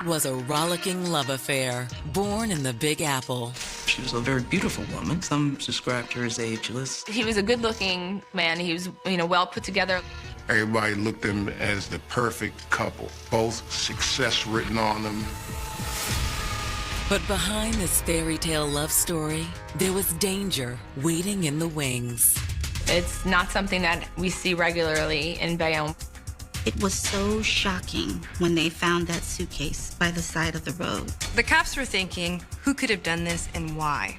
It was a rollicking love affair, born in the Big Apple. She was a very beautiful woman. Some described her as ageless. He was a good-looking man. He was, well put together. Everybody looked at them as the perfect couple, both success written on them. But behind this fairy tale love story, there was danger waiting in the wings. It's not something that we see regularly in Bayonne. It was so shocking when they found that suitcase by the side of the road. The cops were thinking, who could have done this and why?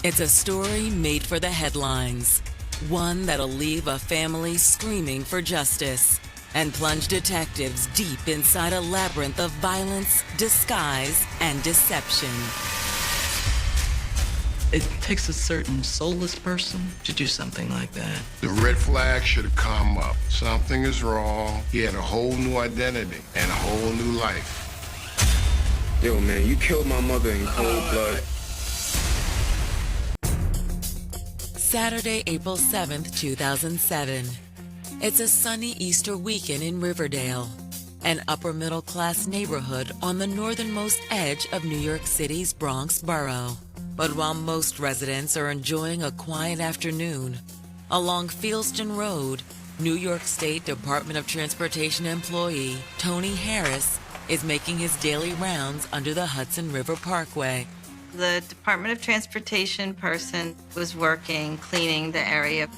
It's a story made for the headlines. One that'll leave a family screaming for justice and plunge detectives deep inside a labyrinth of violence, disguise, and deception. It takes a certain soulless person to do something like that. The red flag should have come up. Something is wrong. He had a whole new identity and a whole new life. Yo, man, you killed my mother in cold blood. Saturday, April 7th, 2007. It's a sunny Easter weekend in Riverdale, an upper-middle-class neighborhood on the northernmost edge of New York City's Bronx borough. But while most residents are enjoying a quiet afternoon, along Fieldston Road, New York State Department of Transportation employee Tony Harris is making his daily rounds under the Hudson River Parkway. The Department of Transportation person was working, cleaning the area.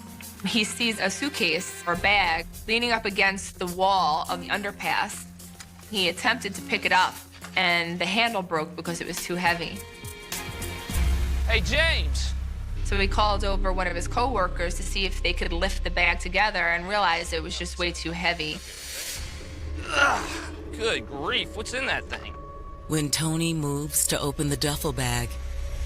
He sees a suitcase or bag leaning up against the wall of the underpass. He attempted to pick it up, and the handle broke because it was too heavy. Hey, James. So he called over one of his coworkers to see if they could lift the bag together and realized it was just way too heavy. Ugh, good grief, what's in that thing? When Tony moves to open the duffel bag,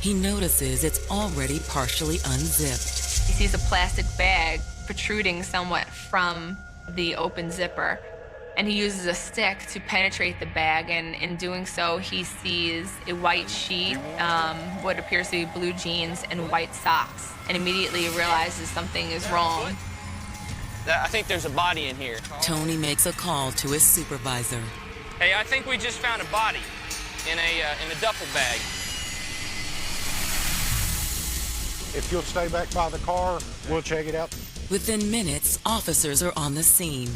he notices it's already partially unzipped. He sees a plastic bag protruding somewhat from the open zipper, and he uses a stick to penetrate the bag, and in doing so, he sees a white sheet, what appears to be blue jeans, and white socks, and immediately realizes something is wrong. I think there's a body in here. Tony makes a call to his supervisor. Hey, I think we just found a body in a duffel bag. If you'll stay back by the car, we'll check it out. Within minutes, officers are on the scene.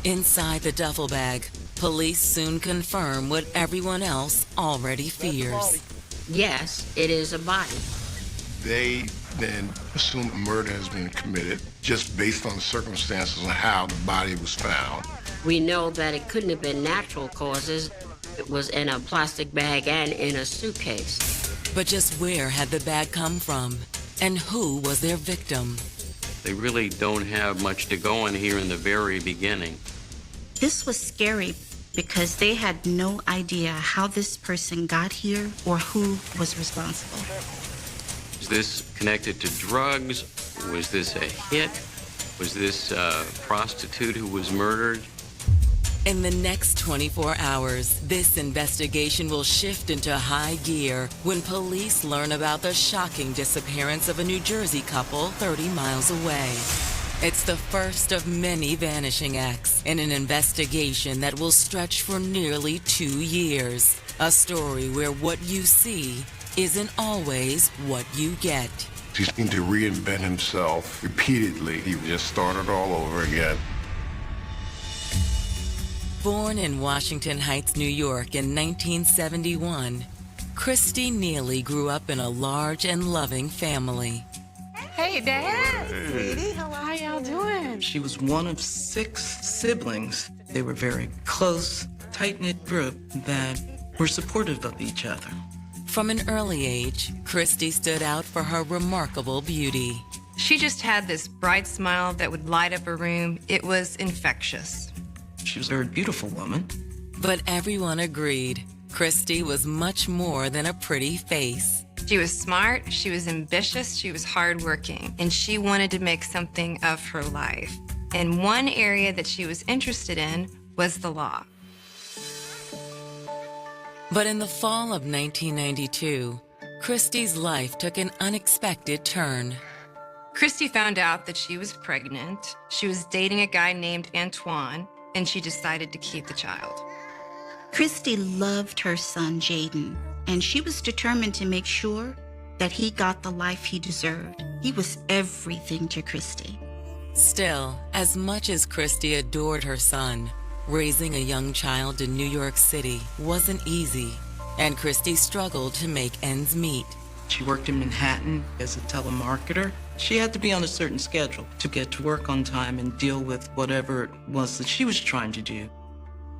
Inside the duffel bag, police soon confirm what everyone else already fears. Yes, it is a body. They then assume a murder has been committed just based on the circumstances of how the body was found. We know that it couldn't have been natural causes. It was in a plastic bag and in a suitcase. But just where had the bag come from? And who was their victim? They really don't have much to go on here in the very beginning. This was scary because they had no idea how this person got here or who was responsible. Is this connected to drugs? Was this a hit? Was this a prostitute who was murdered? In the next 24 hours, this investigation will shift into high gear when police learn about the shocking disappearance of a New Jersey couple 30 miles away. It's the first of many vanishing acts in an investigation that will stretch for nearly 2 years. A story where what you see isn't always what you get. He seemed to reinvent himself repeatedly. He just started all over again. Born in Washington Heights, New York in 1971, Christy Neely grew up in a large and loving family. Hey, Dad. Sweetie, How y'all doing? She was one of 6 siblings. They were a very close, tight-knit group that were supportive of each other. From an early age, Christy stood out for her remarkable beauty. She just had this bright smile that would light up a room. It was infectious. She was a very beautiful woman. But everyone agreed Christy was much more than a pretty face. She was smart, she was ambitious, she was hardworking, and she wanted to make something of her life. And one area that she was interested in was the law. But in the fall of 1992, Christy's life took an unexpected turn. Christy found out that she was pregnant. She was dating a guy named Antoine, and she decided to keep the child. Christy loved her son, Jaden, and she was determined to make sure that he got the life he deserved. He was everything to Christy. Still, as much as Christy adored her son, raising a young child in New York City wasn't easy, and Christy struggled to make ends meet. She worked in Manhattan as a telemarketer. She had to be on a certain schedule to get to work on time and deal with whatever it was that she was trying to do.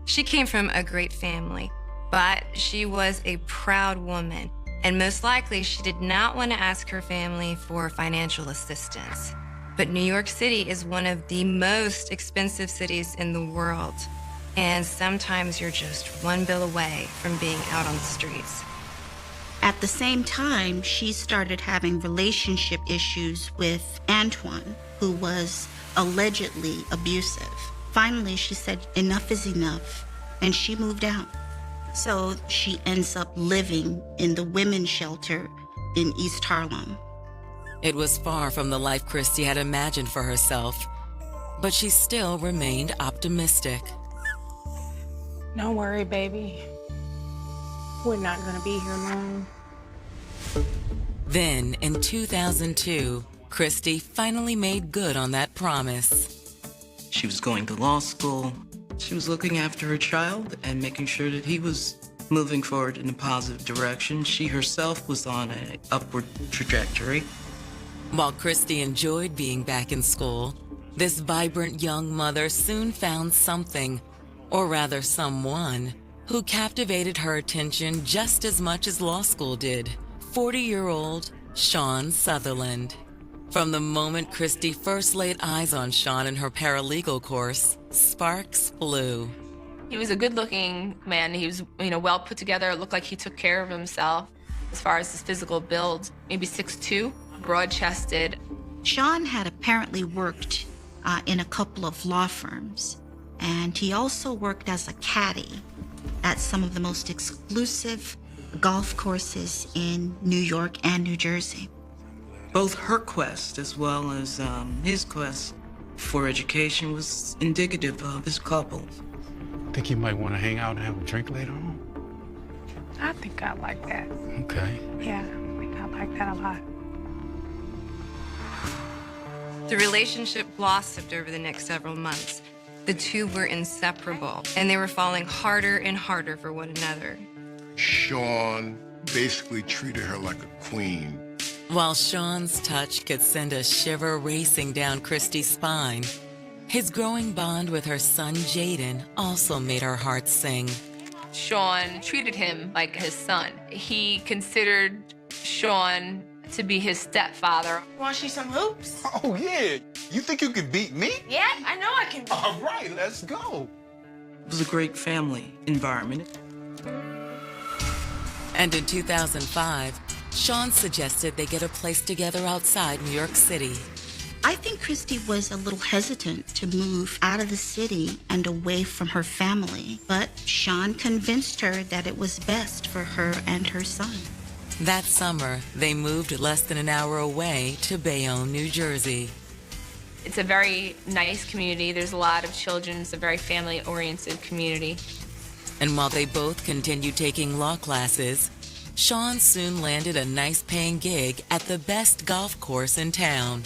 She came from a great family, but she was a proud woman, and most likely she did not want to ask her family for financial assistance. But New York City is one of the most expensive cities in the world, and sometimes you're just one bill away from being out on the streets. At the same time, she started having relationship issues with Antoine, who was allegedly abusive. Finally, she said, enough is enough, and she moved out. So she ends up living in the women's shelter in East Harlem. It was far from the life Christy had imagined for herself, but she still remained optimistic. Don't worry, baby. We're not going to be here long. Then, in 2002, Christy finally made good on that promise. She was going to law school. She was looking after her child and making sure that he was moving forward in a positive direction. She herself was on an upward trajectory. While Christy enjoyed being back in school, this vibrant young mother soon found something, or rather someone, who captivated her attention just as much as law school did. 40-year-old Sean Sutherland. From the moment Christy first laid eyes on Sean in her paralegal course, sparks flew. He was a good-looking man. He was, well put together. It looked like he took care of himself as far as his physical build. Maybe 6'2", broad-chested. Sean had apparently worked in a couple of law firms, and he also worked as a caddy at some of the most exclusive golf courses in New York and New Jersey. Both her quest as well as his quest for education was indicative of this couple. Think you might want to hang out and have a drink later on? I think I like that. Okay. Yeah, I think I like that a lot. The relationship blossomed over the next several months. The two were inseparable, and they were falling harder and harder for one another. Sean basically treated her like a queen. While Sean's touch could send a shiver racing down Christy's spine, his growing bond with her son Jaden also made her heart sing. Sean treated him like his son. He considered Sean to be his stepfather. Want to see some hoops? Oh, yeah. You think you could beat me? Yeah, I know I can. All right, let's go. It was a great family environment. And in 2005, Sean suggested they get a place together outside New York City. I think Christy was a little hesitant to move out of the city and away from her family, but Sean convinced her that it was best for her and her son. That summer, they moved less than an hour away to Bayonne, New Jersey. It's a very nice community. There's a lot of children. It's a very family-oriented community. And while they both continued taking law classes, Sean soon landed a nice-paying gig at the best golf course in town.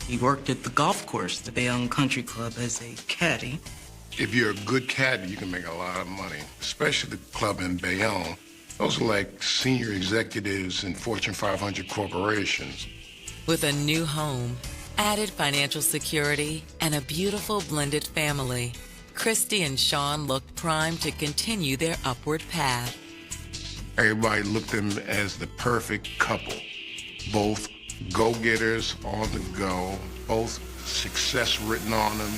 He worked at the golf course, the Bayonne Country Club, as a caddy. If you're a good caddy, you can make a lot of money, especially the club in Bayonne. Those are like senior executives in Fortune 500 corporations. With a new home, added financial security, and a beautiful blended family, Christy and Sean looked primed to continue their upward path. Everybody looked at them as the perfect couple. Both go-getters on the go, both success written on them.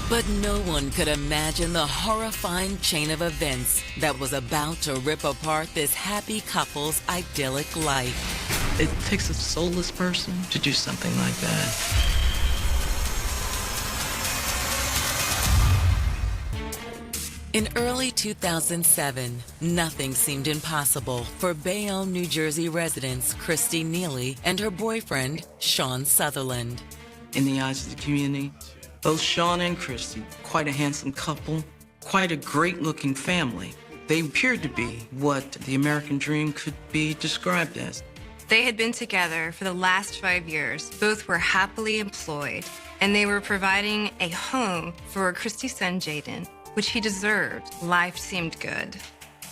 But no one could imagine the horrifying chain of events that was about to rip apart this happy couple's idyllic life. It takes a soulless person to do something like that. In early 2007, nothing seemed impossible for Bayonne, New Jersey residents Christy Neely and her boyfriend, Sean Sutherland. In the eyes of the community, both Sean and Christy, quite a handsome couple. quite a great-looking family. They appeared to be what the American dream could be described as. They had been together for the last 5 years. Both were happily employed, and they were providing a home for Christie's son, Jaden, which he deserved. Life seemed good.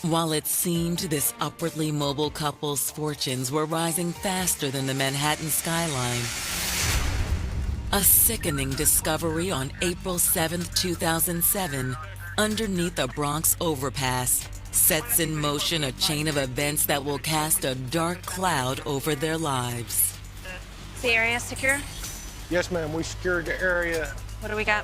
While it seemed this upwardly mobile couple's fortunes were rising faster than the Manhattan skyline, a sickening discovery on April 7, 2007, underneath a Bronx overpass, sets in motion a chain of events that will cast a dark cloud over their lives. Is the area secure? Yes, ma'am. We secured the area. What do we got?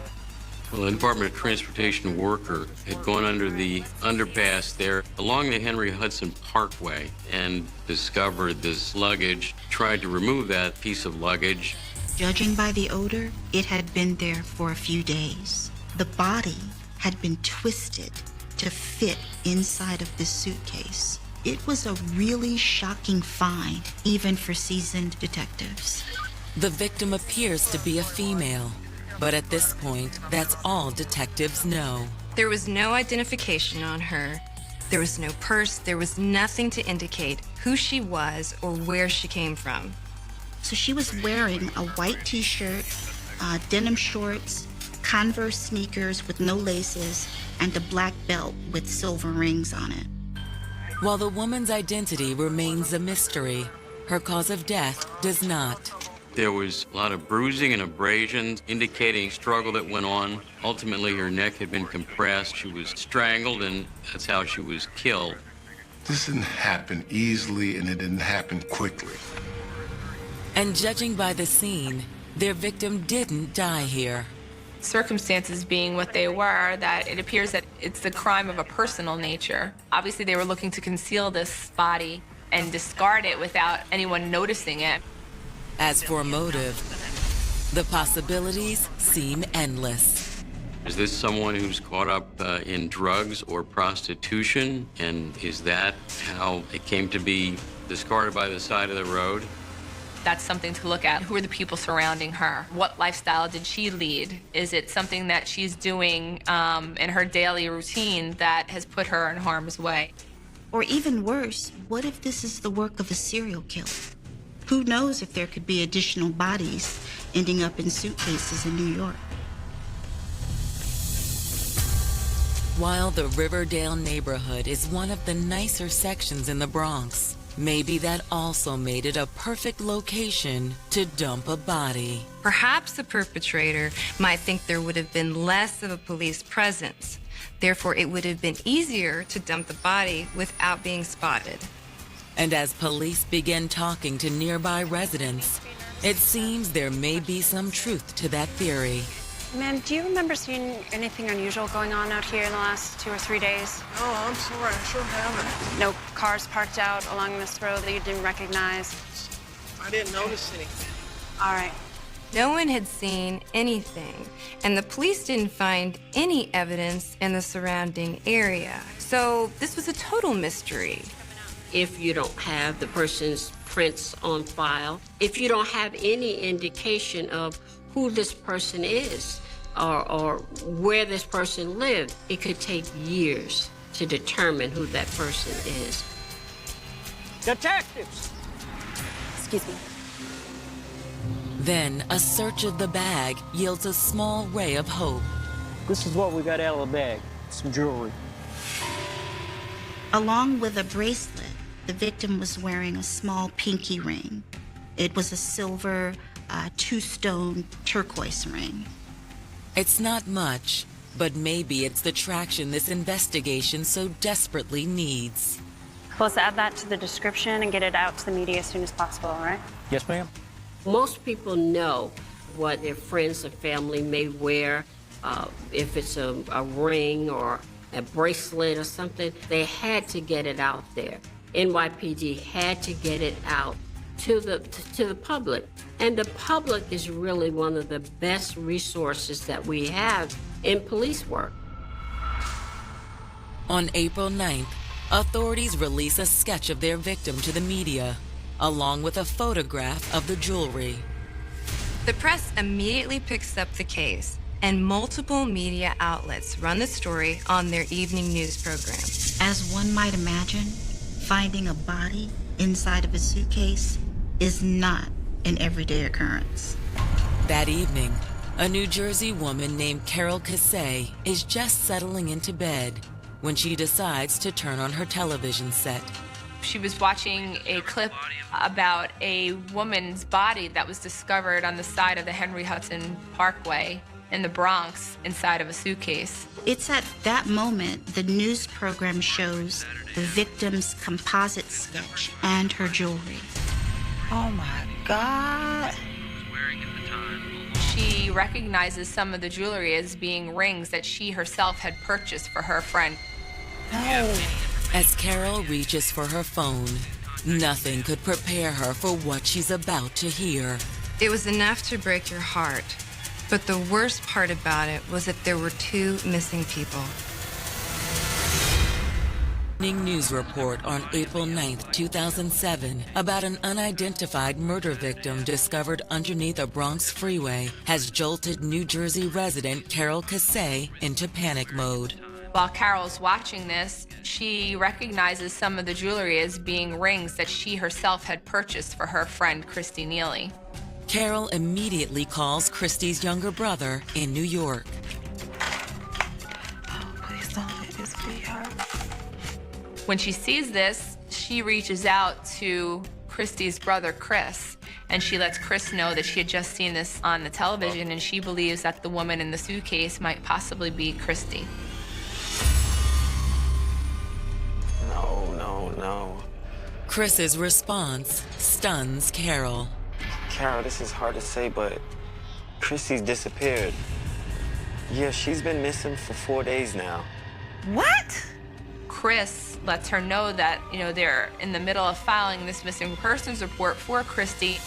Well, a Department of Transportation worker had gone under the underpass there along the Henry Hudson Parkway and discovered this luggage, tried to remove that piece of luggage. Judging by the odor, it had been there for a few days. The body had been twisted to fit inside of this suitcase. It was a really shocking find, even for seasoned detectives. The victim appears to be a female, but at this point, that's all detectives know. There was no identification on her. There was no purse. There was nothing to indicate who she was or where she came from. So she was wearing a white t-shirt, denim shorts, Converse sneakers with no laces, and a black belt with silver rings on it. While the woman's identity remains a mystery, her cause of death does not. There was a lot of bruising and abrasions indicating struggle that went on. Ultimately, her neck had been compressed. She was strangled, and that's how she was killed. This didn't happen easily, and it didn't happen quickly. And judging by the scene, their victim didn't die here. Circumstances being what they were, that it appears that it's the crime of a personal nature. Obviously, they were looking to conceal this body and discard it without anyone noticing it. As for motive, the possibilities seem endless. Is this someone who's caught up in drugs or prostitution? And is that how it came to be discarded by the side of the road? That's something to look at. Who are the people surrounding her? What lifestyle did she lead? Is it something that she's doing in her daily routine that has put her in harm's way? Or even worse, what if this is the work of a serial killer? Who knows if there could be additional bodies ending up in suitcases in New York? While the Riverdale neighborhood is one of the nicer sections in the Bronx, maybe that also made it a perfect location to dump a body. Perhaps the perpetrator might think there would have been less of a police presence. Therefore, it would have been easier to dump the body without being spotted. And as police begin talking to nearby residents, it seems there may be some truth to that theory. Ma'am, do you remember seeing anything unusual going on out here in the last 2 or 3 days? No, I'm sorry, I sure haven't. No cars parked out along this road that you didn't recognize? I didn't notice anything. All right. No one had seen anything, and the police didn't find any evidence in the surrounding area. So this was a total mystery. If you don't have the person's prints on file, if you don't have any indication of who this person is or where this person lived, it could take years to determine who that person is. Detectives! Excuse me. Then a search of the bag yields a small ray of hope. This is what we got out of the bag, some jewelry. Along with a bracelet, the victim was wearing a small pinky ring. It was a silver, two-stone turquoise ring. It's not much, but maybe it's the traction this investigation so desperately needs. Well, let's add that to the description and get it out to the media as soon as possible, all right? Yes, ma'am. Most people know what their friends or family may wear. If it's a ring or a bracelet or something, they had to get it out there. NYPD had to get it out to the public. And the public is really one of the best resources that we have in police work. On April 9th, authorities release a sketch of their victim to the media, along with a photograph of the jewelry. The press immediately picks up the case. and multiple media outlets run the story on their evening news program. As one might imagine, finding a body inside of a suitcase is not an everyday occurrence. That evening, a New Jersey woman named Carol Cassay is just settling into bed when she decides to turn on her television set. She was watching a clip about a woman's body that was discovered on the side of the Henry Hudson Parkway in the Bronx inside of a suitcase. It's at that moment the news program shows the victim's composite sketch and her jewelry. Oh my God. She recognizes some of the jewelry as being rings that she herself had purchased for her friend. No. As Carol reaches for her phone, nothing could prepare her for what she's about to hear. It was enough to break your heart, but the worst part about it was that there were 2 missing people. News report on April 9th, 2007, about an unidentified murder victim discovered underneath a Bronx freeway has jolted New Jersey resident Carol Cassay into panic mode. While Carol's watching this, she recognizes some of the jewelry as being rings that she herself had purchased for her friend Christy Neely. Carol immediately calls Christy's younger brother in New York. Oh, please don't let this be her. When she sees this, she reaches out to Christy's brother, Chris, and she lets Chris know that she had just seen this on the television and she believes that the woman in the suitcase might possibly be Christy. No. Chris's response stuns Carol. Carol, this is hard to say, but Chrissy's disappeared. Yeah, she's been missing for 4 days now. What? Chris lets her know that, they're in the middle of filing this missing persons report for Christy.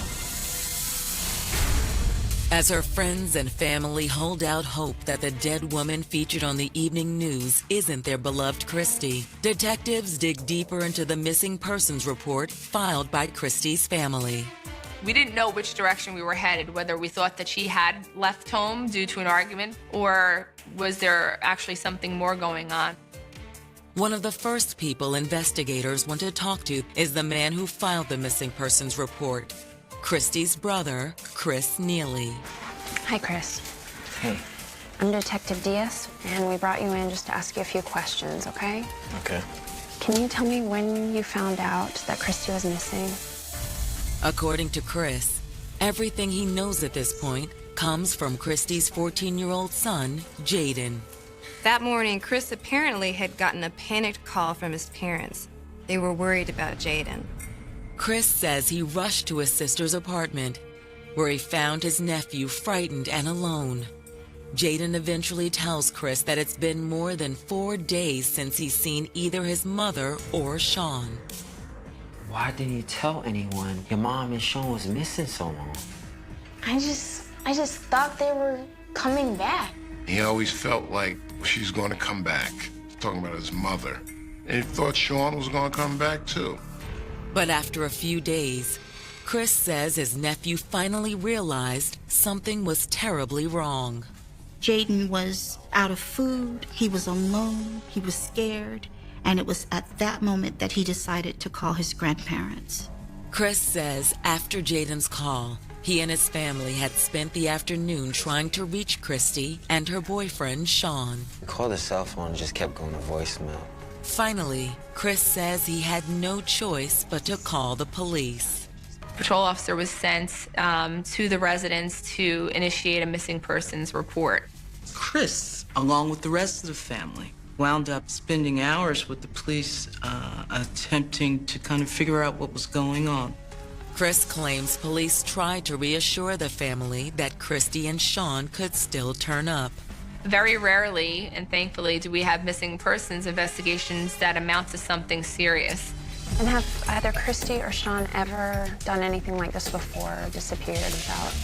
As her friends and family hold out hope that the dead woman featured on the evening news isn't their beloved Christy, detectives dig deeper into the missing persons report filed by Christy's family. We didn't know which direction we were headed, whether we thought that she had left home due to an argument, or was there actually something more going on. One of the first people investigators want to talk to is the man who filed the missing persons report, Christy's brother, Chris Neely. Hi, Chris. Hey. I'm Detective Diaz, and we brought you in just to ask you a few questions, okay? Okay. Can you tell me when you found out that Christy was missing? According to Chris, everything he knows at this point comes from Christy's 14-year-old son, Jaden. That morning, Chris apparently had gotten a panicked call from his parents. They were worried about Jaden. Chris says he rushed to his sister's apartment, where he found his nephew frightened and alone. Jaden eventually tells Chris that it's been more than 4 days since he's seen either his mother or Sean. Why didn't you tell anyone your mom and Sean was missing so long? I just thought they were coming back. He always felt like she's going to come back, talking about his mother. And he thought Sean was going to come back too. But after a few days, Chris says his nephew finally realized something was terribly wrong. Jaden was out of food, he was alone, he was scared, and it was at that moment that he decided to call his grandparents. Chris says after Jaden's call, he and his family had spent the afternoon trying to reach Christy and her boyfriend, Sean. I called his cell phone and just kept going to voicemail. Finally, Chris says he had no choice but to call the police. A patrol officer was sent to the residence to initiate a missing persons report. Chris, along with the rest of the family, wound up spending hours with the police attempting to kind of figure out what was going on. Chris claims police tried to reassure the family that Christy and Sean could still turn up. Very rarely, and thankfully, do we have missing persons investigations that amount to something serious. And have either Christy or Sean ever done anything like this before, or disappeared without?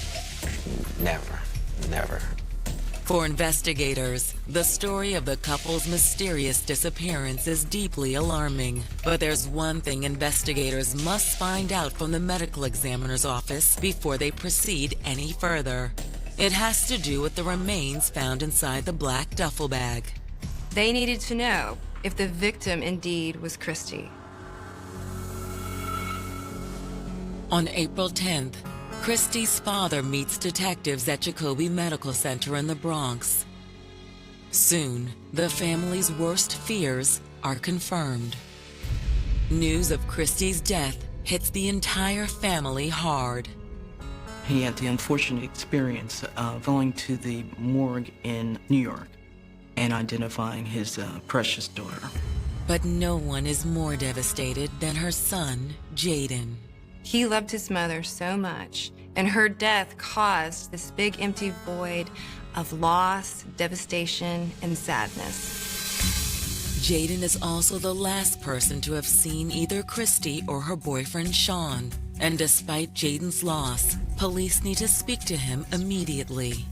Never. For investigators, the story of the couple's mysterious disappearance is deeply alarming. But there's one thing investigators must find out from the medical examiner's office before they proceed any further. It has to do with the remains found inside the black duffel bag. They needed to know if the victim indeed was Christy. On April 10th, Christy's father meets detectives at Jacoby Medical Center in the Bronx. Soon, the family's worst fears are confirmed. News of Christy's death hits the entire family hard. He had the unfortunate experience of going to the morgue in New York and identifying his precious daughter. But no one is more devastated than her son, Jaden. He loved his mother so much, and her death caused this big empty void of loss, devastation, and sadness. Jaden is also the last person to have seen either Christy or her boyfriend, Sean. And despite Jaden's loss, police need to speak to him immediately.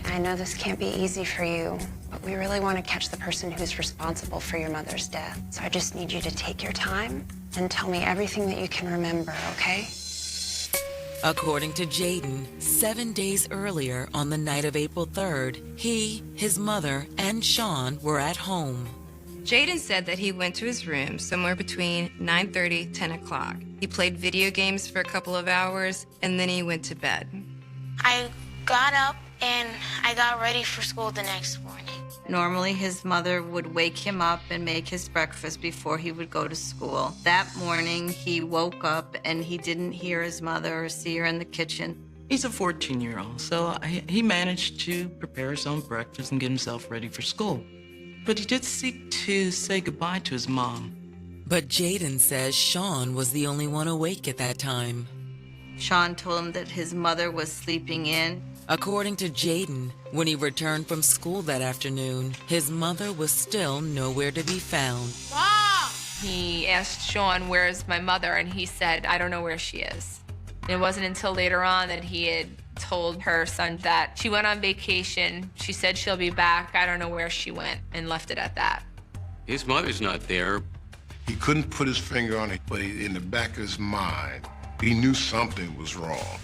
I know this can't be easy for you, but we really want to catch the person who's responsible for your mother's death. So I just need you to take your time and tell me everything that you can remember, okay? According to Jaden, 7 days earlier, on the night of April 3rd, he, his mother, and Sean were at home. Jaden said that he went to his room somewhere between 9:30, 10 o'clock. He played video games for a couple of hours, and then he went to bed. I got up and I got ready for school the next morning. Normally, his mother would wake him up and make his breakfast before he would go to school. That morning, he woke up and he didn't hear his mother or see her in the kitchen. He's a 14-year-old, so he managed to prepare his own breakfast and get himself ready for school. But he did seek to say goodbye to his mom. But Jaden says Sean was the only one awake at that time. Sean told him that his mother was sleeping in. According to Jaden, when he returned from school that afternoon, his mother was still nowhere to be found. Mom! He asked Sean, "Where's my mother?" And he said, "I don't know where she is." It wasn't until later on that he had told her son that she went on vacation. She said she'll be back. I don't know where she went, and left it at that. His mother's not there. He couldn't put his finger on it, but in the back of his mind, he knew something was wrong.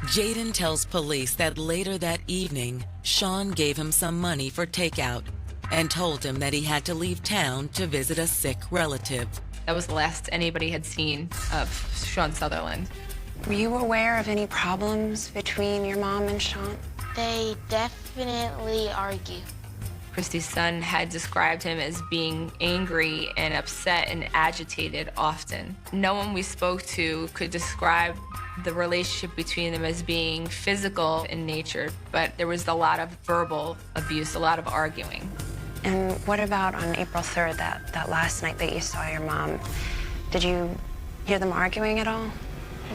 Jaden tells police that later that evening, Sean gave him some money for takeout and told him that he had to leave town to visit a sick relative. That was the last anybody had seen of Sean Sutherland. Were you aware of any problems between your mom and Sean? They definitely argue. Christy's son had described him as being angry and upset and agitated often. No one we spoke to could describe the relationship between them as being physical in nature, but there was a lot of verbal abuse, a lot of arguing. And what about on April 3rd, that last night that you saw your mom? Did you hear them arguing at all?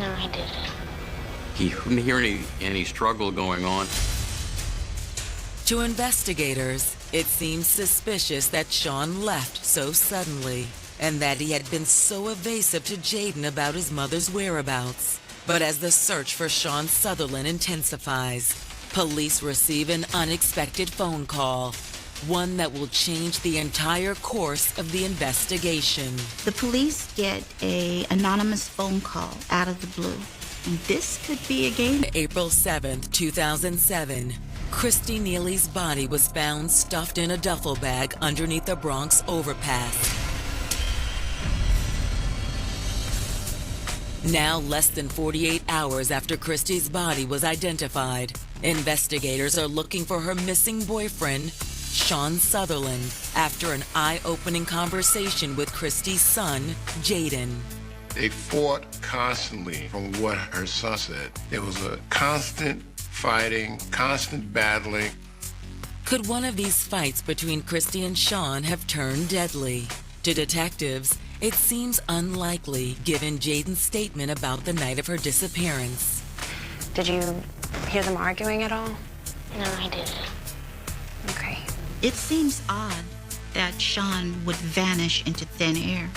No, I didn't. He couldn't hear any struggle going on. To investigators, it seems suspicious that Sean left so suddenly and that he had been so evasive to Jaden about his mother's whereabouts. But as the search for Sean Sutherland intensifies, police receive an unexpected phone call, one that will change the entire course of the investigation. The police get an anonymous phone call out of the blue, and this could be a game. April 7th, 2007, Christy Neely's body was found stuffed in a duffel bag underneath the Bronx overpass. Now, less than 48 hours after Christy's body was identified, investigators are looking for her missing boyfriend, Sean Sutherland, after an eye-opening conversation with Christy's son, Jaden. They fought constantly, from what her son said. There was a constant fighting, constant battling. Could one of these fights between Christy and Sean have turned deadly? To detectives, it seems unlikely given Jaden's statement about the night of her disappearance. Did you hear them arguing at all? No, I didn't. Okay. It seems odd that Sean would vanish into thin air.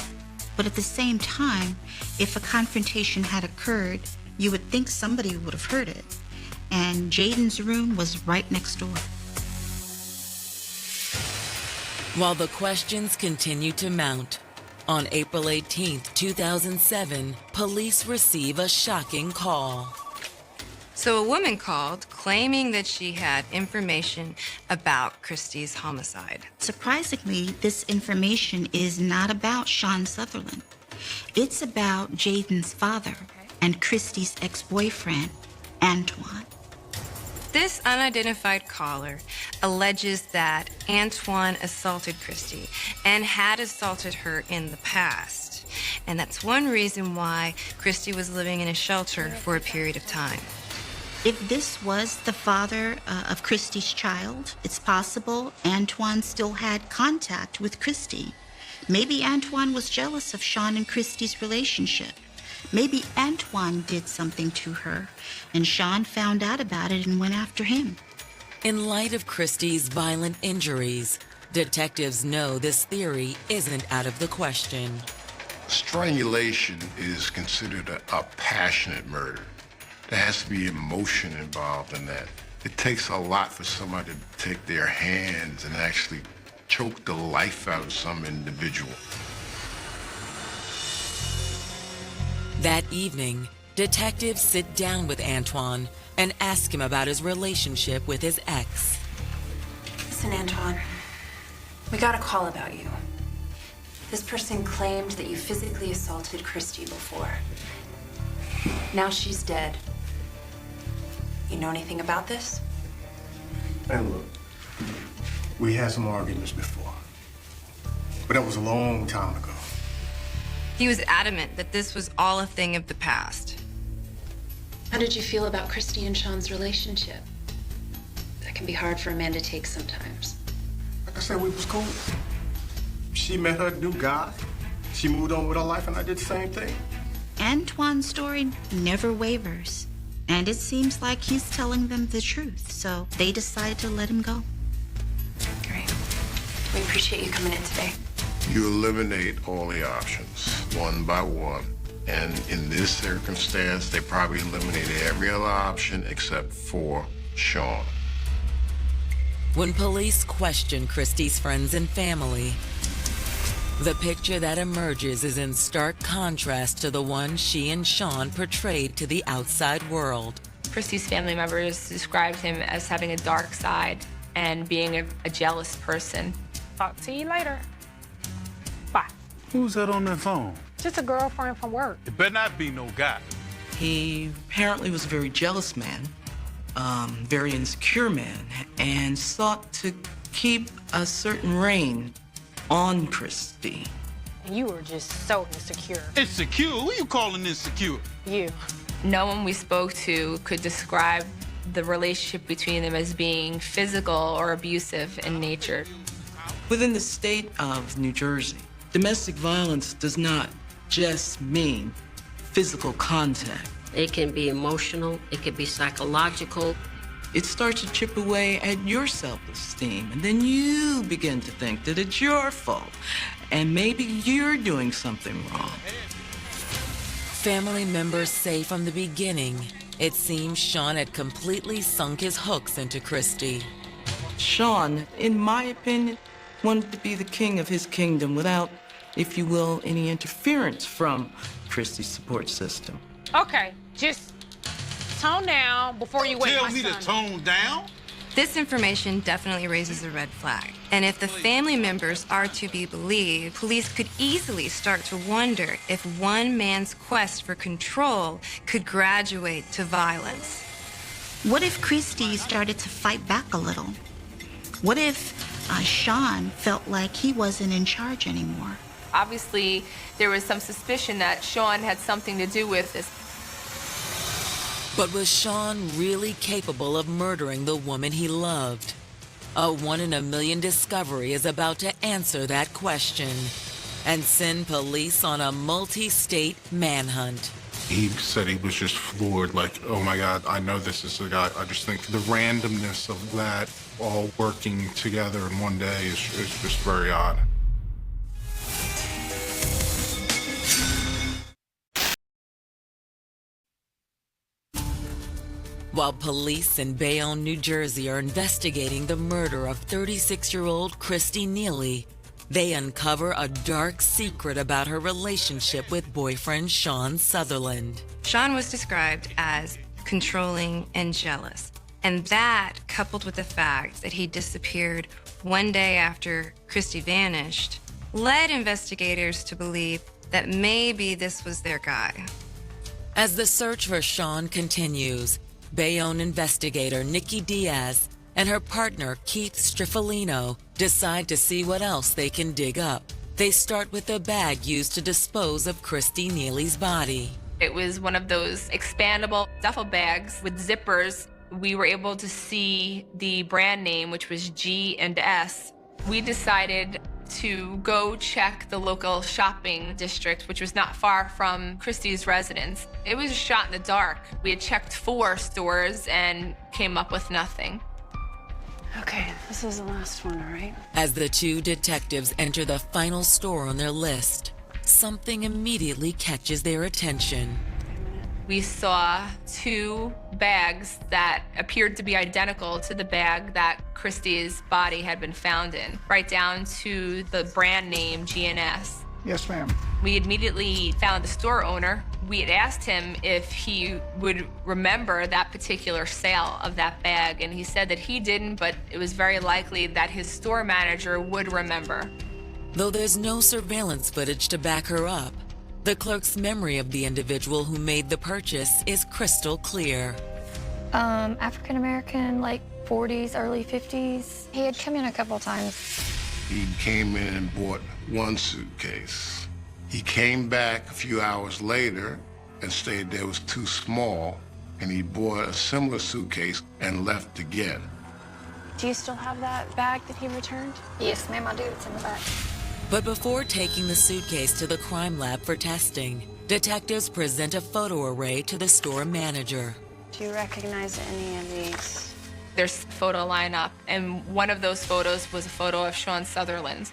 But at the same time, if a confrontation had occurred, you would think somebody would have heard it. And Jaden's room was right next door. While the questions continue to mount, on April 18, 2007, police receive a shocking call. So a woman called claiming that she had information about Christy's homicide. Surprisingly, this information is not about Sean Sutherland. It's about Jaden's father and Christy's ex-boyfriend, Antoine. This unidentified caller alleges that Antoine assaulted Christy and had assaulted her in the past. And that's one reason why Christy was living in a shelter for a period of time. If this was the father of Christy's child, it's possible Antoine still had contact with Christy. Maybe Antoine was jealous of Sean and Christy's relationship. Maybe Antoine did something to her, and Sean found out about it and went after him. In light of Christy's violent injuries, detectives know this theory isn't out of the question. Strangulation is considered a passionate murder. There has to be emotion involved in that. It takes a lot for somebody to take their hands and actually choke the life out of some individual. That evening, detectives sit down with Antoine and ask him about his relationship with his ex. Listen, Antoine, we got a call about you. This person claimed that you physically assaulted Christy before. Now she's dead. You know anything about this? And look, we had some arguments before, but that was a long time ago. He was adamant that this was all a thing of the past. How did you feel about Christy and Sean's relationship? That can be hard for a man to take sometimes. Like I said, we was cool. She met her new guy. She moved on with her life, and I did the same thing. Antoine's story never wavers, and it seems like he's telling them the truth, so they decided to let him go. Great. We appreciate you coming in today. You eliminate all the options, one by one. And in this circumstance, they probably eliminated every other option except for Sean. When police question Christy's friends and family, the picture that emerges is in stark contrast to the one she and Sean portrayed to the outside world. Christy's family members described him as having a dark side and being a jealous person. Talk to you later. Bye. Who's that on that phone? Just a girlfriend from work. It better not be no guy. He apparently was a very jealous man, very insecure man, and sought to keep a certain reign on Christy. And you were just so insecure. Insecure? Who you calling insecure? You. No one we spoke to could describe the relationship between them as being physical or abusive in nature. Within the state of New Jersey, domestic violence does not just mean physical contact. It can be emotional, it can be psychological. It starts to chip away at your self-esteem, and then you begin to think that it's your fault, and maybe you're doing something wrong. Family members say from the beginning, it seems Sean had completely sunk his hooks into Christy. Sean, in my opinion, wanted to be the king of his kingdom without, if you will, any interference from Christy's support system. Okay, just tone down before you wake my son. Tell me to tone down? This information definitely raises a red flag. And if the family members are to be believed, police could easily start to wonder if one man's quest for control could graduate to violence. What if Christy started to fight back a little? What if Sean felt like he wasn't in charge anymore? Obviously, there was some suspicion that Sean had something to do with this. But was Sean really capable of murdering the woman he loved? A 1 in a million discovery is about to answer that question and send police on a multi-state manhunt. He said he was just floored, like, oh my God, I know this is the guy. I just think the randomness of that all working together in one day is just very odd. While police in Bayonne, New Jersey are investigating the murder of 36-year-old Christy Neely, they uncover a dark secret about her relationship with boyfriend Sean Sutherland. Sean was described as controlling, and jealous. And that, coupled with the fact that he disappeared one day after Christy vanished, led investigators to believe that maybe this was their guy. As the search for Sean continues, Bayonne investigator Nikki Diaz and her partner Keith Striffolino decide to see what else they can dig up. They start with the bag used to dispose of Christy Neely's body. It was one of those expandable duffel bags with zippers. We were able to see the brand name, which was G&S. We decided to go check the local shopping district, which was not far from Christy's residence. It was a shot in the dark. We had checked 4 stores and came up with nothing. Okay, this is the last one, all right? As the 2 detectives enter the final store on their list, something immediately catches their attention. We saw 2 bags that appeared to be identical to the bag that Christy's body had been found in, right down to the brand name G&S. Yes, ma'am. We immediately found the store owner. We had asked him if he would remember that particular sale of that bag, and he said that he didn't, but it was very likely that his store manager would remember. Though there's no surveillance footage to back her up, the clerk's memory of the individual who made the purchase is crystal clear. African American, like 40s, early 50s. He had come in a couple times. He came in and bought 1 suitcase. He came back a few hours later and stated that it was too small, and he bought a similar suitcase and left again. Do you still have that bag that he returned? Yes, ma'am, I do. It's in the back. But before taking the suitcase to the crime lab for testing, detectives present a photo array to the store manager. Do you recognize any of these? There's a photo lineup, and one of those photos was a photo of Sean Sutherland.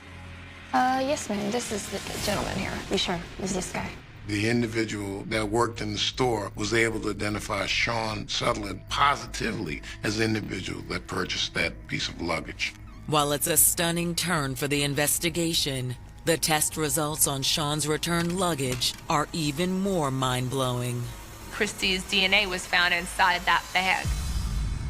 Yes, ma'am. This is the gentleman here. You sure? Is this guy? The individual that worked in the store was able to identify Sean Sutherland positively as the individual that purchased that piece of luggage. While it's a stunning turn for the investigation, the test results on Sean's returned luggage are even more mind-blowing. Christy's DNA was found inside that bag.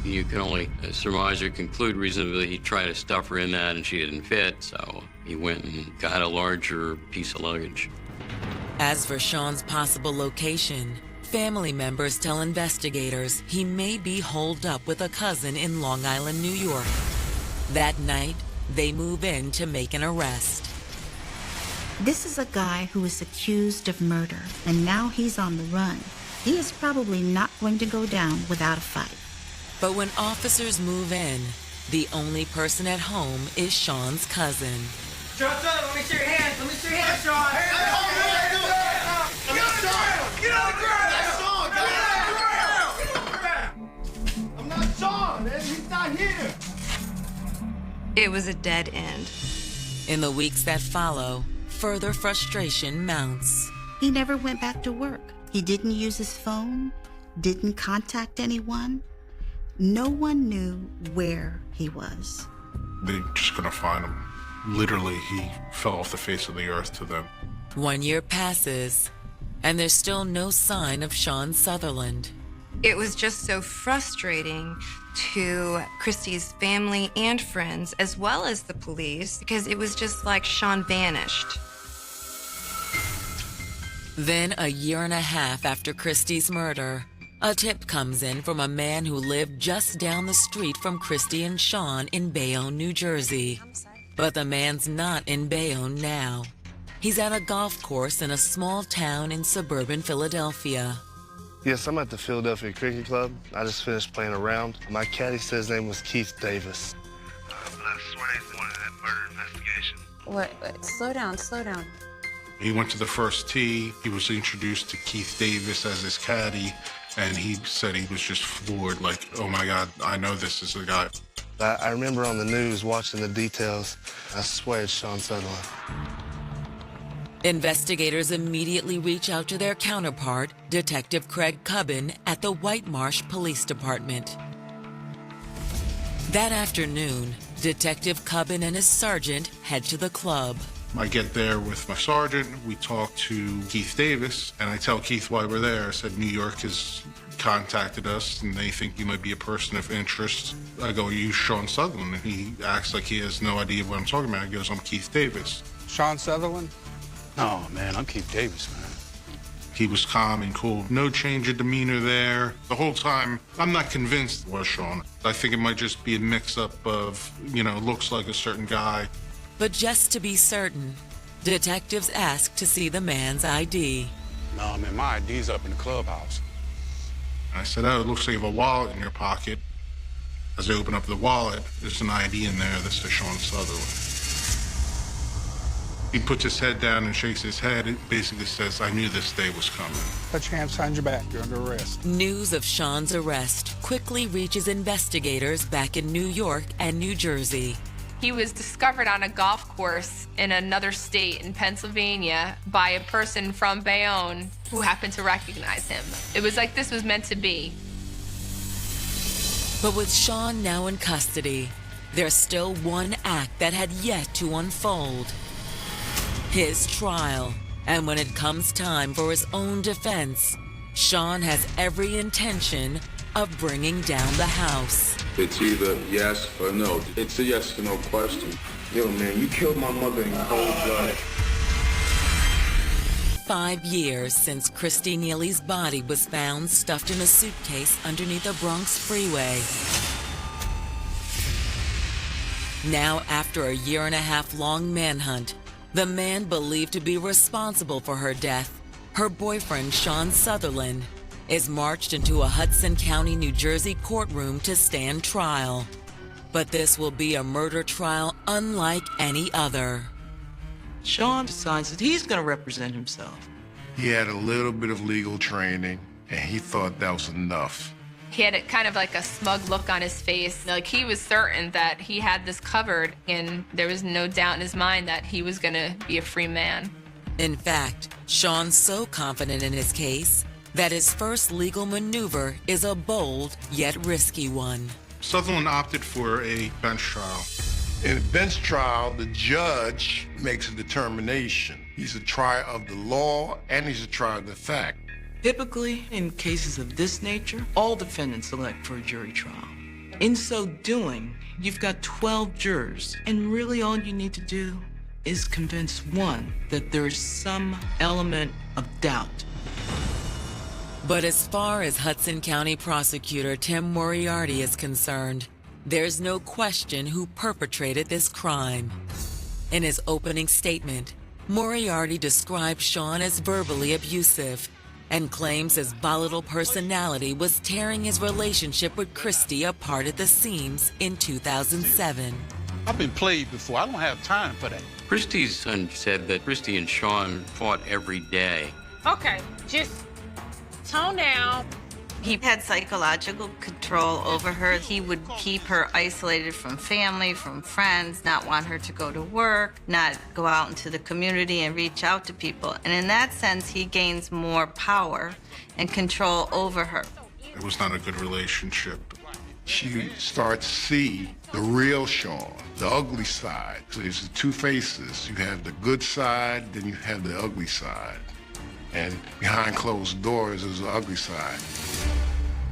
You can only surmise or conclude reasonably he tried to stuff her in that and she didn't fit, so he went and got a larger piece of luggage. As for Sean's possible location, family members tell investigators he may be holed up with a cousin in Long Island, New York. That night, they move in to make an arrest. This is a guy who is accused of murder, and now he's on the run. He is probably not going to go down without a fight. But when officers move in, the only person at home is Sean's cousin. Drop up, let me see your hands. Let me see your hands, Sean. Get on the ground. I'm not Sean, man. He's not here. It was a dead end. In the weeks that follow, further frustration mounts. He never went back to work. He didn't use his phone, didn't contact anyone. No one knew where he was. They just couldn't find him. Literally, he fell off the face of the earth to them. 1 year passes, and there's still no sign of Sean Sutherland. It was just so frustrating to Christy's family and friends, as well as the police, because it was just like Sean vanished. Then, a year and a half after Christy's murder, a tip comes in from a man who lived just down the street from Christy and Sean in Bayonne, New Jersey. But the man's not in Bayonne now. He's at a golf course in a small town in suburban Philadelphia. Yes, I'm at the Philadelphia Cricket Club. I just finished playing a round. My caddy said his name was Keith Davis. But I swear he's the one in that murder investigation. Wait, slow down, slow down. He went to the first tee. He was introduced to Keith Davis as his caddy, and he said he was just floored, like, oh my God, I know this is the guy. I remember on the news watching the details. I swear it's Sean Sutherland. Investigators immediately reach out to their counterpart, Detective Craig Cubbin, at the White Marsh Police Department. That afternoon, Detective Cubbin and his sergeant head to the club. I get there with my sergeant. We talk to Keith Davis, and I tell Keith why we're there. I said, New York is contacted us and they think you might be a person of interest. I go, are you Sean Sutherland? And he acts like he has no idea what I'm talking about. He goes, I'm Keith Davis. Sean Sutherland? No, man, I'm Keith Davis, man. He was calm and cool. No change of demeanor there. The whole time, I'm not convinced it was Sean. I think it might just be a mix-up of, looks like a certain guy. But just to be certain, detectives asked to see the man's ID. No, man, my ID's up in the clubhouse. I said, oh, it looks like you have a wallet in your pocket. As I open up the wallet, there's an ID in there that says Sean Sutherland. He puts his head down and shakes his head. It basically says, I knew this day was coming. Put your hands behind your back. You're under arrest. News of Sean's arrest quickly reaches investigators back in New York and New Jersey. He was discovered on a golf course in another state in Pennsylvania by a person from Bayonne who happened to recognize him. It was like this was meant to be. But with Sean now in custody, there's still one act that had yet to unfold. His trial. And when it comes time for his own defense, Sean has every intention of bringing down the house. It's either yes or no. It's a yes or no question. Yo, man, you killed my mother in cold blood. 5 years since Christy Neely's body was found stuffed in a suitcase underneath a Bronx freeway. Now, after a 1.5-year-long manhunt, the man believed to be responsible for her death, her boyfriend Sean Sutherland, is marched into a Hudson County, New Jersey courtroom to stand trial. But this will be a murder trial unlike any other. Sean decides that he's going to represent himself. He had a little bit of legal training, and he thought that was enough. He had kind of like a smug look on his face. Like he was certain that he had this covered, and there was no doubt in his mind that he was going to be a free man. In fact, Sean's so confident in his case that his first legal maneuver is a bold yet risky one. Sutherland opted for a bench trial. In a bench trial, the judge makes a determination. He's a trier of the law and he's a trier of the fact. Typically, in cases of this nature, all defendants elect for a jury trial. In so doing, you've got 12 jurors, and really all you need to do is convince one that there is some element of doubt. But as far as Hudson County Prosecutor Tim Moriarty is concerned, there's no question who perpetrated this crime. In his opening statement, Moriarty described Sean as verbally abusive and claims his volatile personality was tearing his relationship with Christy apart at the seams in 2007. I've been played before. I don't have time for that. Christy's son said that Christy and Sean fought every day. Okay, just tone down. He had psychological control over her. He would keep her isolated from family, from friends, not want her to go to work, not go out into the community and reach out to people. And in that sense, he gains more power and control over her. It was not a good relationship. She starts to see the real Sean, the ugly side. So there's the two faces. You have the good side, then you have the ugly side. And behind closed doors is the ugly side.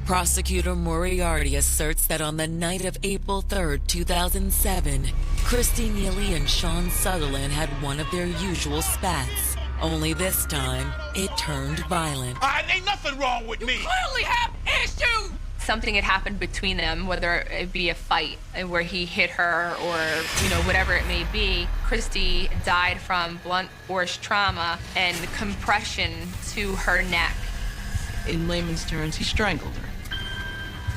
Prosecutor Moriarty asserts that on the night of April 3rd, 2007, Christy Neely and Sean Sutherland had one of their usual spats. Only this time, it turned violent. Ain't nothing wrong with me. Clearly have issues! Something had happened between them, whether it be a fight where he hit her or, whatever it may be. Christy died from blunt force trauma and compression to her neck. In layman's terms, he strangled her.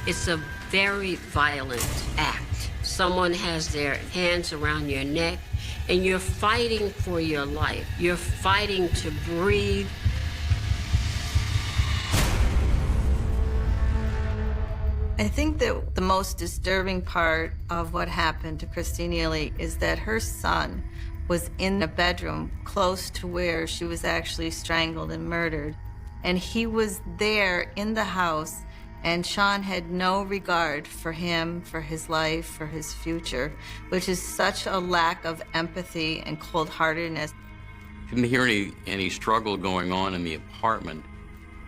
It's a very violent act. Someone has their hands around your neck, and you're fighting for your life. You're fighting to breathe. I think that the most disturbing part of what happened to Christy Neely is that her son was in a bedroom close to where she was actually strangled and murdered. And he was there in the house, and Sean had no regard for him, for his life, for his future, which is such a lack of empathy and cold-heartedness. Didn't hear any struggle going on in the apartment.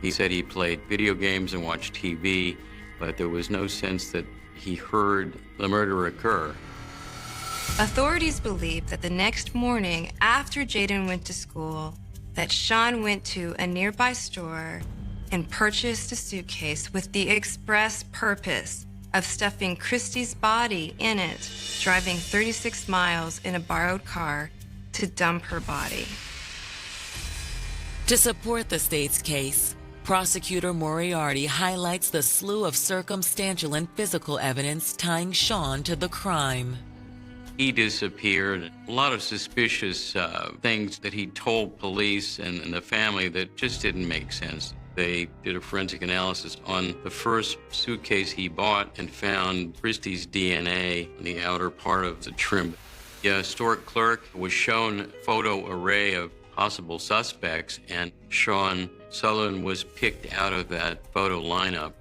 He said he played video games and watched TV, but there was no sense that he heard the murder occur. Authorities believe that the next morning after Jaden went to school, that Sean went to a nearby store and purchased a suitcase with the express purpose of stuffing Christy's body in it, driving 36 miles in a borrowed car to dump her body. To support the state's case, Prosecutor Moriarty highlights the slew of circumstantial and physical evidence tying Sean to the crime. He disappeared. A lot of suspicious things that he told police and the family that just didn't make sense. They did a forensic analysis on the first suitcase he bought and found Christy's DNA on the outer part of the trim. The store clerk was shown a photo array of possible suspects, and Sean Sutherland was picked out of that photo lineup.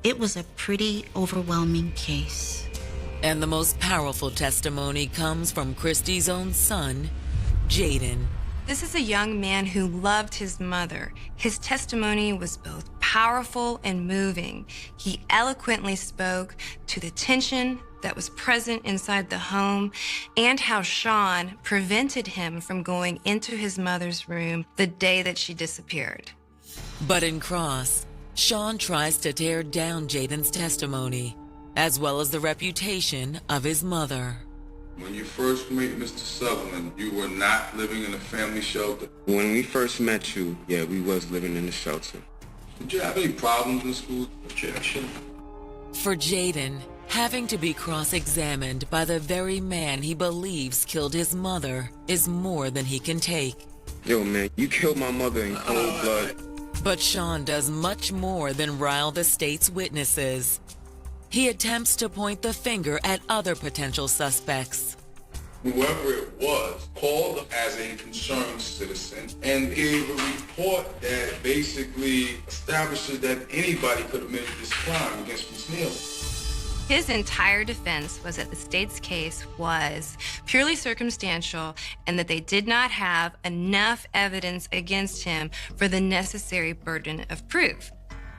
It was a pretty overwhelming case. And the most powerful testimony comes from Christy's own son, Jaden. This is a young man who loved his mother. His testimony was both powerful and moving. He eloquently spoke to the tension that was present inside the home and how Sean prevented him from going into his mother's room the day that she disappeared. But in cross, Sean tries to tear down Jaden's testimony, as well as the reputation of his mother. When you first met Mr. Sutherland, you were not living in a family shelter. When we first met you, yeah, we was living in a shelter. Did you have any problems in school? Objection. For Jaden, having to be cross-examined by the very man he believes killed his mother is more than he can take. Yo, man, you killed my mother in cold blood. But Sean does much more than rile the state's witnesses. He attempts to point the finger at other potential suspects. Whoever it was called as a concerned citizen and gave a report that basically establishes that anybody could have committed this crime against Miss Neal. His entire defense was that the state's case was purely circumstantial and that they did not have enough evidence against him for the necessary burden of proof.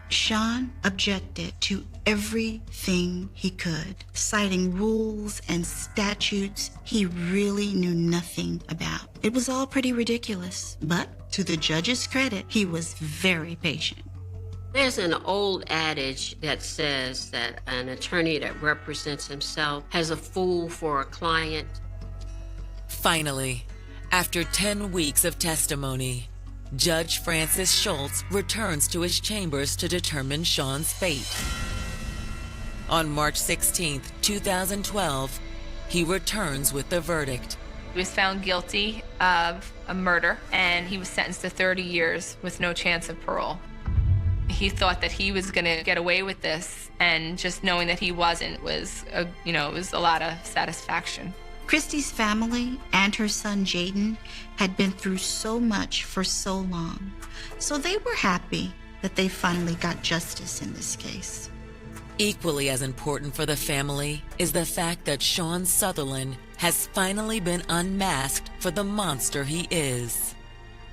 Sean objected to everything he could, citing rules and statutes he really knew nothing about. It was all pretty ridiculous, but to the judge's credit, he was very patient. There's an old adage that says that an attorney that represents himself has a fool for a client. Finally, after 10 weeks of testimony, Judge Francis Schultz returns to his chambers to determine Sean's fate. On March 16, 2012, he returns with the verdict. He was found guilty of a murder, and he was sentenced to 30 years with no chance of parole. He thought that he was going to get away with this, and just knowing that he wasn't was, it was a lot of satisfaction. Christy's family and her son Jaden had been through so much for so long, so they were happy that they finally got justice in this case. Equally as important for the family is the fact that Sean Sutherland has finally been unmasked for the monster he is.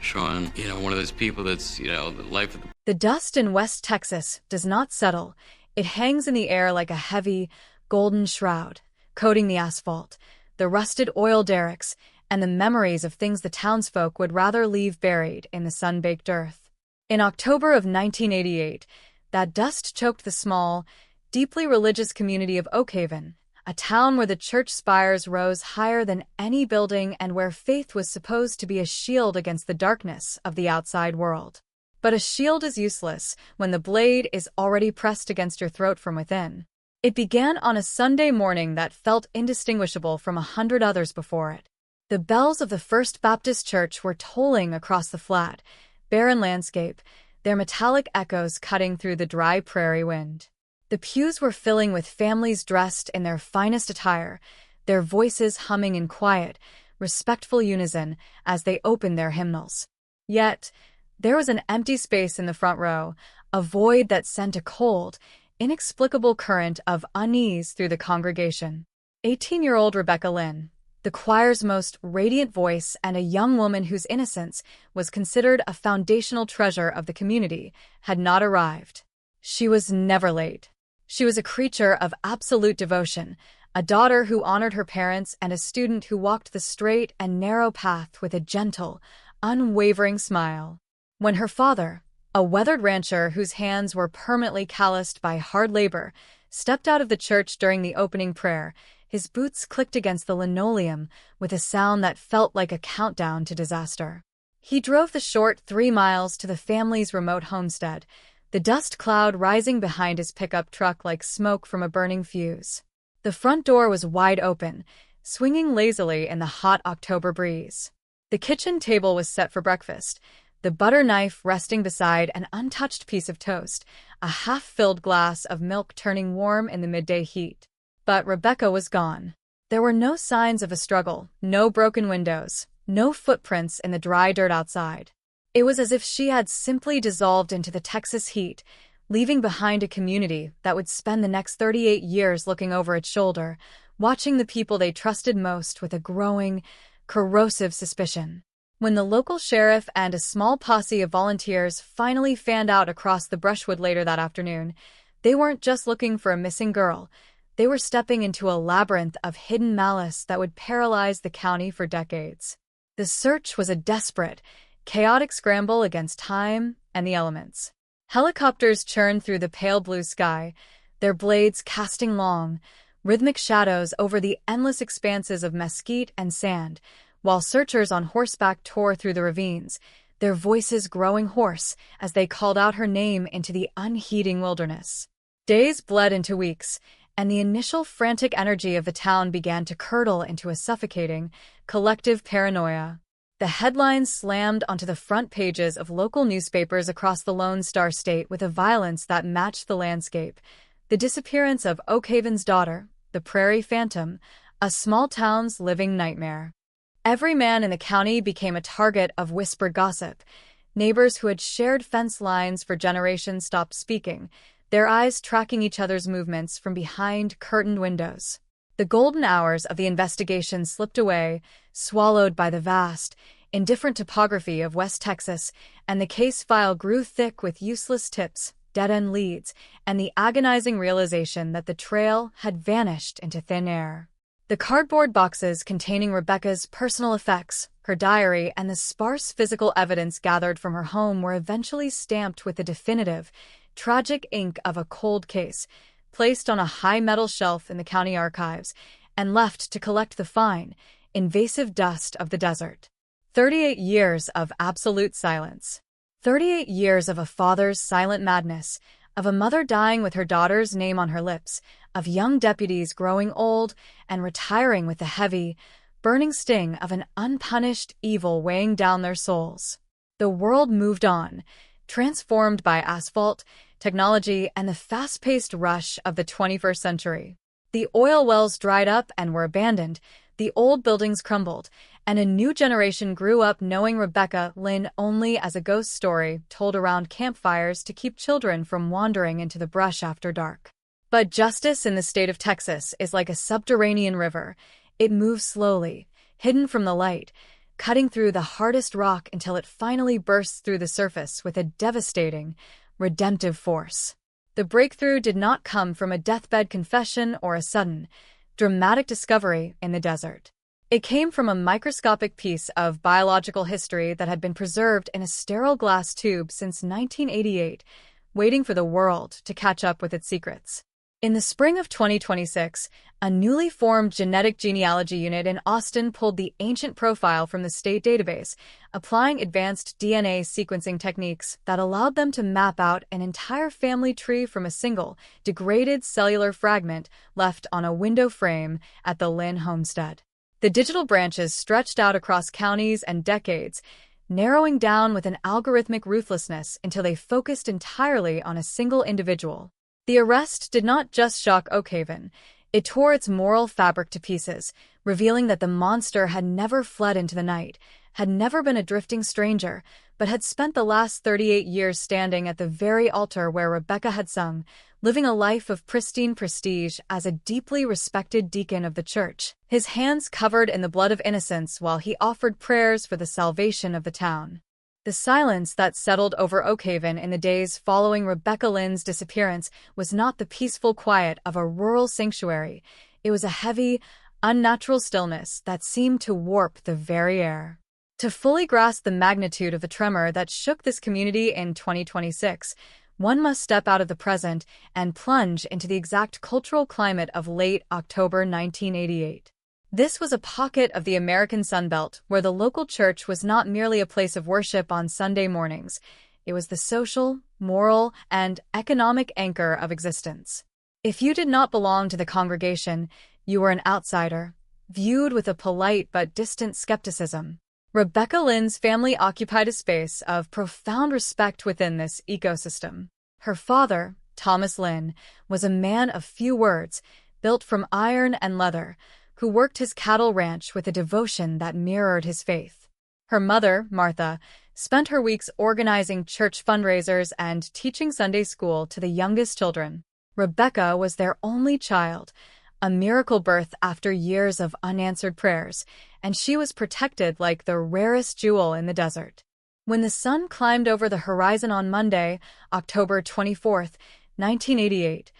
Sean, one of those people that's, the life of the... The dust in West Texas does not settle. It hangs in the air like a heavy, golden shroud, coating the asphalt, the rusted oil derricks, and the memories of things the townsfolk would rather leave buried in the sun-baked earth. In October of 1988, that dust choked the small, deeply religious community of Oak Haven, a town where the church spires rose higher than any building and where faith was supposed to be a shield against the darkness of the outside world. But a shield is useless when the blade is already pressed against your throat from within. It began on a Sunday morning that felt indistinguishable from 100 others before it. The bells of the First Baptist Church were tolling across the flat, barren landscape, their metallic echoes cutting through the dry prairie wind. The pews were filling with families dressed in their finest attire, their voices humming in quiet, respectful unison as they opened their hymnals. Yet, there was an empty space in the front row, a void that sent a cold, inexplicable current of unease through the congregation. 18-year-old Rebecca Lynn, the the choir's most radiant voice and a young woman whose innocence was considered a foundational treasure of the community, had not arrived. She was never late. She was a creature of absolute devotion, a daughter who honored her parents and a student who walked the straight and narrow path with a gentle, unwavering smile. When her father, a weathered rancher whose hands were permanently calloused by hard labor, stepped out of the church during the opening prayer, his boots clicked against the linoleum with a sound that felt like a countdown to disaster. He drove the short 3 miles to the family's remote homestead, the dust cloud rising behind his pickup truck like smoke from a burning fuse. The front door was wide open, swinging lazily in the hot October breeze. The kitchen table was set for breakfast, the butter knife resting beside an untouched piece of toast, a half-filled glass of milk turning warm in the midday heat. But Rebecca was gone. There were no signs of a struggle, no broken windows, no footprints in the dry dirt outside. It was as if she had simply dissolved into the Texas heat, leaving behind a community that would spend the next 38 years looking over its shoulder, watching the people they trusted most with a growing, corrosive suspicion. When the local sheriff and a small posse of volunteers finally fanned out across the brushwood later that afternoon, they weren't just looking for a missing girl. They were stepping into a labyrinth of hidden malice that would paralyze the county for decades. The search was a desperate, chaotic scramble against time and the elements. Helicopters churned through the pale blue sky, their blades casting long, rhythmic shadows over the endless expanses of mesquite and sand, while searchers on horseback tore through the ravines, their voices growing hoarse as they called out her name into the unheeding wilderness. Days bled into weeks, and the initial frantic energy of the town began to curdle into a suffocating, collective paranoia. The headlines slammed onto the front pages of local newspapers across the Lone Star State with a violence that matched the landscape. The disappearance of Oak Haven's daughter, the Prairie Phantom, a small town's living nightmare. Every man in the county became a target of whispered gossip. Neighbors who had shared fence lines for generations stopped speaking, their eyes tracking each other's movements from behind curtained windows. The golden hours of the investigation slipped away, swallowed by the vast, indifferent topography of West Texas, and the case file grew thick with useless tips, dead-end leads, and the agonizing realization that the trail had vanished into thin air. The cardboard boxes containing Rebecca's personal effects, her diary, and the sparse physical evidence gathered from her home were eventually stamped with the definitive, tragic ink of a cold case, placed on a high metal shelf in the county archives, and left to collect the fine, invasive dust of the desert. 38 years of absolute silence. 38 years of a father's silent madness, of a mother dying with her daughter's name on her lips, of young deputies growing old and retiring with the heavy, burning sting of an unpunished evil weighing down their souls. The world moved on, transformed by asphalt, technology, and the fast-paced rush of the 21st century. The oil wells dried up and were abandoned, the old buildings crumbled, and a new generation grew up knowing Rebecca Lynn only as a ghost story told around campfires to keep children from wandering into the brush after dark. But justice in the state of Texas is like a subterranean river. It moves slowly, hidden from the light, cutting through the hardest rock until it finally bursts through the surface with a devastating, redemptive force. The breakthrough did not come from a deathbed confession or a sudden, dramatic discovery in the desert. It came from a microscopic piece of biological history that had been preserved in a sterile glass tube since 1988, waiting for the world to catch up with its secrets. In the spring of 2026, a newly formed genetic genealogy unit in Austin pulled the ancient profile from the state database, applying advanced DNA sequencing techniques that allowed them to map out an entire family tree from a single, degraded cellular fragment left on a window frame at the Lynn homestead. The digital branches stretched out across counties and decades, narrowing down with an algorithmic ruthlessness until they focused entirely on a single individual. The arrest did not just shock Oak Haven. It tore its moral fabric to pieces, revealing that the monster had never fled into the night, had never been a drifting stranger, but had spent the last 38 years standing at the very altar where Rebecca had sung, living a life of pristine prestige as a deeply respected deacon of the church, his hands covered in the blood of innocents while he offered prayers for the salvation of the town. The silence that settled over Oakhaven in the days following Rebecca Lynn's disappearance was not the peaceful quiet of a rural sanctuary. It was a heavy, unnatural stillness that seemed to warp the very air. To fully grasp the magnitude of the tremor that shook this community in 2026, one must step out of the present and plunge into the exact cultural climate of late October 1988. This was a pocket of the American Sunbelt where the local church was not merely a place of worship on Sunday mornings. It was the social, moral, and economic anchor of existence. If you did not belong to the congregation, you were an outsider, viewed with a polite but distant skepticism. Rebecca Lynn's family occupied a space of profound respect within this ecosystem. Her father, Thomas Lynn, was a man of few words, built from iron and leather, who worked his cattle ranch with a devotion that mirrored his faith. Her mother, Martha, spent her weeks organizing church fundraisers and teaching Sunday school to the youngest children. Rebecca was their only child, a miracle birth after years of unanswered prayers, and she was protected like the rarest jewel in the desert. When the sun climbed over the horizon on Monday, October 24, 1988,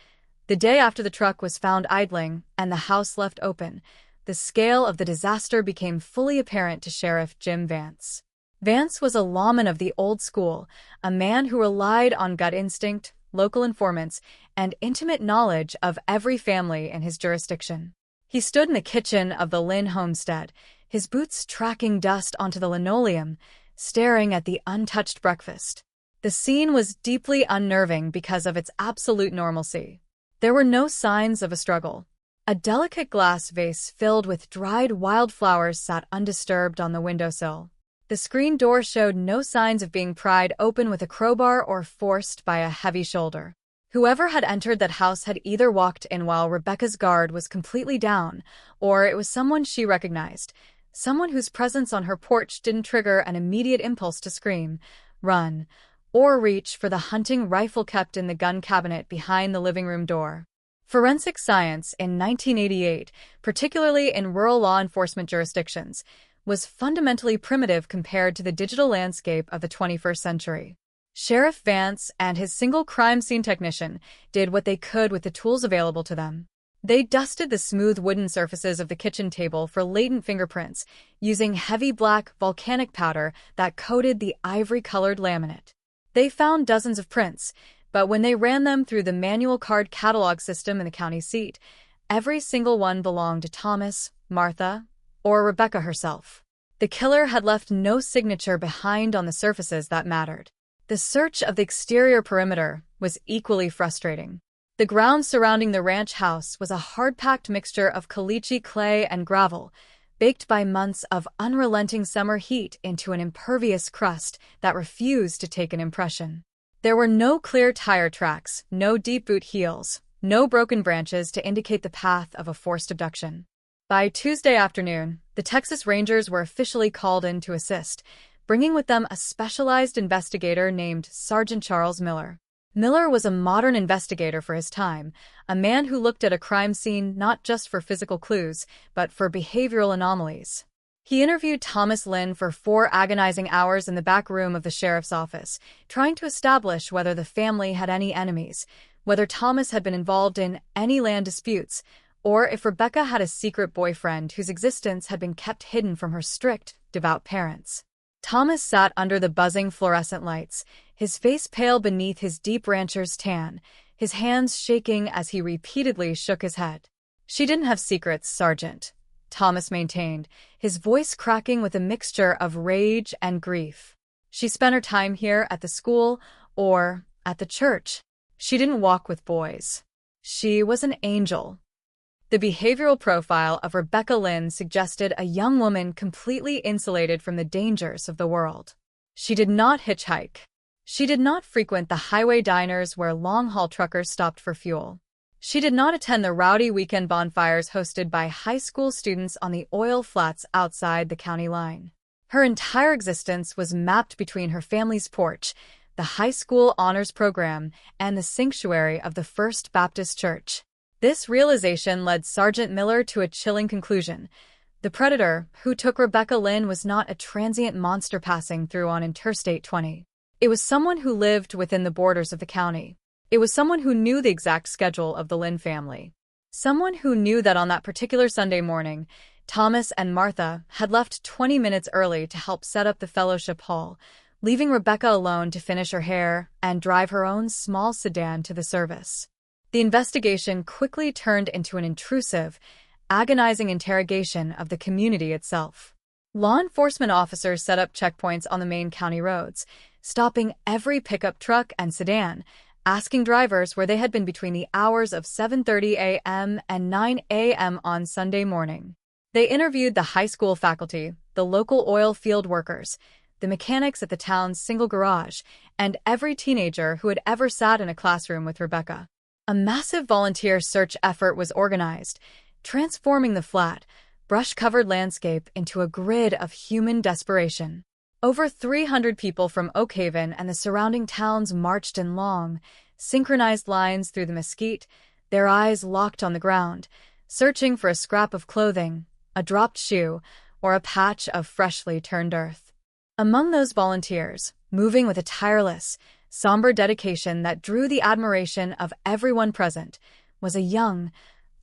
the day after the truck was found idling and the house left open, the scale of the disaster became fully apparent to Sheriff Jim Vance. Vance was a lawman of the old school, a man who relied on gut instinct, local informants, and intimate knowledge of every family in his jurisdiction. He stood in the kitchen of the Lynn homestead, his boots tracking dust onto the linoleum, staring at the untouched breakfast. The scene was deeply unnerving because of its absolute normalcy. There were no signs of a struggle. A delicate glass vase filled with dried wildflowers sat undisturbed on the windowsill. The screen door showed no signs of being pried open with a crowbar or forced by a heavy shoulder. Whoever had entered that house had either walked in while Rebecca's guard was completely down, or it was someone she recognized, someone whose presence on her porch didn't trigger an immediate impulse to scream, run, or reach for the hunting rifle kept in the gun cabinet behind the living room door. Forensic science in 1988, particularly in rural law enforcement jurisdictions, was fundamentally primitive compared to the digital landscape of the 21st century. Sheriff Vance and his single crime scene technician did what they could with the tools available to them. They dusted the smooth wooden surfaces of the kitchen table for latent fingerprints, using heavy black volcanic powder that coated the ivory-colored laminate. They found dozens of prints, but when they ran them through the manual card catalog system in the county seat, every single one belonged to Thomas, Martha, or Rebecca herself. The killer had left no signature behind on the surfaces that mattered. The search of the exterior perimeter was equally frustrating. The ground surrounding the ranch house was a hard-packed mixture of caliche clay and gravel, baked by months of unrelenting summer heat into an impervious crust that refused to take an impression. There were no clear tire tracks, no deep boot heels, no broken branches to indicate the path of a forced abduction. By Tuesday afternoon, the Texas Rangers were officially called in to assist, bringing with them a specialized investigator named Sergeant Charles Miller. Miller was a modern investigator for his time, a man who looked at a crime scene not just for physical clues, but for behavioral anomalies. He interviewed Thomas Lynn for 4 agonizing hours in the back room of the sheriff's office, trying to establish whether the family had any enemies, whether Thomas had been involved in any land disputes, or if Rebecca had a secret boyfriend whose existence had been kept hidden from her strict, devout parents. Thomas sat under the buzzing fluorescent lights, his face pale beneath his deep rancher's tan, his hands shaking as he repeatedly shook his head. "She didn't have secrets, Sergeant," Thomas maintained, his voice cracking with a mixture of rage and grief. "She spent her time here at the school or at the church. She didn't walk with boys. She was an angel." The behavioral profile of Rebecca Lynn suggested a young woman completely insulated from the dangers of the world. She did not hitchhike. She did not frequent the highway diners where long-haul truckers stopped for fuel. She did not attend the rowdy weekend bonfires hosted by high school students on the oil flats outside the county line. Her entire existence was mapped between her family's porch, the high school honors program, and the sanctuary of the First Baptist Church. This realization led Sergeant Miller to a chilling conclusion. The predator who took Rebecca Lynn was not a transient monster passing through on Interstate 20. It was someone who lived within the borders of the county. It was someone who knew the exact schedule of the Lynn family. Someone who knew that on that particular Sunday morning, Thomas and Martha had left 20 minutes early to help set up the fellowship hall, leaving Rebecca alone to finish her hair and drive her own small sedan to the service. The investigation quickly turned into an intrusive, agonizing interrogation of the community itself. Law enforcement officers set up checkpoints on the main county roads, stopping every pickup truck and sedan, asking drivers where they had been between the hours of 7:30 a.m. and 9 a.m. on Sunday morning. They interviewed the high school faculty, the local oil field workers, the mechanics at the town's single garage, and every teenager who had ever sat in a classroom with Rebecca. A massive volunteer search effort was organized, transforming the flat, brush-covered landscape into a grid of human desperation. Over 300 people from Oak Haven and the surrounding towns marched in long, synchronized lines through the mesquite, their eyes locked on the ground, searching for a scrap of clothing, a dropped shoe, or a patch of freshly turned earth. Among those volunteers, moving with a tireless, somber dedication that drew the admiration of everyone present, was a young,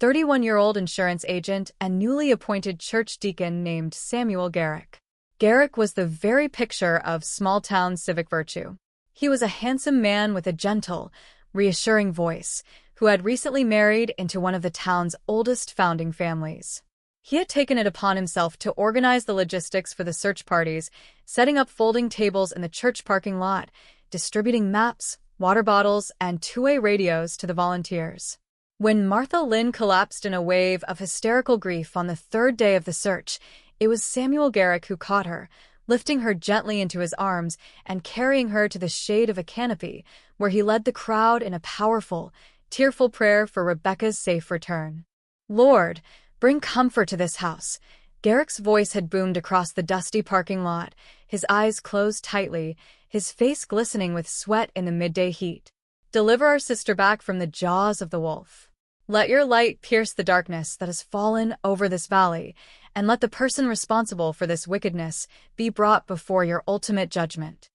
31-year-old insurance agent and newly appointed church deacon named Samuel Garrick. Garrick was the very picture of small-town civic virtue. He was a handsome man with a gentle, reassuring voice, who had recently married into one of the town's oldest founding families. He had taken it upon himself to organize the logistics for the search parties, setting up folding tables in the church parking lot, distributing maps, water bottles, and two-way radios to the volunteers. When Martha Lynn collapsed in a wave of hysterical grief on the third day of the search, it was Samuel Garrick who caught her, lifting her gently into his arms and carrying her to the shade of a canopy, where he led the crowd in a powerful, tearful prayer for Rebecca's safe return. "Lord, bring comfort to this house." Garrick's voice had boomed across the dusty parking lot, his eyes closed tightly, his face glistening with sweat in the midday heat. "Deliver our sister back from the jaws of the wolf. Let your light pierce the darkness that has fallen over this valley, and let the person responsible for this wickedness be brought before your ultimate judgment."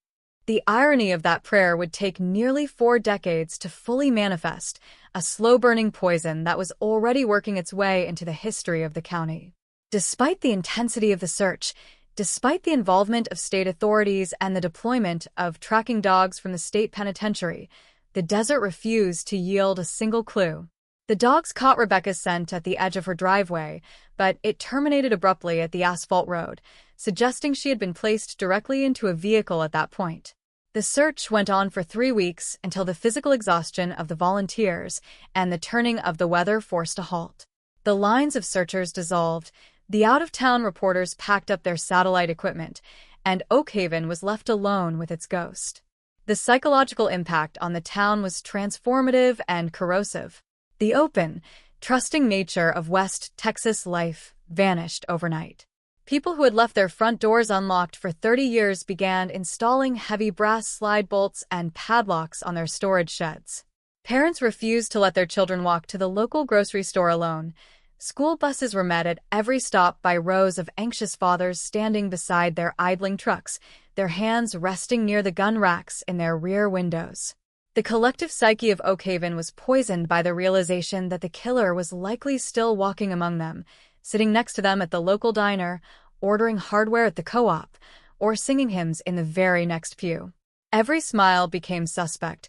The irony of that prayer would take nearly 4 decades to fully manifest, a slow-burning poison that was already working its way into the history of the county. Despite the intensity of the search, despite the involvement of state authorities and the deployment of tracking dogs from the state penitentiary, the desert refused to yield a single clue. The dogs caught Rebecca's scent at the edge of her driveway, but it terminated abruptly at the asphalt road, suggesting she had been placed directly into a vehicle at that point. The search went on for 3 weeks until the physical exhaustion of the volunteers and the turning of the weather forced a halt. The lines of searchers dissolved, the out-of-town reporters packed up their satellite equipment, and Oak Haven was left alone with its ghost. The psychological impact on the town was transformative and corrosive. The open, trusting nature of West Texas life vanished overnight. People who had left their front doors unlocked for 30 years began installing heavy brass slide bolts and padlocks on their storage sheds. Parents refused to let their children walk to the local grocery store alone. School buses were met at every stop by rows of anxious fathers standing beside their idling trucks, their hands resting near the gun racks in their rear windows. The collective psyche of Oak Haven was poisoned by the realization that the killer was likely still walking among them, sitting next to them at the local diner, ordering hardware at the co-op, or singing hymns in the very next pew. Every smile became suspect.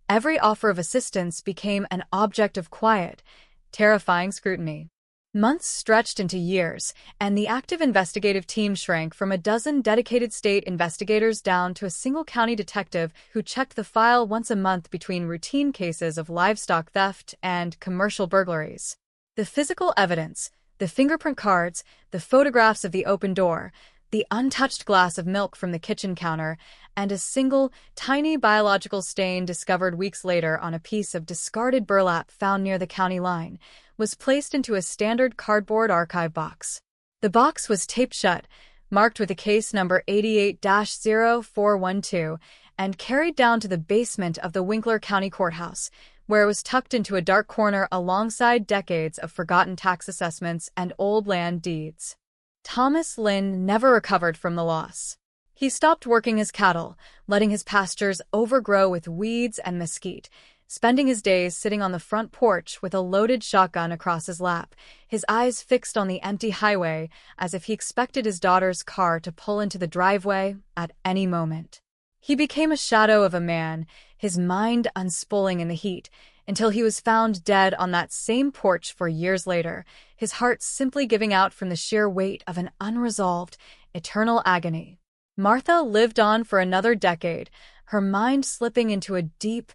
Every offer of assistance became an object of quiet, terrifying scrutiny. Months stretched into years, and the active investigative team shrank from a dozen dedicated state investigators down to a single county detective who checked the file once a month between routine cases of livestock theft and commercial burglaries. The physical evidence, the fingerprint cards, the photographs of the open door, the untouched glass of milk from the kitchen counter, and a single, tiny biological stain discovered weeks later on a piece of discarded burlap found near the county line, was placed into a standard cardboard archive box. The box was taped shut, marked with a case number 88-0412, and carried down to the basement of the Winkler County Courthouse, where it was tucked into a dark corner alongside decades of forgotten tax assessments and old land deeds. Thomas Lynn never recovered from the loss. He stopped working his cattle, letting his pastures overgrow with weeds and mesquite, spending his days sitting on the front porch with a loaded shotgun across his lap, his eyes fixed on the empty highway as if he expected his daughter's car to pull into the driveway at any moment. He became a shadow of a man, his mind unspooling in the heat, until he was found dead on that same porch 4 years later, his heart simply giving out from the sheer weight of an unresolved, eternal agony. Martha lived on for another decade, her mind slipping into a deep,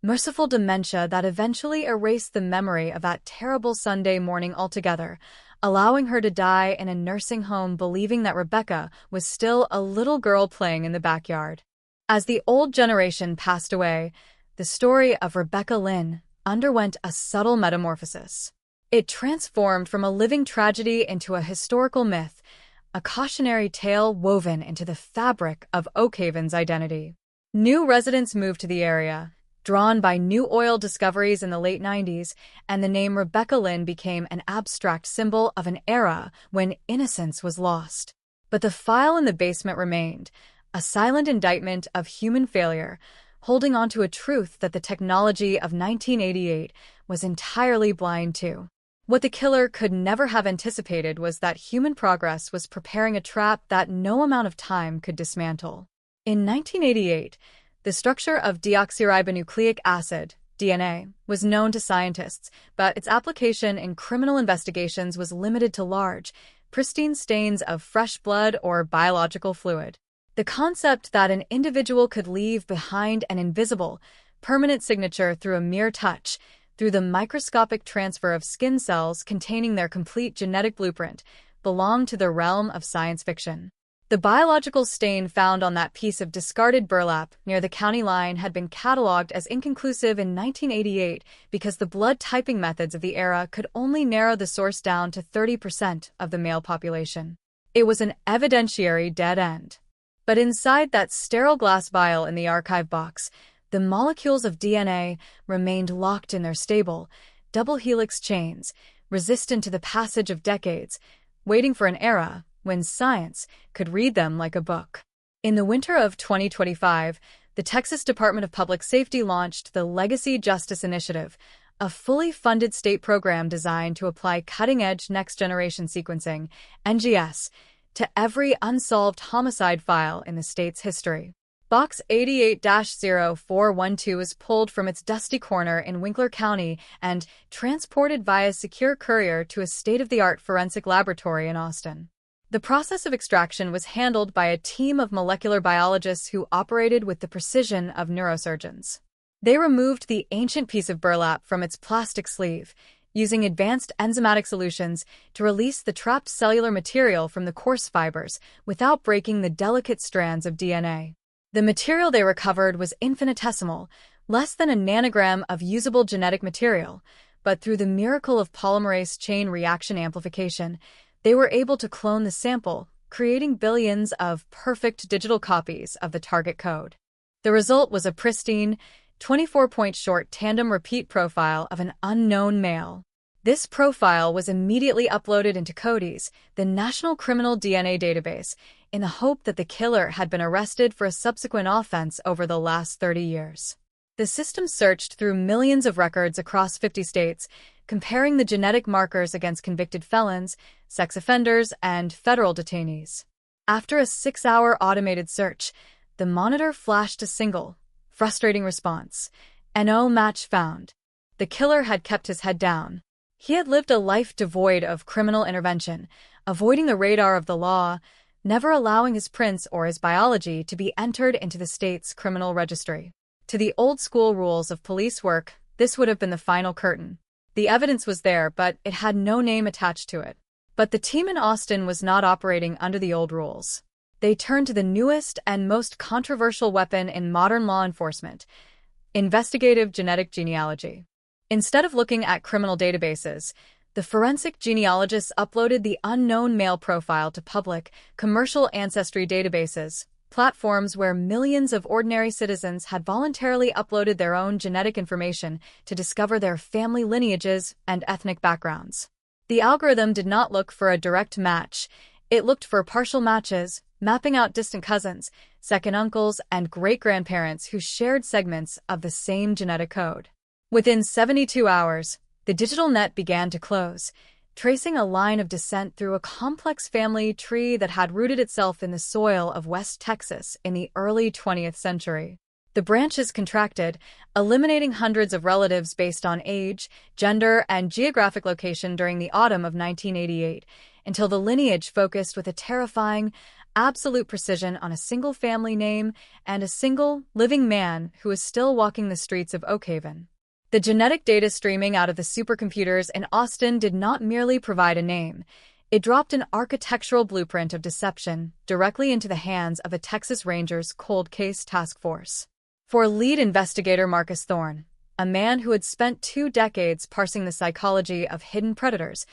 merciful dementia that eventually erased the memory of that terrible Sunday morning altogether, allowing her to die in a nursing home believing that Rebecca was still a little girl playing in the backyard. As the old generation passed away, the story of Rebecca Lynn underwent a subtle metamorphosis. It transformed from a living tragedy into a historical myth, a cautionary tale woven into the fabric of Oak Haven's identity. New residents moved to the area, drawn by new oil discoveries in the late 90s, and the name Rebecca Lynn became an abstract symbol of an era when innocence was lost. But the file in the basement remained, a silent indictment of human failure, holding on to a truth that the technology of 1988 was entirely blind to. What the killer could never have anticipated was that human progress was preparing a trap that no amount of time could dismantle. In 1988, the structure of deoxyribonucleic acid, DNA, was known to scientists, but its application in criminal investigations was limited to large, pristine stains of fresh blood or biological fluid. The concept that an individual could leave behind an invisible, permanent signature through a mere touch, through the microscopic transfer of skin cells containing their complete genetic blueprint, belonged to the realm of science fiction. The biological stain found on that piece of discarded burlap near the county line had been catalogued as inconclusive in 1988 because the blood typing methods of the era could only narrow the source down to 30% of the male population. It was an evidentiary dead end. But inside that sterile glass vial in the archive box, the molecules of DNA remained locked in their stable, double helix chains, resistant to the passage of decades, waiting for an era when science could read them like a book. In the winter of 2025, the Texas Department of Public Safety launched the Legacy Justice Initiative, a fully funded state program designed to apply cutting-edge next-generation sequencing, NGS, to every unsolved homicide file in the state's history. Box 88-0412 was pulled from its dusty corner in Winkler County and transported via secure courier to a state-of-the-art forensic laboratory in Austin. The process of extraction was handled by a team of molecular biologists who operated with the precision of neurosurgeons. They removed the ancient piece of burlap from its plastic sleeve, using advanced enzymatic solutions to release the trapped cellular material from the coarse fibers without breaking the delicate strands of DNA. The material they recovered was infinitesimal, less than a nanogram of usable genetic material, but through the miracle of polymerase chain reaction amplification, they were able to clone the sample, creating billions of perfect digital copies of the target code. The result was a pristine, 24-point short tandem repeat profile of an unknown male. This profile was immediately uploaded into CODIS, the National Criminal DNA Database, in the hope that the killer had been arrested for a subsequent offense over the last 30 years. The system searched through millions of records across 50 states, comparing the genetic markers against convicted felons, sex offenders, and federal detainees. After a 6-hour automated search, the monitor flashed a single, frustrating response: "No match found." The killer had kept his head down. He had lived a life devoid of criminal intervention, avoiding the radar of the law, never allowing his prints or his biology to be entered into the state's criminal registry. To the old-school rules of police work, this would have been the final curtain. The evidence was there, but it had no name attached to it. But the team in Austin was not operating under the old rules. They turned to the newest and most controversial weapon in modern law enforcement: investigative genetic genealogy. Instead of looking at criminal databases, the forensic genealogists uploaded the unknown male profile to public, commercial ancestry databases, platforms where millions of ordinary citizens had voluntarily uploaded their own genetic information to discover their family lineages and ethnic backgrounds. The algorithm did not look for a direct match. It looked for partial matches, mapping out distant cousins, second uncles, and great-grandparents who shared segments of the same genetic code. Within 72 hours, the digital net began to close, tracing a line of descent through a complex family tree that had rooted itself in the soil of West Texas in the early 20th century. The branches contracted, eliminating hundreds of relatives based on age, gender, and geographic location during the autumn of 1988, until the lineage focused with a terrifying, absolute precision on a single family name and a single, living man who is still walking the streets of Oakhaven. The genetic data streaming out of the supercomputers in Austin did not merely provide a name. It dropped an architectural blueprint of deception directly into the hands of a Texas Rangers cold case task force. For lead investigator Marcus Thorne, a man who had spent 2 decades parsing the psychology of hidden predators,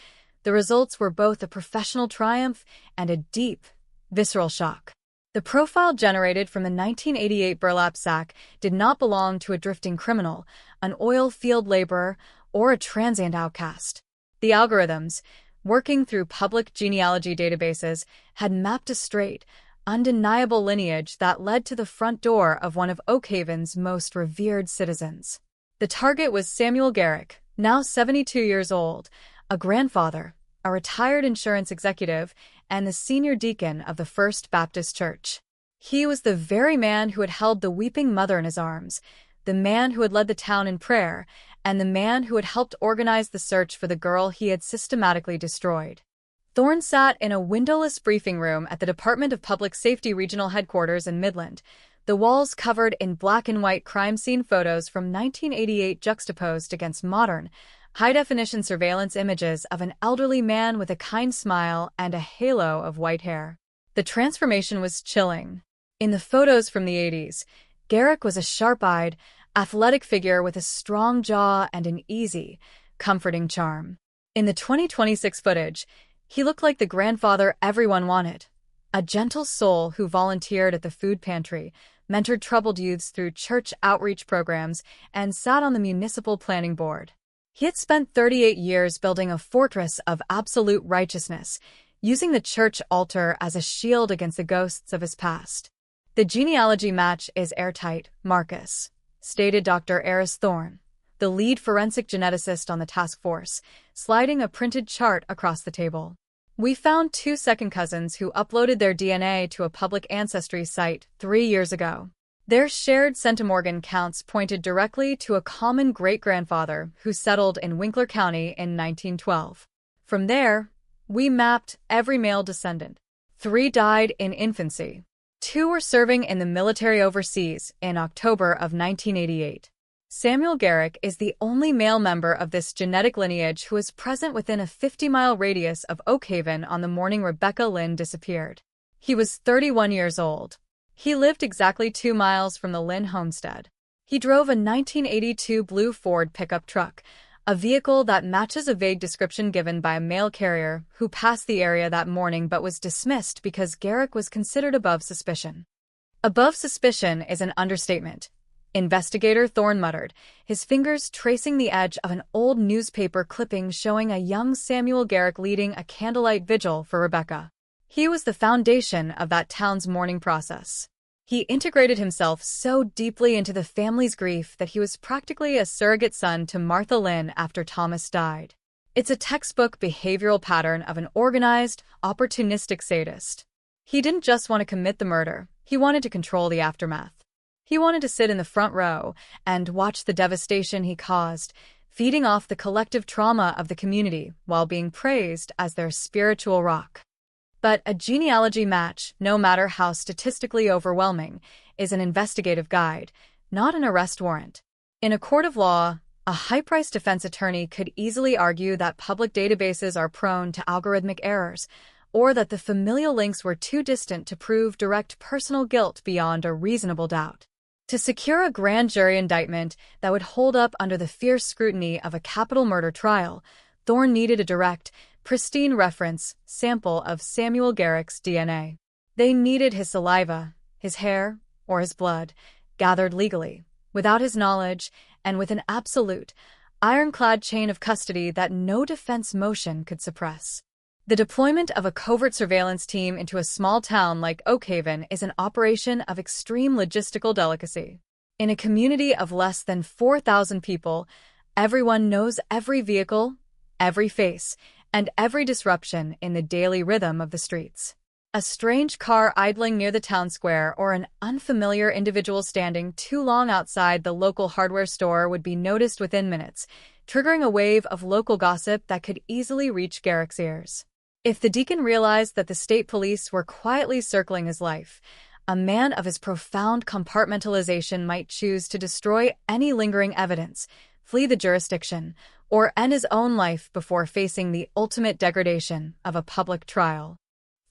the results were both a professional triumph and a deep, visceral shock. The profile generated from the 1988 burlap sack did not belong to a drifting criminal, an oil field laborer, or a transient outcast. The algorithms, working through public genealogy databases, had mapped a straight, undeniable lineage that led to the front door of one of Oakhaven's most revered citizens. The target was Samuel Garrick, now 72 years old, a grandfather, a retired insurance executive, and the senior deacon of the First Baptist Church. He was the very man who had held the weeping mother in his arms, the man who had led the town in prayer, and the man who had helped organize the search for the girl he had systematically destroyed. Thorne sat in a windowless briefing room at the Department of Public Safety Regional Headquarters in Midland, the walls covered in black and white crime scene photos from 1988 juxtaposed against modern, high-definition surveillance images of an elderly man with a kind smile and a halo of white hair. The transformation was chilling. In the photos from the 80s, Garrick was a sharp-eyed, athletic figure with a strong jaw and an easy, comforting charm. In the 2026 footage, he looked like the grandfather everyone wanted, a gentle soul who volunteered at the food pantry, mentored troubled youths through church outreach programs, and sat on the municipal planning board. He had spent 38 years building a fortress of absolute righteousness, using the church altar as a shield against the ghosts of his past. The genealogy match is airtight, Marcus, stated Dr. Eris Thorne, the lead forensic geneticist on the task force, sliding a printed chart across the table. We found 2 second cousins who uploaded their DNA to a public ancestry site 3 years ago. Their shared centimorgan counts pointed directly to a common great-grandfather who settled in Winkler County in 1912. From there, we mapped every male descendant. 3 died in infancy. 2 were serving in the military overseas in October of 1988. Samuel Garrick is the only male member of this genetic lineage who was present within a 50-mile radius of Oakhaven on the morning Rebecca Lynn disappeared. He was 31 years old. He lived exactly 2 miles from the Lynn homestead. He drove a 1982 blue Ford pickup truck, a vehicle that matches a vague description given by a mail carrier who passed the area that morning but was dismissed because Garrick was considered above suspicion. Above suspicion is an understatement, Investigator Thorne muttered, his fingers tracing the edge of an old newspaper clipping showing a young Samuel Garrick leading a candlelight vigil for Rebecca. He was the foundation of that town's mourning process. He integrated himself so deeply into the family's grief that he was practically a surrogate son to Martha Lynn after Thomas died. It's a textbook behavioral pattern of an organized, opportunistic sadist. He didn't just want to commit the murder, he wanted to control the aftermath. He wanted to sit in the front row and watch the devastation he caused, feeding off the collective trauma of the community while being praised as their spiritual rock. But a genealogy match, no matter how statistically overwhelming, is an investigative guide, not an arrest warrant. In a court of law, a high-priced defense attorney could easily argue that public databases are prone to algorithmic errors, or that the familial links were too distant to prove direct personal guilt beyond a reasonable doubt. To secure a grand jury indictment that would hold up under the fierce scrutiny of a capital murder trial, Thorne needed a direct, pristine reference sample of Samuel Garrick's DNA. They needed his saliva, his hair, or his blood, gathered legally, without his knowledge, and with an absolute, ironclad chain of custody that no defense motion could suppress. The deployment of a covert surveillance team into a small town like Oakhaven is an operation of extreme logistical delicacy. In a community of less than 4,000 people, everyone knows every vehicle, every face, and every disruption in the daily rhythm of the streets. A strange car idling near the town square or an unfamiliar individual standing too long outside the local hardware store would be noticed within minutes, triggering a wave of local gossip that could easily reach Garrick's ears. If the deacon realized that the state police were quietly circling his life, a man of his profound compartmentalization might choose to destroy any lingering evidence, flee the jurisdiction, or end his own life before facing the ultimate degradation of a public trial.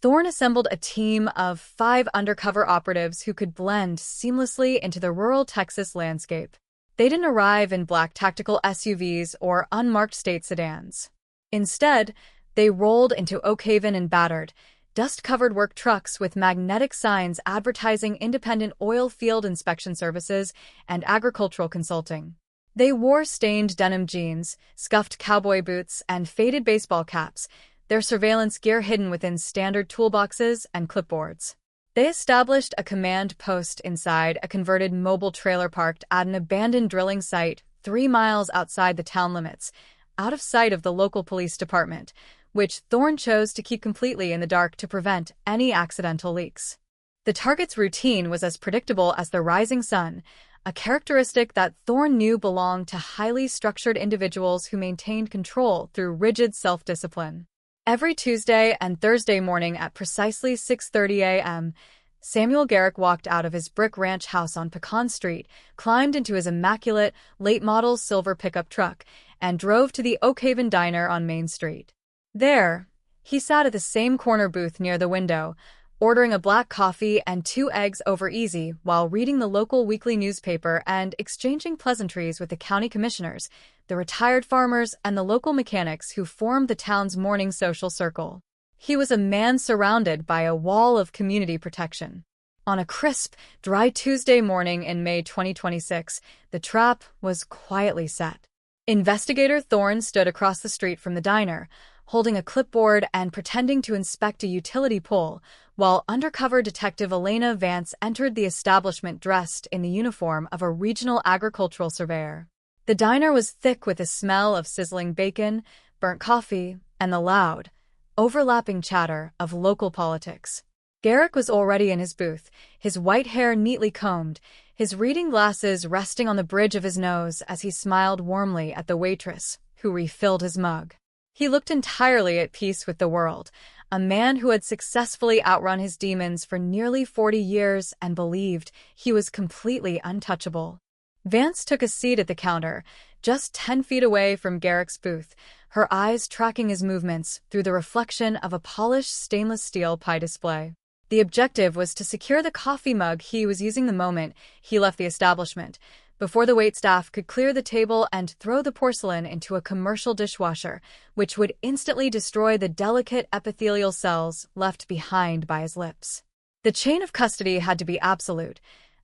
Thorne assembled a team of 5 undercover operatives who could blend seamlessly into the rural Texas landscape. They didn't arrive in black tactical SUVs or unmarked state sedans. Instead, they rolled into Oakhaven in battered, dust-covered work trucks with magnetic signs advertising independent oil field inspection services and agricultural consulting. They wore stained denim jeans, scuffed cowboy boots, and faded baseball caps, their surveillance gear hidden within standard toolboxes and clipboards. They established a command post inside a converted mobile trailer parked at an abandoned drilling site 3 miles outside the town limits, out of sight of the local police department, which Thorne chose to keep completely in the dark to prevent any accidental leaks. The target's routine was as predictable as the rising sun, a characteristic that Thorne knew belonged to highly structured individuals who maintained control through rigid self-discipline. Every Tuesday and Thursday morning at precisely 6:30 a.m., Samuel Garrick walked out of his brick ranch house on Pecan Street, climbed into his immaculate, late-model silver pickup truck, and drove to the Oakhaven Diner on Main Street. There, he sat at the same corner booth near the window, ordering a black coffee and 2 eggs over easy while reading the local weekly newspaper and exchanging pleasantries with the county commissioners, the retired farmers, and the local mechanics who formed the town's morning social circle. He was a man surrounded by a wall of community protection. On a crisp, dry Tuesday morning in May 2026, the trap was quietly set. Investigator Thorne stood across the street from the diner, holding a clipboard and pretending to inspect a utility pole, while undercover detective Elena Vance entered the establishment dressed in the uniform of a regional agricultural surveyor. The diner was thick with the smell of sizzling bacon, burnt coffee, and the loud, overlapping chatter of local politics. Garrick was already in his booth, his white hair neatly combed, his reading glasses resting on the bridge of his nose as he smiled warmly at the waitress, who refilled his mug. He looked entirely at peace with the world, a man who had successfully outrun his demons for nearly 40 years and believed he was completely untouchable. Vance took a seat at the counter, just 10 feet away from Garrick's booth, her eyes tracking his movements through the reflection of a polished stainless steel pie display. The objective was to secure the coffee mug he was using the moment he left the establishment, before the waitstaff could clear the table and throw the porcelain into a commercial dishwasher, which would instantly destroy the delicate epithelial cells left behind by his lips. The chain of custody had to be absolute.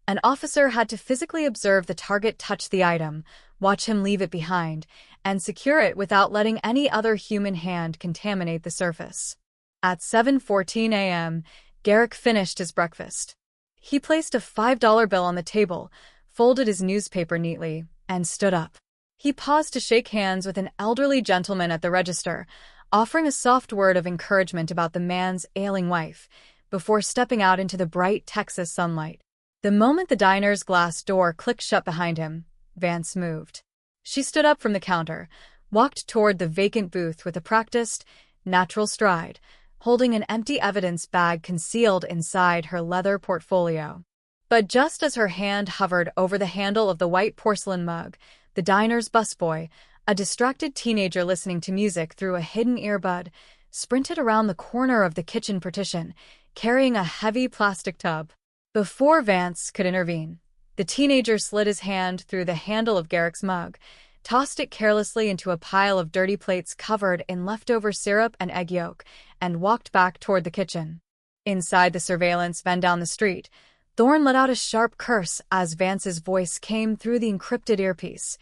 An officer had to physically observe the target touch the item, watch him leave it behind, and secure it without letting any other human hand contaminate the surface. At 7:14 a.m., Garrick finished his breakfast. He placed a $5 bill on the table, folded his newspaper neatly, and stood up. He paused to shake hands with an elderly gentleman at the register, offering a soft word of encouragement about the man's ailing wife, before stepping out into the bright Texas sunlight. The moment the diner's glass door clicked shut behind him, Vance moved. She stood up from the counter, walked toward the vacant booth with a practiced, natural stride, holding an empty evidence bag concealed inside her leather portfolio. But just as her hand hovered over the handle of the white porcelain mug, the diner's busboy, a distracted teenager listening to music through a hidden earbud, sprinted around the corner of the kitchen partition, carrying a heavy plastic tub. Before Vance could intervene, the teenager slid his hand through the handle of Garrick's mug, tossed it carelessly into a pile of dirty plates covered in leftover syrup and egg yolk, and walked back toward the kitchen. Inside the surveillance van down the street, Thorne let out a sharp curse as Vance's voice came through the encrypted earpiece.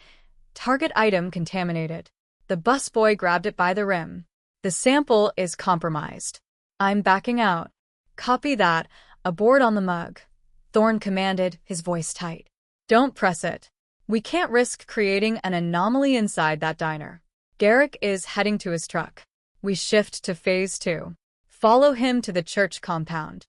Target item contaminated. The busboy grabbed it by the rim. The sample is compromised. I'm backing out. Copy that. Aboard on the mug. Thorne commanded, his voice tight. Don't press it. We can't risk creating an anomaly inside that diner. Garrick is heading to his truck. We shift to phase 2. Follow him to the church compound.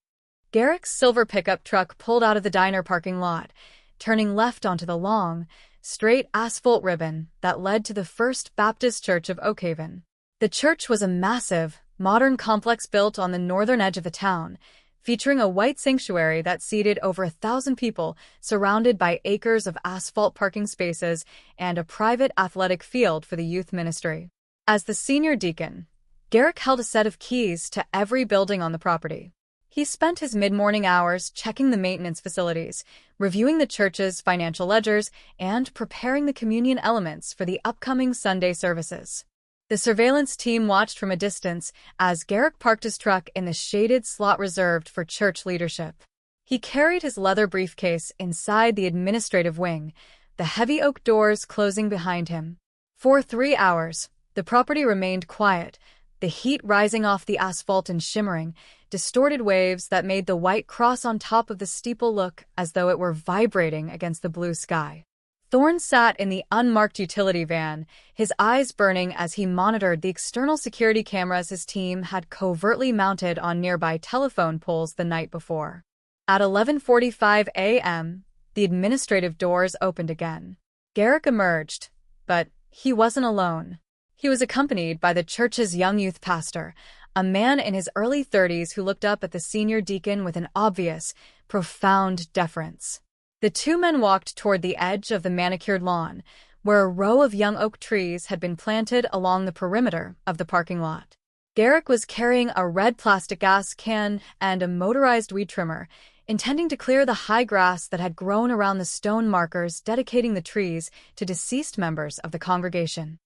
Garrick's silver pickup truck pulled out of the diner parking lot, turning left onto the long, straight asphalt ribbon that led to the First Baptist Church of Oakhaven. The church was a massive, modern complex built on the northern edge of the town, featuring a white sanctuary that seated over 1,000 people surrounded by acres of asphalt parking spaces and a private athletic field for the youth ministry. As the senior deacon, Garrick held a set of keys to every building on the property. He spent his mid-morning hours checking the maintenance facilities, reviewing the church's financial ledgers, and preparing the communion elements for the upcoming Sunday services. The surveillance team watched from a distance as Garrick parked his truck in the shaded slot reserved for church leadership. He carried his leather briefcase inside the administrative wing, the heavy oak doors closing behind him. For 3 hours, the property remained quiet, the heat rising off the asphalt in shimmering, distorted waves that made the white cross on top of the steeple look as though it were vibrating against the blue sky. Thorne sat in the unmarked utility van, his eyes burning as he monitored the external security cameras his team had covertly mounted on nearby telephone poles the night before. At 11:45 a.m., the administrative doors opened again. Garrick emerged, but he wasn't alone. He was accompanied by the church's young youth pastor, a man in his early 30s who looked up at the senior deacon with an obvious, profound deference. The two men walked toward the edge of the manicured lawn, where a row of young oak trees had been planted along the perimeter of the parking lot. Garrick was carrying a red plastic gas can and a motorized weed trimmer, intending to clear the high grass that had grown around the stone markers dedicating the trees to deceased members of the congregation.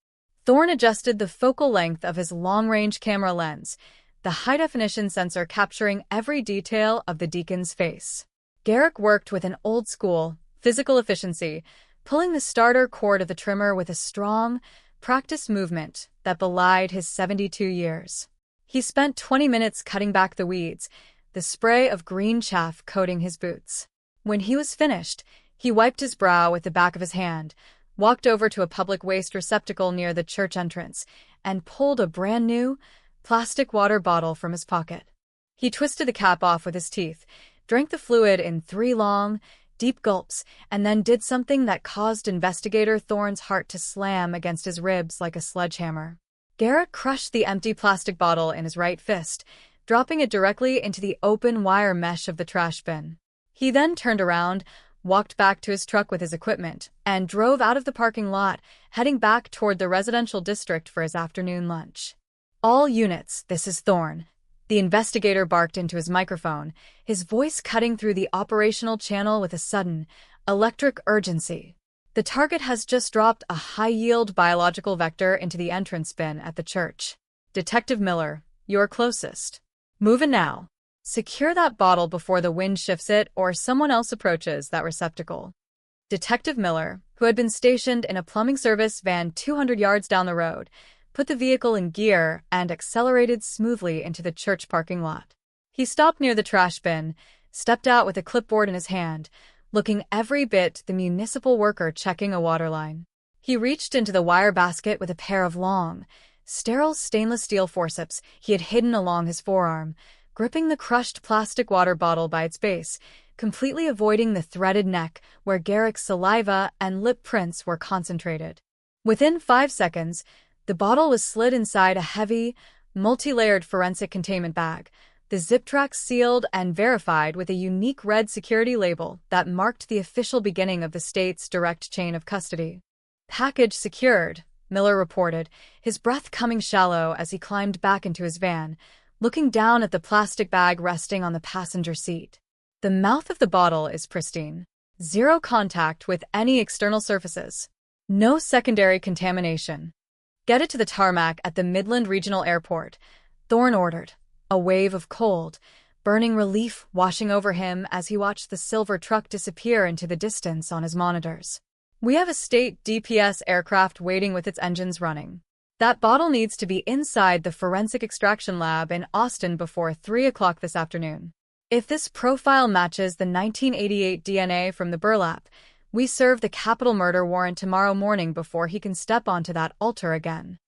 Thorne adjusted the focal length of his long-range camera lens, the high-definition sensor capturing every detail of the deacon's face. Garrick worked with an old-school, physical efficiency, pulling the starter cord of the trimmer with a strong, practiced movement that belied his 72 years. He spent 20 minutes cutting back the weeds, the spray of green chaff coating his boots. When he was finished, he wiped his brow with the back of his hand, walked over to a public waste receptacle near the church entrance, and pulled a brand-new, plastic water bottle from his pocket. He twisted the cap off with his teeth, drank the fluid in 3 long, deep gulps, and then did something that caused investigator Thorne's heart to slam against his ribs like a sledgehammer. Garrick crushed the empty plastic bottle in his right fist, dropping it directly into the open wire mesh of the trash bin. He then turned around, walked back to his truck with his equipment, and drove out of the parking lot, heading back toward the residential district for his afternoon lunch. "All units, this is Thorne," the investigator barked into his microphone, his voice cutting through the operational channel with a sudden, electric urgency. "The target has just dropped a high-yield biological vector into the entrance bin at the church. Detective Miller, you're closest. Move in now. Secure that bottle before the wind shifts it or someone else approaches that receptacle." Detective Miller, who had been stationed in a plumbing service van 200 yards down the road, put the vehicle in gear and accelerated smoothly into the church parking lot. He stopped near the trash bin, stepped out with a clipboard in his hand, looking every bit the municipal worker checking a water line. He reached into the wire basket with a pair of long, sterile stainless steel forceps he had hidden along his forearm, gripping the crushed plastic water bottle by its base, completely avoiding the threaded neck where Garrick's saliva and lip prints were concentrated. Within 5 seconds, the bottle was slid inside a heavy, multi-layered forensic containment bag, the zip track sealed and verified with a unique red security label that marked the official beginning of the state's direct chain of custody. "Package secured," Miller reported, his breath coming shallow as he climbed back into his van, looking down at the plastic bag resting on the passenger seat. "The mouth of the bottle is pristine. 0 contact with any external surfaces. No secondary contamination. Get it to the tarmac at the Midland Regional Airport," Thorne ordered, a wave of cold, burning relief washing over him as he watched the silver truck disappear into the distance on his monitors. We have a state DPS aircraft waiting with its engines running. That bottle needs to be inside the forensic extraction lab in Austin before 3 o'clock this afternoon. If this profile matches the 1988 DNA from the burlap, we serve the capital murder warrant tomorrow morning before he can step onto that altar again.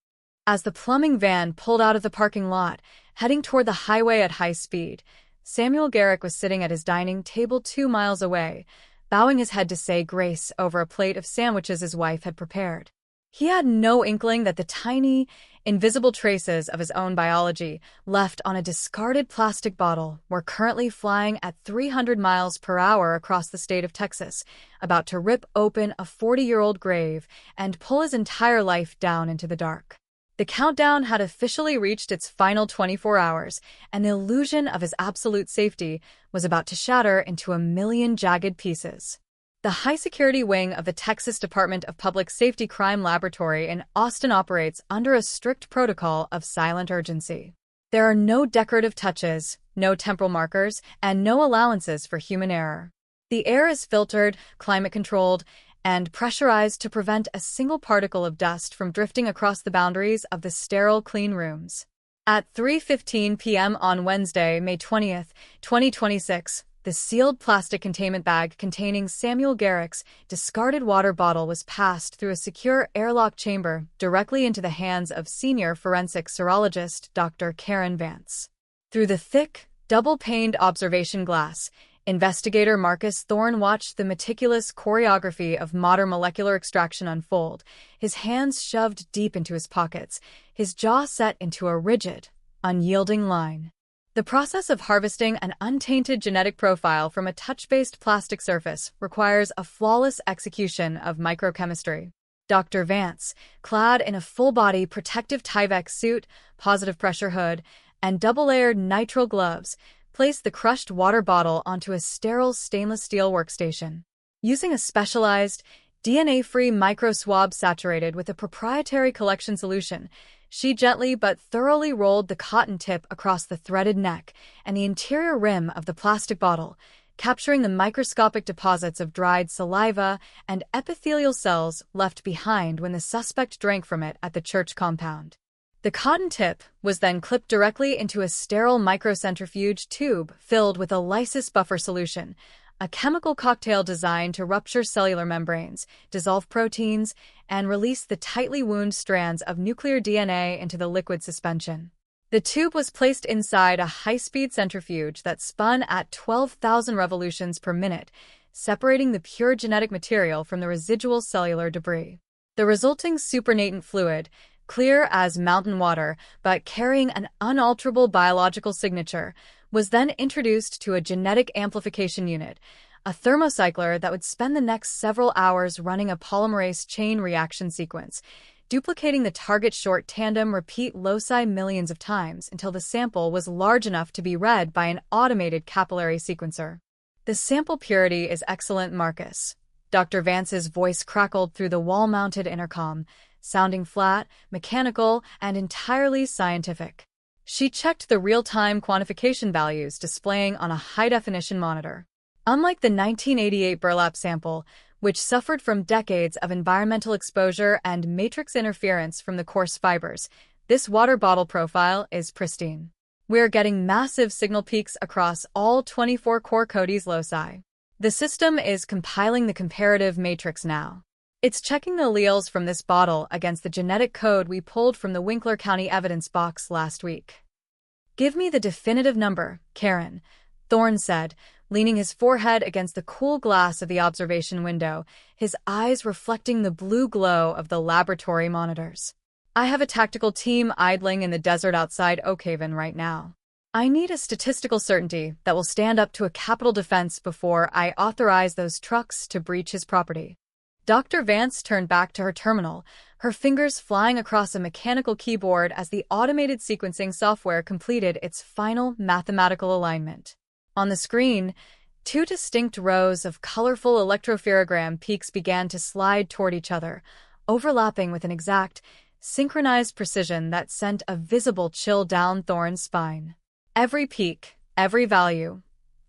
As the plumbing van pulled out of the parking lot, heading toward the highway at high speed, Samuel Garrick was sitting at his dining table 2 miles away, bowing his head to say grace over a plate of sandwiches his wife had prepared. He had no inkling that the tiny, invisible traces of his own biology left on a discarded plastic bottle were currently flying at 300 miles per hour across the state of Texas, about to rip open a 40-year-old grave and pull his entire life down into the dark. The countdown had officially reached its final 24 hours, and the illusion of his absolute safety was about to shatter into a million jagged pieces. The high-security wing of the Texas Department of Public Safety Crime Laboratory in Austin operates under a strict protocol of silent urgency. There are no decorative touches, no temporal markers, and no allowances for human error. The air is filtered, climate-controlled, and pressurized to prevent a single particle of dust from drifting across the boundaries of the sterile clean rooms. At 3:15 p.m. on Wednesday, May 20th, 2026, the sealed plastic containment bag containing Samuel Garrick's discarded water bottle was passed through a secure airlock chamber directly into the hands of senior forensic serologist Dr. Karen Vance. Through the thick, double-paned observation glass, investigator Marcus Thorne watched the meticulous choreography of modern molecular extraction unfold, his hands shoved deep into his pockets, his jaw set into a rigid, unyielding line. The process of harvesting an untainted genetic profile from a touch-based plastic surface requires a flawless execution of microchemistry. Dr. Vance, clad in a full-body protective Tyvek suit, positive pressure hood, and double-layered nitrile gloves, placed the crushed water bottle onto a sterile stainless steel workstation. Using a specialized, DNA-free micro-swab saturated with a proprietary collection solution, she gently but thoroughly rolled the cotton tip across the threaded neck and the interior rim of the plastic bottle, capturing the microscopic deposits of dried saliva and epithelial cells left behind when the suspect drank from it at the church compound. The cotton tip was then clipped directly into a sterile microcentrifuge tube filled with a lysis buffer solution, a chemical cocktail designed to rupture cellular membranes, dissolve proteins, and release the tightly wound strands of nuclear DNA into the liquid suspension. The tube was placed inside a high-speed centrifuge that spun at 12,000 revolutions per minute, separating the pure genetic material from the residual cellular debris. The resulting supernatant fluid, clear as mountain water but carrying an unalterable biological signature, was then introduced to a genetic amplification unit, a thermocycler that would spend the next several hours running a polymerase chain reaction sequence, duplicating the target short tandem repeat loci millions of times until the sample was large enough to be read by an automated capillary sequencer. The sample purity is excellent, Marcus. Dr. Vance's voice crackled through the wall-mounted intercom, sounding flat, mechanical, and entirely scientific. She checked the real-time quantification values displaying on a high-definition monitor. Unlike the 1988 burlap sample, which suffered from decades of environmental exposure and matrix interference from the coarse fibers, this water bottle profile is pristine. We're getting massive signal peaks across all 24 core Cody's loci. The system is compiling the comparative matrix now. It's checking the alleles from this bottle against the genetic code we pulled from the Winkler County evidence box last week. Give me the definitive number, Karen, Thorne said, leaning his forehead against the cool glass of the observation window, his eyes reflecting the blue glow of the laboratory monitors. I have a tactical team idling in the desert outside Oakhaven right now. I need a statistical certainty that will stand up to a capital defense before I authorize those trucks to breach his property. Dr. Vance turned back to her terminal, her fingers flying across a mechanical keyboard as the automated sequencing software completed its final mathematical alignment. On the screen, 2 distinct rows of colorful electropherogram peaks began to slide toward each other, overlapping with an exact, synchronized precision that sent a visible chill down Thorne's spine. Every peak, Every value,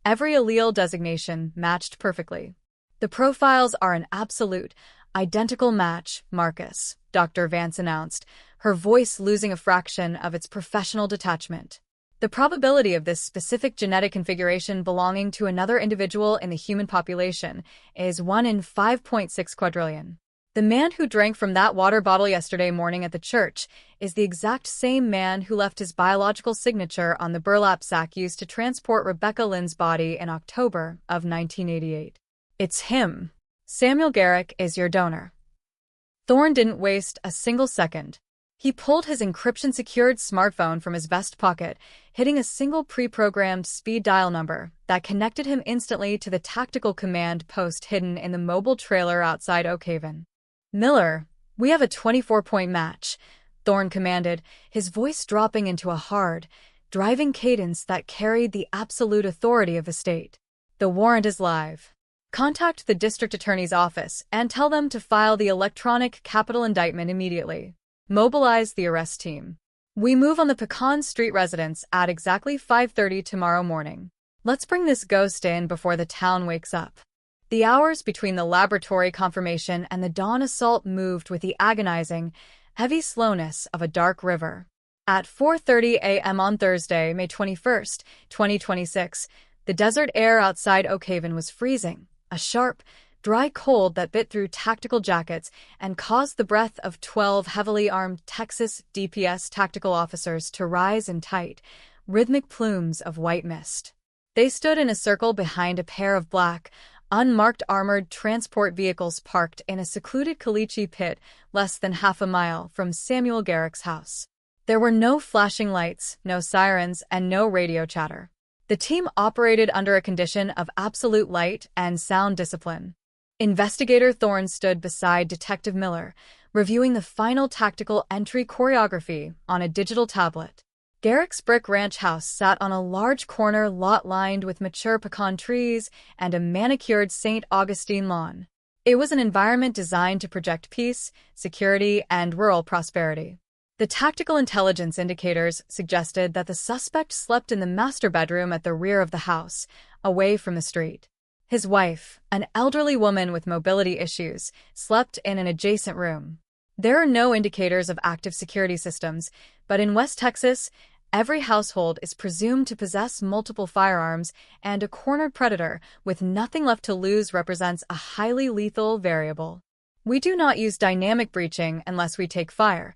every allele designation matched perfectly. The profiles are an absolute, identical match, Marcus, Dr. Vance announced, her voice losing a fraction of its professional detachment. The probability of this specific genetic configuration belonging to another individual in the human population is 1 in 5.6 quadrillion. The man who drank from that water bottle yesterday morning at the church is the exact same man who left his biological signature on the burlap sack used to transport Rebecca Lynn's body in October of 1988. It's him. Samuel Garrick is your donor. Thorne didn't waste a single second. He pulled his encryption-secured smartphone from his vest pocket, hitting a single pre-programmed speed dial number that connected him instantly to the tactical command post hidden in the mobile trailer outside Oakhaven. "Miller, we have a 24-point match," Thorne commanded, his voice dropping into a hard, driving cadence that carried the absolute authority of the state. "The warrant is live. Contact the district attorney's office and tell them to file the electronic capital indictment immediately. Mobilize the arrest team. We move on the Pecan Street residence at exactly 5:30 tomorrow morning. Let's bring this ghost in before the town wakes up." The hours between the laboratory confirmation and the dawn assault moved with the agonizing, heavy slowness of a dark river. At 4:30 a.m. on Thursday, May 21st, 2026, the desert air outside Oakhaven was freezing, a sharp, dry cold that bit through tactical jackets and caused the breath of 12 heavily armed Texas DPS tactical officers to rise in tight, rhythmic plumes of white mist. They stood in a circle behind a pair of black, unmarked armored transport vehicles parked in a secluded caliche pit less than half a mile from Samuel Garrick's house. There were no flashing lights, no sirens, and no radio chatter. The team operated under a condition of absolute light and sound discipline. Investigator Thorne stood beside Detective Miller, reviewing the final tactical entry choreography on a digital tablet. Garrick's brick ranch house sat on a large corner lot lined with mature pecan trees and a manicured St. Augustine lawn. It was an environment designed to project peace, security, and rural prosperity. The tactical intelligence indicators suggested that the suspect slept in the master bedroom at the rear of the house, away from the street. His wife, an elderly woman with mobility issues, slept in an adjacent room. There are no indicators of active security systems, but in West Texas, every household is presumed to possess multiple firearms, and a cornered predator with nothing left to lose represents a highly lethal variable. "We do not use dynamic breaching unless we take fire,"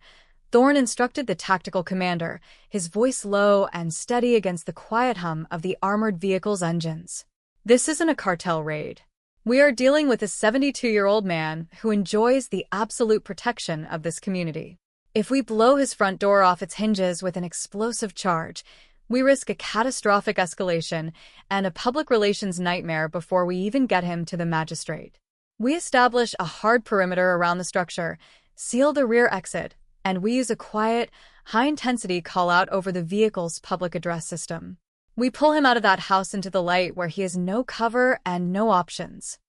Thorne instructed the tactical commander, his voice low and steady against the quiet hum of the armored vehicle's engines. "This isn't a cartel raid. We are dealing with a 72-year-old man who enjoys the absolute protection of this community. If we blow his front door off its hinges with an explosive charge, we risk a catastrophic escalation and a public relations nightmare before we even get him to the magistrate. We establish a hard perimeter around the structure, seal the rear exit, and we use a quiet, high-intensity call-out over the vehicle's public address system. We pull him out of that house into the light where he has no cover and no options."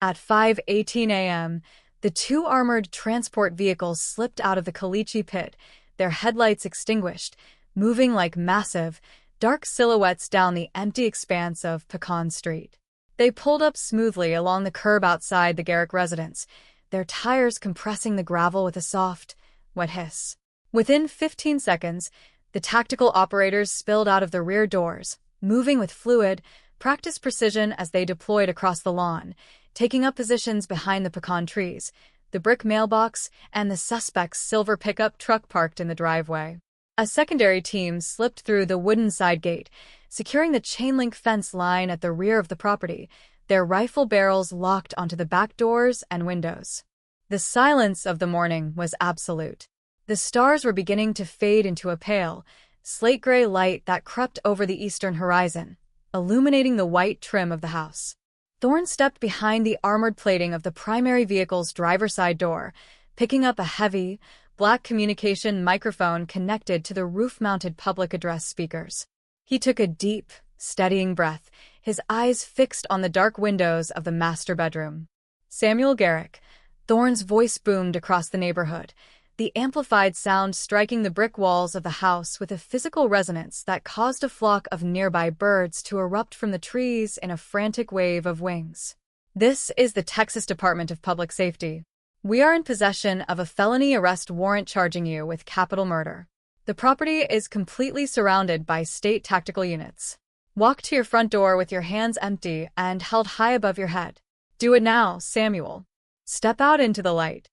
At 5:18 a.m., the two armored transport vehicles slipped out of the caliche pit, their headlights extinguished, moving like massive, dark silhouettes down the empty expanse of Pecan Street. They pulled up smoothly along the curb outside the Garrick residence, their tires compressing the gravel with a soft, wet hiss. Within 15 seconds, the tactical operators spilled out of the rear doors, moving with fluid, practiced precision as they deployed across the lawn, taking up positions behind the pecan trees, the brick mailbox, and the suspect's silver pickup truck parked in the driveway. A secondary team slipped through the wooden side gate, securing the chain-link fence line at the rear of the property, their rifle barrels locked onto the back doors and windows. The silence of the morning was absolute. The stars were beginning to fade into a pale, slate-gray light that crept over the eastern horizon, illuminating the white trim of the house. Thorne stepped behind the armored plating of the primary vehicle's driver's side door, picking up a heavy, black communication microphone connected to the roof-mounted public address speakers. He took a deep, steadying breath, his eyes fixed on the dark windows of the master bedroom. "Samuel Garrick," Thorne's voice boomed across the neighborhood, the amplified sound striking the brick walls of the house with a physical resonance that caused a flock of nearby birds to erupt from the trees in a frantic wave of wings. This is the Texas Department of Public Safety. We are in possession of a felony arrest warrant charging you with capital murder. The property is completely surrounded by state tactical units. Walk to your front door with your hands empty and held high above your head. Do it now, Samuel. Step out into the light.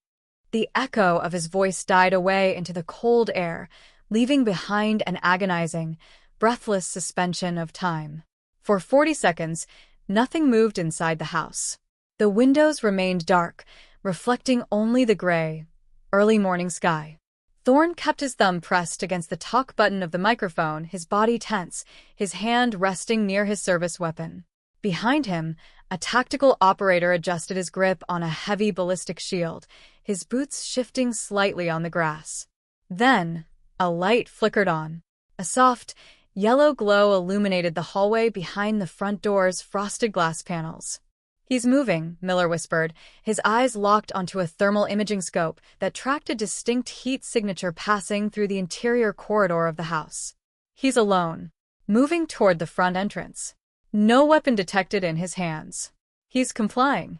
The echo of his voice died away into the cold air, leaving behind an agonizing, breathless suspension of time. For 40 seconds, nothing moved inside the house. The windows remained dark, reflecting only the gray, early morning sky. Thorne kept his thumb pressed against the talk button of the microphone, his body tense, his hand resting near his service weapon. Behind him, a tactical operator adjusted his grip on a heavy ballistic shield, his boots shifting slightly on the grass. Then, a light flickered on. A soft, yellow glow illuminated the hallway behind the front door's frosted glass panels. "He's moving," Miller whispered, his eyes locked onto a thermal imaging scope that tracked a distinct heat signature passing through the interior corridor of the house. "He's alone, moving toward the front entrance. No weapon detected in his hands. He's complying."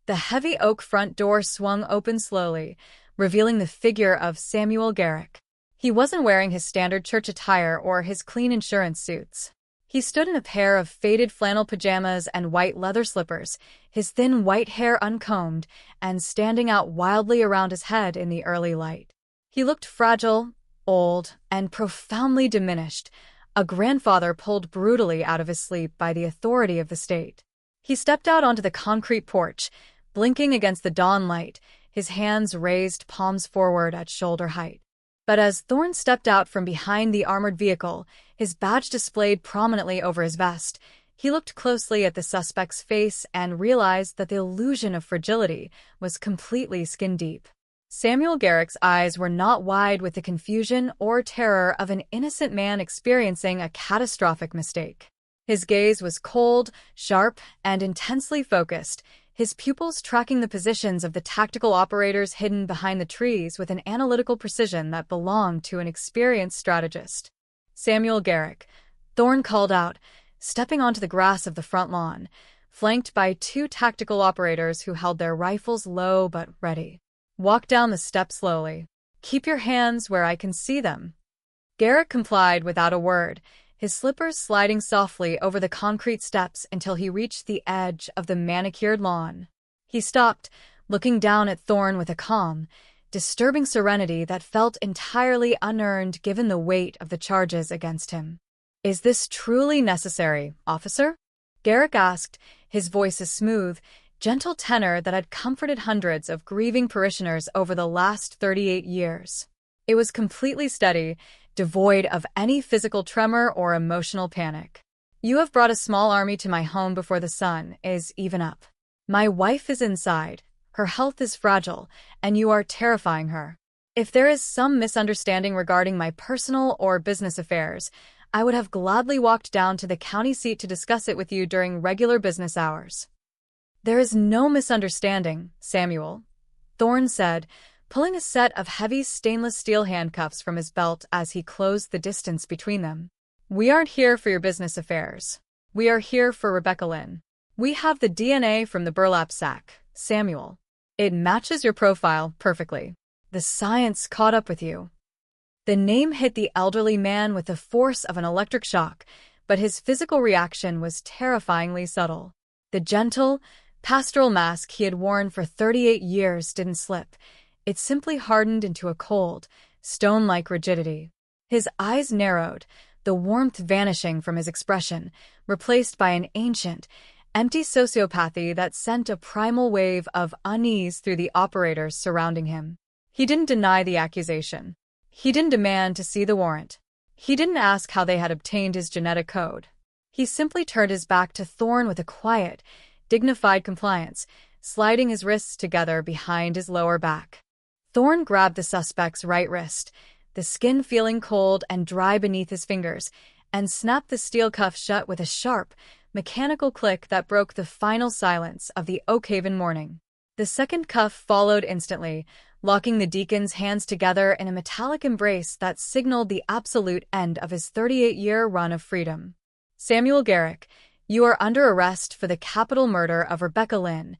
The heavy oak front door swung open slowly, revealing the figure of Samuel Garrick. He wasn't wearing his standard church attire or his clean insurance suits. He stood in a pair of faded flannel pajamas and white leather slippers, his thin white hair uncombed and standing out wildly around his head in the early light. He looked fragile, old, and profoundly diminished, a grandfather pulled brutally out of his sleep by the authority of the state. He stepped out onto the concrete porch, blinking against the dawn light, his hands raised, palms forward at shoulder height. But as Thorne stepped out from behind the armored vehicle, his badge displayed prominently over his vest, he looked closely at the suspect's face and realized that the illusion of fragility was completely skin-deep. Samuel Garrick's eyes were not wide with the confusion or terror of an innocent man experiencing a catastrophic mistake. His gaze was cold, sharp, and intensely focused, his pupils tracking the positions of the tactical operators hidden behind the trees with an analytical precision that belonged to an experienced strategist. "Samuel Garrick," Thorne called out, stepping onto the grass of the front lawn, flanked by two tactical operators who held their rifles low but ready. "Walk down the steps slowly. Keep your hands where I can see them." Garrick complied without a word, his slippers sliding softly over the concrete steps until he reached the edge of the manicured lawn. He stopped, looking down at Thorne with a calm, disturbing serenity that felt entirely unearned given the weight of the charges against him. "Is this truly necessary, officer?" Garrick asked, his voice a smooth, gentle tenor that had comforted hundreds of grieving parishioners over the last 38 years. It was completely steady, devoid of any physical tremor or emotional panic. "You have brought a small army to my home before the sun is even up. My wife is inside, her health is fragile, and you are terrifying her. If there is some misunderstanding regarding my personal or business affairs, I would have gladly walked down to the county seat to discuss it with you during regular business hours." "There is no misunderstanding, Samuel," Thorne said, pulling a set of heavy stainless steel handcuffs from his belt as he closed the distance between them. "We aren't here for your business affairs. We are here for Rebecca Lynn. We have the DNA from the burlap sack, Samuel. It matches your profile perfectly. The science caught up with you." The name hit the elderly man with the force of an electric shock, but his physical reaction was terrifyingly subtle. The gentle, pastoral mask he had worn for 38 years didn't slip. It simply hardened into a cold, stone-like rigidity. His eyes narrowed, the warmth vanishing from his expression, replaced by an ancient, empty sociopathy that sent a primal wave of unease through the operators surrounding him. He didn't deny the accusation. He didn't demand to see the warrant. He didn't ask how they had obtained his genetic code. He simply turned his back to Thorne with a quiet, dignified compliance, sliding his wrists together behind his lower back. Thorne grabbed the suspect's right wrist, the skin feeling cold and dry beneath his fingers, and snapped the steel cuff shut with a sharp, mechanical click that broke the final silence of the Oak Haven morning. The second cuff followed instantly, locking the deacon's hands together in a metallic embrace that signaled the absolute end of his 38-year run of freedom. "Samuel Garrick, you are under arrest for the capital murder of Rebecca Lynn,"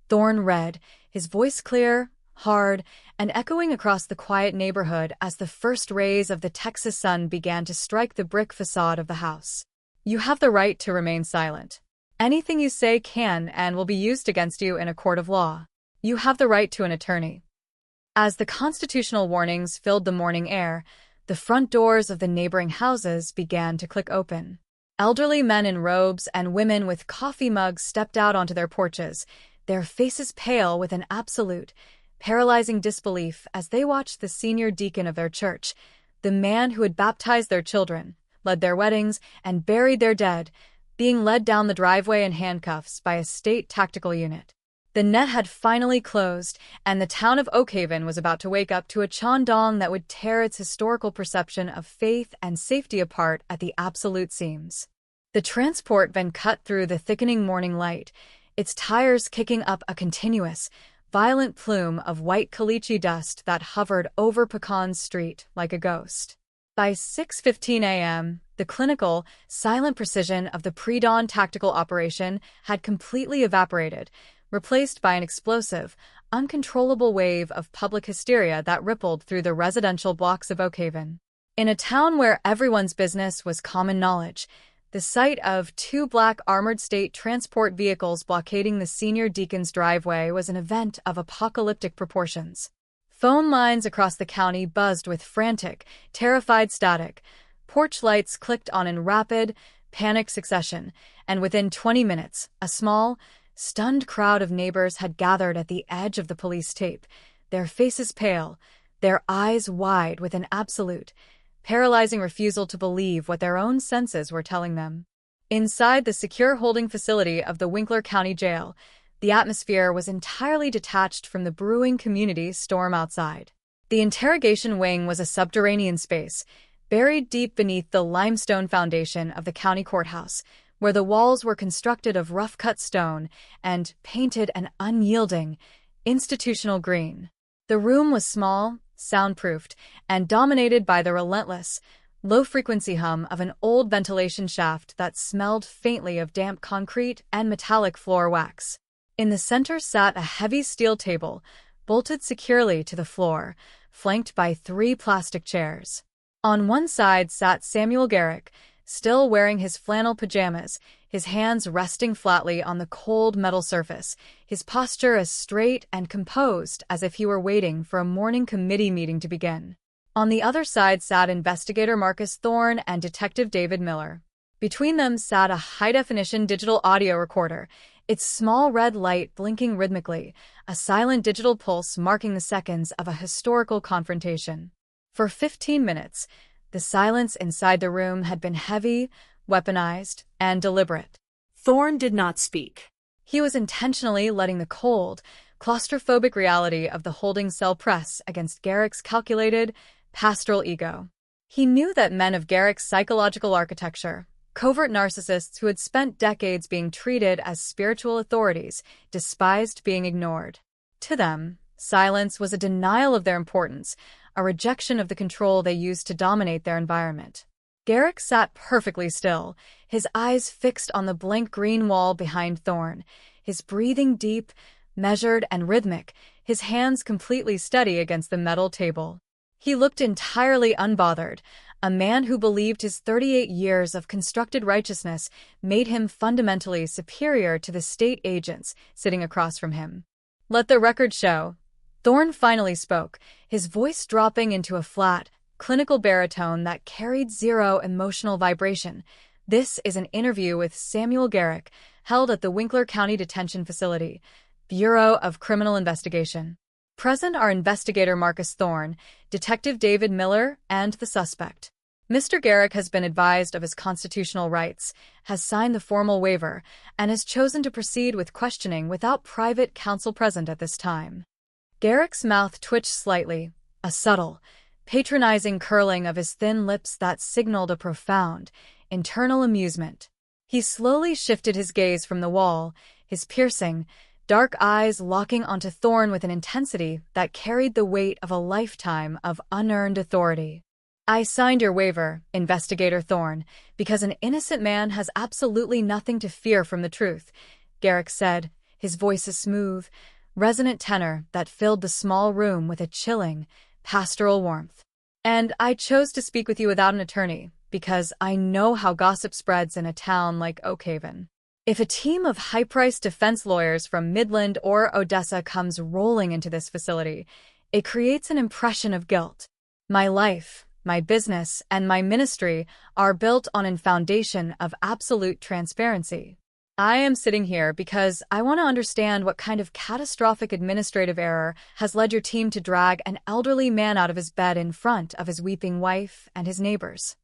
Thorne read, his voice clear, hard, and echoing across the quiet neighborhood as the first rays of the Texas sun began to strike the brick facade of the house. "You have the right to remain silent. Anything you say can and will be used against you in a court of law. You have the right to an attorney." As the constitutional warnings filled the morning air, the front doors of the neighboring houses began to click open. Elderly men in robes and women with coffee mugs stepped out onto their porches, their faces pale with an absolute, paralyzing disbelief as they watched the senior deacon of their church, the man who had baptized their children, led their weddings, and buried their dead, being led down the driveway in handcuffs by a state tactical unit. The net had finally closed, and the town of Oakhaven was about to wake up to a chandong that would tear its historical perception of faith and safety apart at the absolute seams. The transport van cut through the thickening morning light, its tires kicking up a continuous, violent plume of white caliche dust that hovered over Pecan Street like a ghost. By 6:15 a.m., the clinical, silent precision of the pre-dawn tactical operation had completely evaporated, replaced by an explosive, uncontrollable wave of public hysteria that rippled through the residential blocks of Oakhaven. In a town where everyone's business was common knowledge, the sight of two black armored state transport vehicles blockading the senior deacon's driveway was an event of apocalyptic proportions. Phone lines across the county buzzed with frantic, terrified static. Porch lights clicked on in rapid, panic succession, and within 20 minutes, a small, stunned crowd of neighbors had gathered at the edge of the police tape, their faces pale, their eyes wide with an absolute, paralyzing refusal to believe what their own senses were telling them. Inside the secure holding facility of the Winkler County Jail, the atmosphere was entirely detached from the brewing community storm outside. The interrogation wing was a subterranean space, buried deep beneath the limestone foundation of the county courthouse, where the walls were constructed of rough-cut stone and painted an unyielding, institutional green. The room was small, soundproofed, and dominated by the relentless, low-frequency hum of an old ventilation shaft that smelled faintly of damp concrete and metallic floor wax. In the center sat a heavy steel table, bolted securely to the floor, flanked by 3 plastic chairs. On one side sat Samuel Garrick, still wearing his flannel pajamas, his hands resting flatly on the cold metal surface, his posture as straight and composed as if he were waiting for a morning committee meeting to begin. On the other side sat Investigator Marcus Thorne and Detective David Miller. Between them sat a high-definition digital audio recorder, its small red light blinking rhythmically, a silent digital pulse marking the seconds of a historical confrontation. For 15 minutes, the silence inside the room had been heavy, weaponized, and deliberate. Thorne did not speak. He was intentionally letting the cold, claustrophobic reality of the holding cell press against Garrick's calculated, pastoral ego. He knew that men of Garrick's psychological architecture, covert narcissists who had spent decades being treated as spiritual authorities, despised being ignored. To them, silence was a denial of their importance, a rejection of the control they used to dominate their environment. Garrick sat perfectly still, his eyes fixed on the blank green wall behind Thorne, his breathing deep, measured, and rhythmic, his hands completely steady against the metal table. He looked entirely unbothered, a man who believed his 38 years of constructed righteousness made him fundamentally superior to the state agents sitting across from him. "Let the record show." Thorne finally spoke, his voice dropping into a flat, clinical baritone that carried zero emotional vibration. "This is an interview with Samuel Garrick, held at the Winkler County Detention Facility, Bureau of Criminal Investigation. Present are Investigator Marcus Thorne, Detective David Miller, and the suspect. Mr. Garrick has been advised of his constitutional rights, has signed the formal waiver, and has chosen to proceed with questioning without private counsel present at this time." Garrick's mouth twitched slightly, a subtle, patronizing curling of his thin lips that signaled a profound, internal amusement. He slowly shifted his gaze from the wall, his piercing, dark eyes locking onto Thorne with an intensity that carried the weight of a lifetime of unearned authority. I signed your waiver, Investigator Thorne, because an innocent man has absolutely nothing to fear from the truth, Garrick said, his voice a smooth, resonant tenor that filled the small room with a chilling, pastoral warmth. And I chose to speak with you without an attorney, because I know how gossip spreads in a town like Oakhaven. If a team of high-priced defense lawyers from Midland or Odessa comes rolling into this facility, it creates an impression of guilt. My life, my business, and my ministry are built on a foundation of absolute transparency. I am sitting here because I want to understand what kind of catastrophic administrative error has led your team to drag an elderly man out of his bed in front of his weeping wife and his neighbors.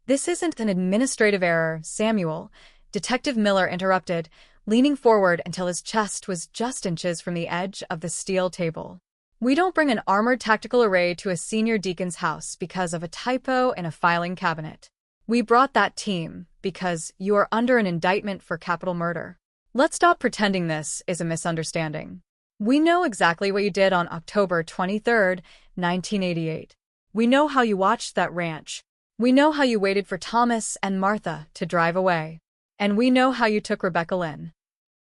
This isn't an administrative error, Samuel, Detective Miller interrupted, leaning forward until his chest was just inches from the edge of the steel table. We don't bring an armored tactical array to a senior deacon's house because of a typo in a filing cabinet. We brought that team because you are under an indictment for capital murder. Let's stop pretending this is a misunderstanding. We know exactly what you did on October 23rd, 1988. We know how you watched that ranch. We know how you waited for Thomas and Martha to drive away. And we know how you took Rebecca Lynn.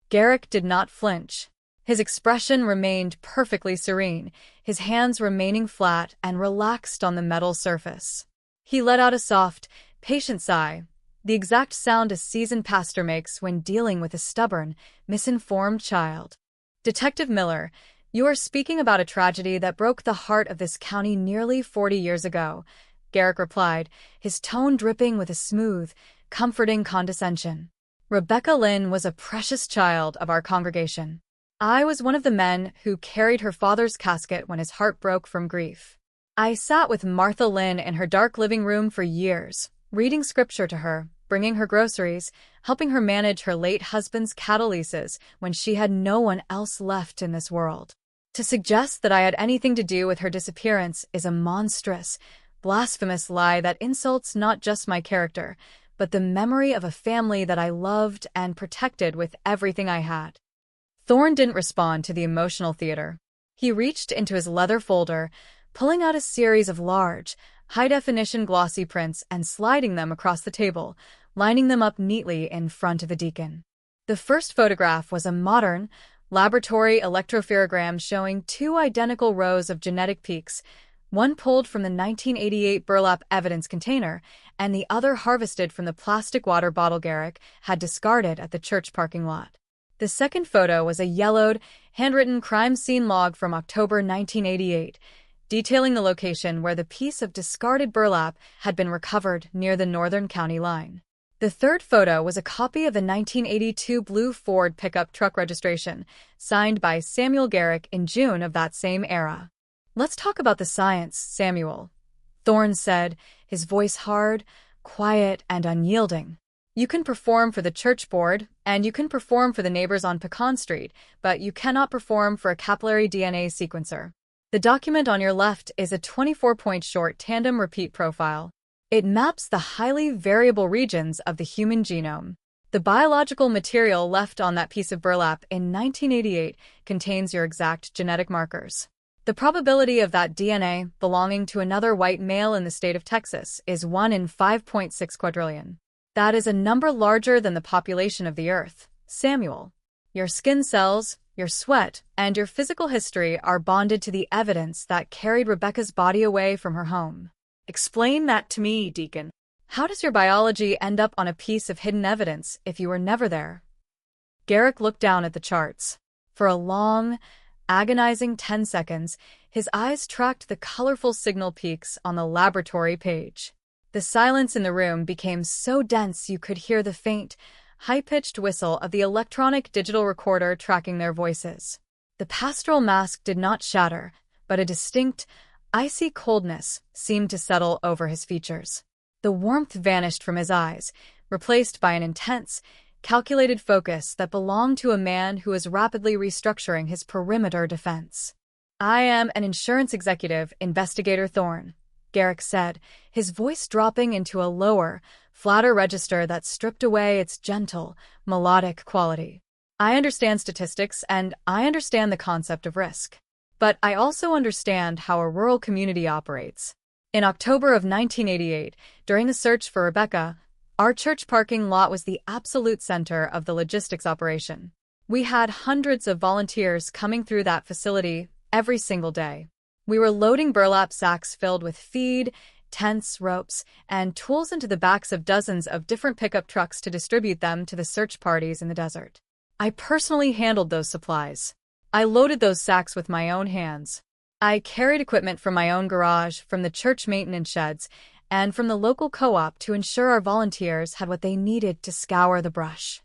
Garrick did not flinch. His expression remained perfectly serene, his hands remaining flat and relaxed on the metal surface. He let out a soft, patient sigh, the exact sound a seasoned pastor makes when dealing with a stubborn, misinformed child. Detective Miller, you are speaking about a tragedy that broke the heart of this county nearly 40 years ago, Garrick replied, his tone dripping with a smooth, comforting condescension. Rebecca Lynn was a precious child of our congregation. I was one of the men who carried her father's casket when his heart broke from grief. I sat with Martha Lynn in her dark living room for years, reading scripture to her, bringing her groceries, helping her manage her late husband's cattle leases when she had no one else left in this world. To suggest that I had anything to do with her disappearance is a monstrous, blasphemous lie that insults not just my character, but the memory of a family that I loved and protected with everything I had. Thorne didn't respond to the emotional theater. He reached into his leather folder, pulling out a series of large, high-definition glossy prints and sliding them across the table, lining them up neatly in front of the deacon. The first photograph was a modern, laboratory electropherogram showing two identical rows of genetic peaks, one pulled from the 1988 burlap evidence container, and the other harvested from the plastic water bottle Garrick had discarded at the church parking lot. The second photo was a yellowed, handwritten crime scene log from October 1988, detailing the location where the piece of discarded burlap had been recovered near the northern county line. The third photo was a copy of the 1982 blue Ford pickup truck registration, signed by Samuel Garrick in June of that same era. Let's talk about the science, Samuel, Thorne said, his voice hard, quiet, and unyielding. You can perform for the church board, and you can perform for the neighbors on Pecan Street, but you cannot perform for a capillary DNA sequencer. The document on your left is a 24-point short tandem repeat profile. It maps the highly variable regions of the human genome. The biological material left on that piece of burlap in 1988 contains your exact genetic markers. The probability of that DNA belonging to another white male in the state of Texas is 1 in 5.6 quadrillion. That is a number larger than the population of the Earth. Samuel, your skin cells, your sweat, and your physical history are bonded to the evidence that carried Rebecca's body away from her home. Explain that to me, Deacon. How does your biology end up on a piece of hidden evidence if you were never there? Garrick looked down at the charts. For a long, agonizing 10 seconds, his eyes tracked the colorful signal peaks on the laboratory page. The silence in the room became so dense you could hear the faint, high-pitched whistle of the electronic digital recorder tracking their voices. The pastoral mask did not shatter, but a distinct, icy coldness seemed to settle over his features. The warmth vanished from his eyes, replaced by an intense, calculated focus that belonged to a man who was rapidly restructuring his perimeter defense. I am an insurance executive, Investigator Thorne, Garrick said, his voice dropping into a lower, flatter register that stripped away its gentle, melodic quality. I understand statistics and I understand the concept of risk. But I also understand how a rural community operates. In October of 1988, during the search for Rebecca, our church parking lot was the absolute center of the logistics operation. We had hundreds of volunteers coming through that facility every single day. We were loading burlap sacks filled with feed, tents, ropes, and tools into the backs of dozens of different pickup trucks to distribute them to the search parties in the desert. I personally handled those supplies. I loaded those sacks with my own hands. I carried equipment from my own garage, from the church maintenance sheds, and from the local co-op to ensure our volunteers had what they needed to scour the brush.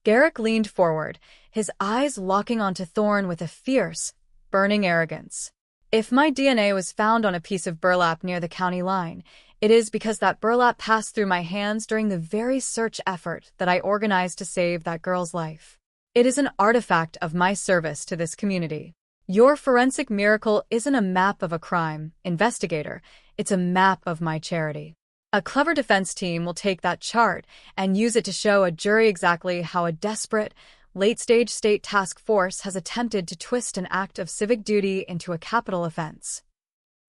Garrick leaned forward, his eyes locking onto Thorne with a fierce, burning arrogance. If my DNA was found on a piece of burlap near the county line, it is because that burlap passed through my hands during the very search effort that I organized to save that girl's life. It is an artifact of my service to this community. Your forensic miracle isn't a map of a crime, investigator. It's a map of my charity. A clever defense team will take that chart and use it to show a jury exactly how a desperate, late-stage state task force has attempted to twist an act of civic duty into a capital offense.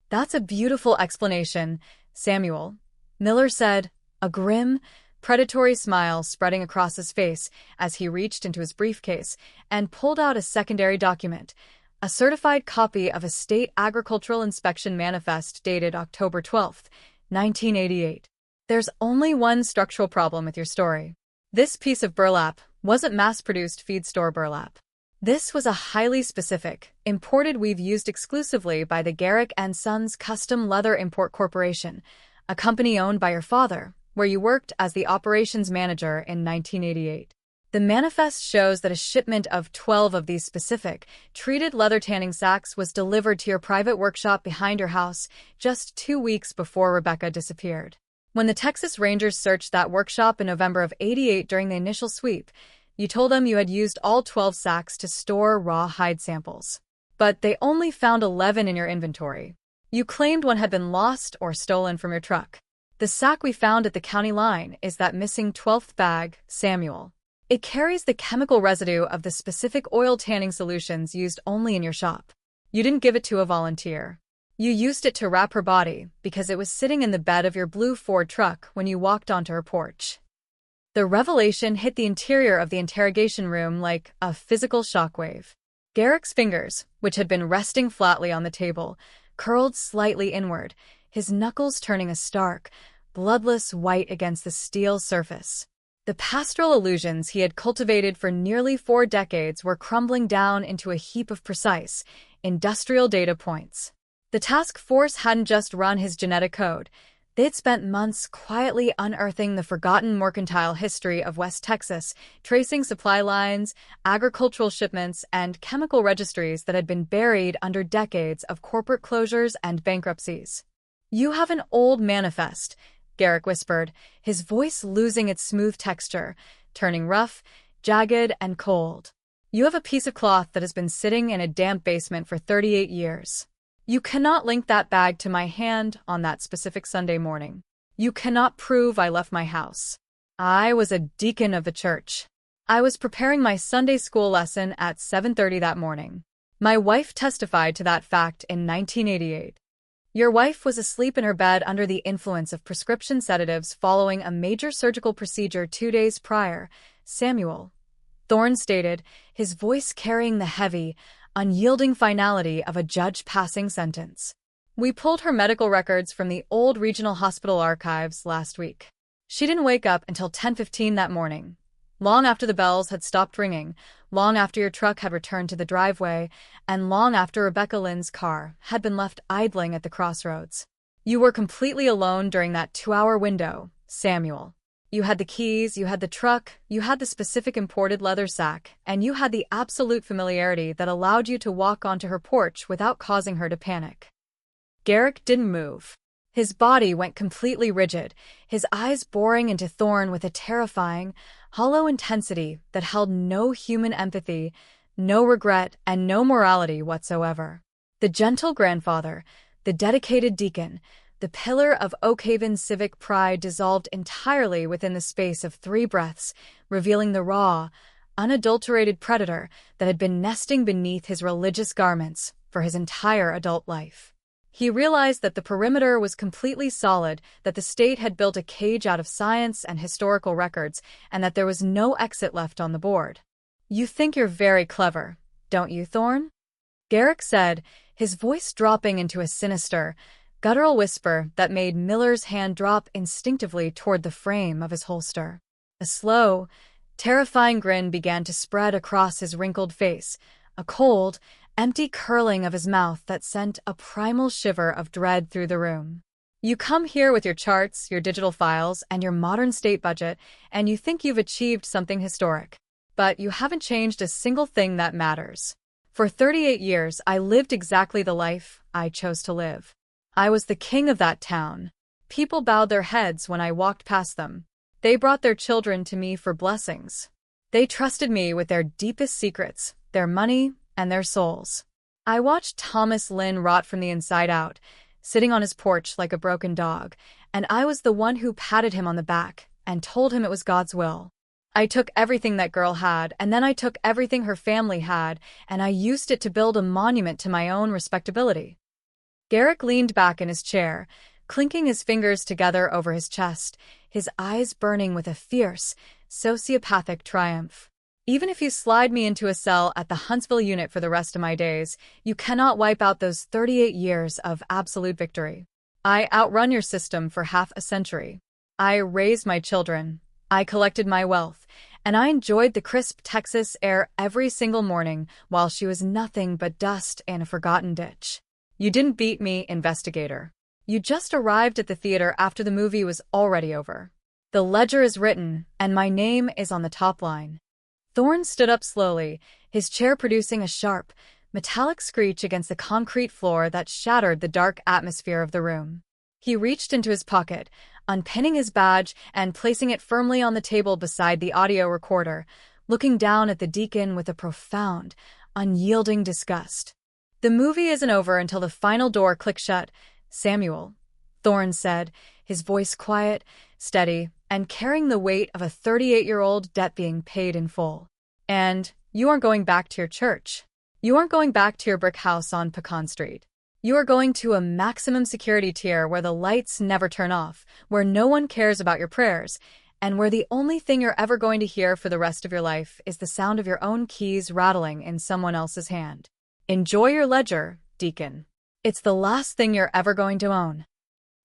That's a beautiful explanation, Samuel, Miller said, a grim, predatory smile spreading across his face as he reached into his briefcase and pulled out a secondary document, a certified copy of a state agricultural inspection manifest dated October 12, 1988. There's only one structural problem with your story. This piece of burlap wasn't mass-produced feed store burlap. This was a highly specific, imported weave used exclusively by the Garrick & Sons Custom Leather Import Corporation, a company owned by your father, where you worked as the operations manager in 1988. The manifest shows that a shipment of 12 of these specific, treated leather tanning sacks was delivered to your private workshop behind your house just 2 weeks before Rebecca disappeared. When the Texas Rangers searched that workshop in November of '88 during the initial sweep, you told them you had used all 12 sacks to store raw hide samples. But they only found 11 in your inventory. You claimed one had been lost or stolen from your truck. The sack we found at the county line is that missing 12th bag, Samuel. It carries the chemical residue of the specific oil tanning solutions used only in your shop. You didn't give it to a volunteer. You used it to wrap her body because it was sitting in the bed of your blue Ford truck when you walked onto her porch. The revelation hit the interior of the interrogation room like a physical shockwave. Garrick's fingers, which had been resting flatly on the table, curled slightly inward, his knuckles turning a stark, bloodless white against the steel surface. The pastoral illusions he had cultivated for nearly 4 decades were crumbling down into a heap of precise, industrial data points. The task force hadn't just run his genetic code. They'd spent months quietly unearthing the forgotten mercantile history of West Texas, tracing supply lines, agricultural shipments, and chemical registries that had been buried under decades of corporate closures and bankruptcies. "You have an old manifest," Garrick whispered, his voice losing its smooth texture, turning rough, jagged, and cold. "You have a piece of cloth that has been sitting in a damp basement for 38 years. You cannot link that bag to my hand on that specific Sunday morning. You cannot prove I left my house. I was a deacon of the church. I was preparing my Sunday school lesson at 7:30 that morning. My wife testified to that fact in 1988. Your wife was asleep in her bed under the influence of prescription sedatives following a major surgical procedure 2 days prior, Samuel," Thorne stated, his voice carrying the heavy, unyielding finality of a judge passing sentence. "We pulled her medical records from the old regional hospital archives last week. She didn't wake up until 10:15 that morning, long after the bells had stopped ringing, long after your truck had returned to the driveway, and long after Rebecca Lynn's car had been left idling at the crossroads. You were completely alone during that 2-hour window, Samuel. You had the keys, you had the truck, you had the specific imported leather sack, and you had the absolute familiarity that allowed you to walk onto her porch without causing her to panic." Garrick didn't move. His body went completely rigid, his eyes boring into Thorne with a terrifying, hollow intensity that held no human empathy, no regret, and no morality whatsoever. The gentle grandfather, the dedicated deacon, the pillar of Oak Haven's civic pride dissolved entirely within the space of 3 breaths, revealing the raw, unadulterated predator that had been nesting beneath his religious garments for his entire adult life. He realized that the perimeter was completely solid, that the state had built a cage out of science and historical records, and that there was no exit left on the board. "You think you're very clever, don't you, Thorne?" Garrick said, his voice dropping into a sinister, guttural whisper that made Miller's hand drop instinctively toward the frame of his holster. A slow, terrifying grin began to spread across his wrinkled face, a cold, empty curling of his mouth that sent a primal shiver of dread through the room. "You come here with your charts, your digital files, and your modern state budget, and you think you've achieved something historic. But you haven't changed a single thing that matters. For 38 years, I lived exactly the life I chose to live. I was the king of that town. People bowed their heads when I walked past them. They brought their children to me for blessings. They trusted me with their deepest secrets, their money, and their souls. I watched Thomas Lynn rot from the inside out, sitting on his porch like a broken dog, and I was the one who patted him on the back and told him it was God's will. I took everything that girl had, and then I took everything her family had, and I used it to build a monument to my own respectability." Garrick leaned back in his chair, clinking his fingers together over his chest, his eyes burning with a fierce, sociopathic triumph. "Even if you slide me into a cell at the Huntsville unit for the rest of my days, you cannot wipe out those 38 years of absolute victory. I outrun your system for half a century. I raised my children. I collected my wealth, and I enjoyed the crisp Texas air every single morning while she was nothing but dust in a forgotten ditch. You didn't beat me, investigator. You just arrived at the theater after the movie was already over. The ledger is written, and my name is on the top line." Thorne stood up slowly, his chair producing a sharp, metallic screech against the concrete floor that shattered the dark atmosphere of the room. He reached into his pocket, unpinning his badge and placing it firmly on the table beside the audio recorder, looking down at the deacon with a profound, unyielding disgust. "The movie isn't over until the final door clicks shut, Samuel," Thorne said, his voice quiet, steady, and carrying the weight of a 38-year-old debt being paid in full. "And you aren't going back to your church. You aren't going back to your brick house on Pecan Street. You are going to a maximum security tier where the lights never turn off, where no one cares about your prayers, and where the only thing you're ever going to hear for the rest of your life is the sound of your own keys rattling in someone else's hand. Enjoy your ledger, Deacon. It's the last thing you're ever going to own."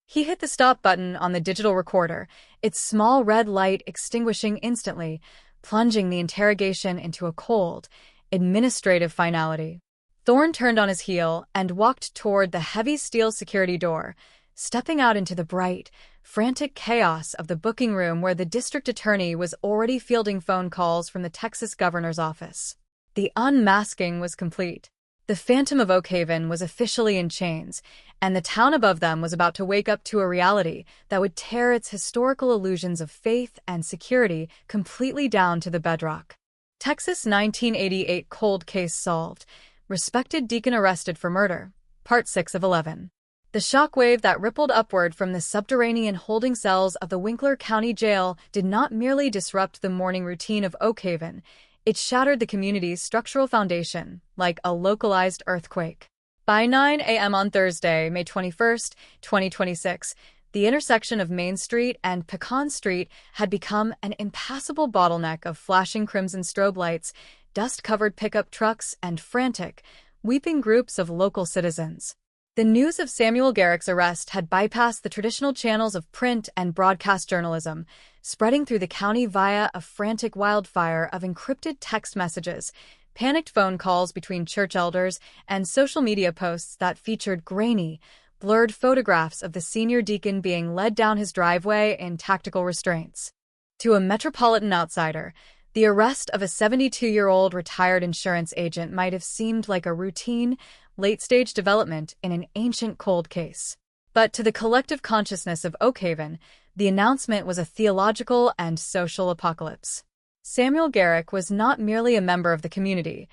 He hit the stop button on the digital recorder, its small red light extinguishing instantly, plunging the interrogation into a cold, administrative finality. Thorne turned on his heel and walked toward the heavy steel security door, stepping out into the bright, frantic chaos of the booking room where the district attorney was already fielding phone calls from the Texas governor's office. The unmasking was complete. The Phantom of Oakhaven was officially in chains, and the town above them was about to wake up to a reality that would tear its historical illusions of faith and security completely down to the bedrock. Texas 1988 cold case solved. Respected deacon arrested for murder. Part 6 of 11. The shockwave that rippled upward from the subterranean holding cells of the Winkler County Jail did not merely disrupt the morning routine of Oakhaven, it shattered the community's structural foundation, like a localized earthquake. By 9 a.m. on Thursday, May 21st, 2026, the intersection of Main Street and Pecan Street had become an impassable bottleneck of flashing crimson strobe lights, dust-covered pickup trucks, and frantic, weeping groups of local citizens. The news of Samuel Garrick's arrest had bypassed the traditional channels of print and broadcast journalism, spreading through the county via a frantic wildfire of encrypted text messages, panicked phone calls between church elders, and social media posts that featured grainy, blurred photographs of the senior deacon being led down his driveway in tactical restraints. To a metropolitan outsider, the arrest of a 72-year-old retired insurance agent might have seemed like a routine, late-stage development in an ancient cold case. But to the collective consciousness of Oakhaven, the announcement was a theological and social apocalypse. Samuel Garrick was not merely a member of the community,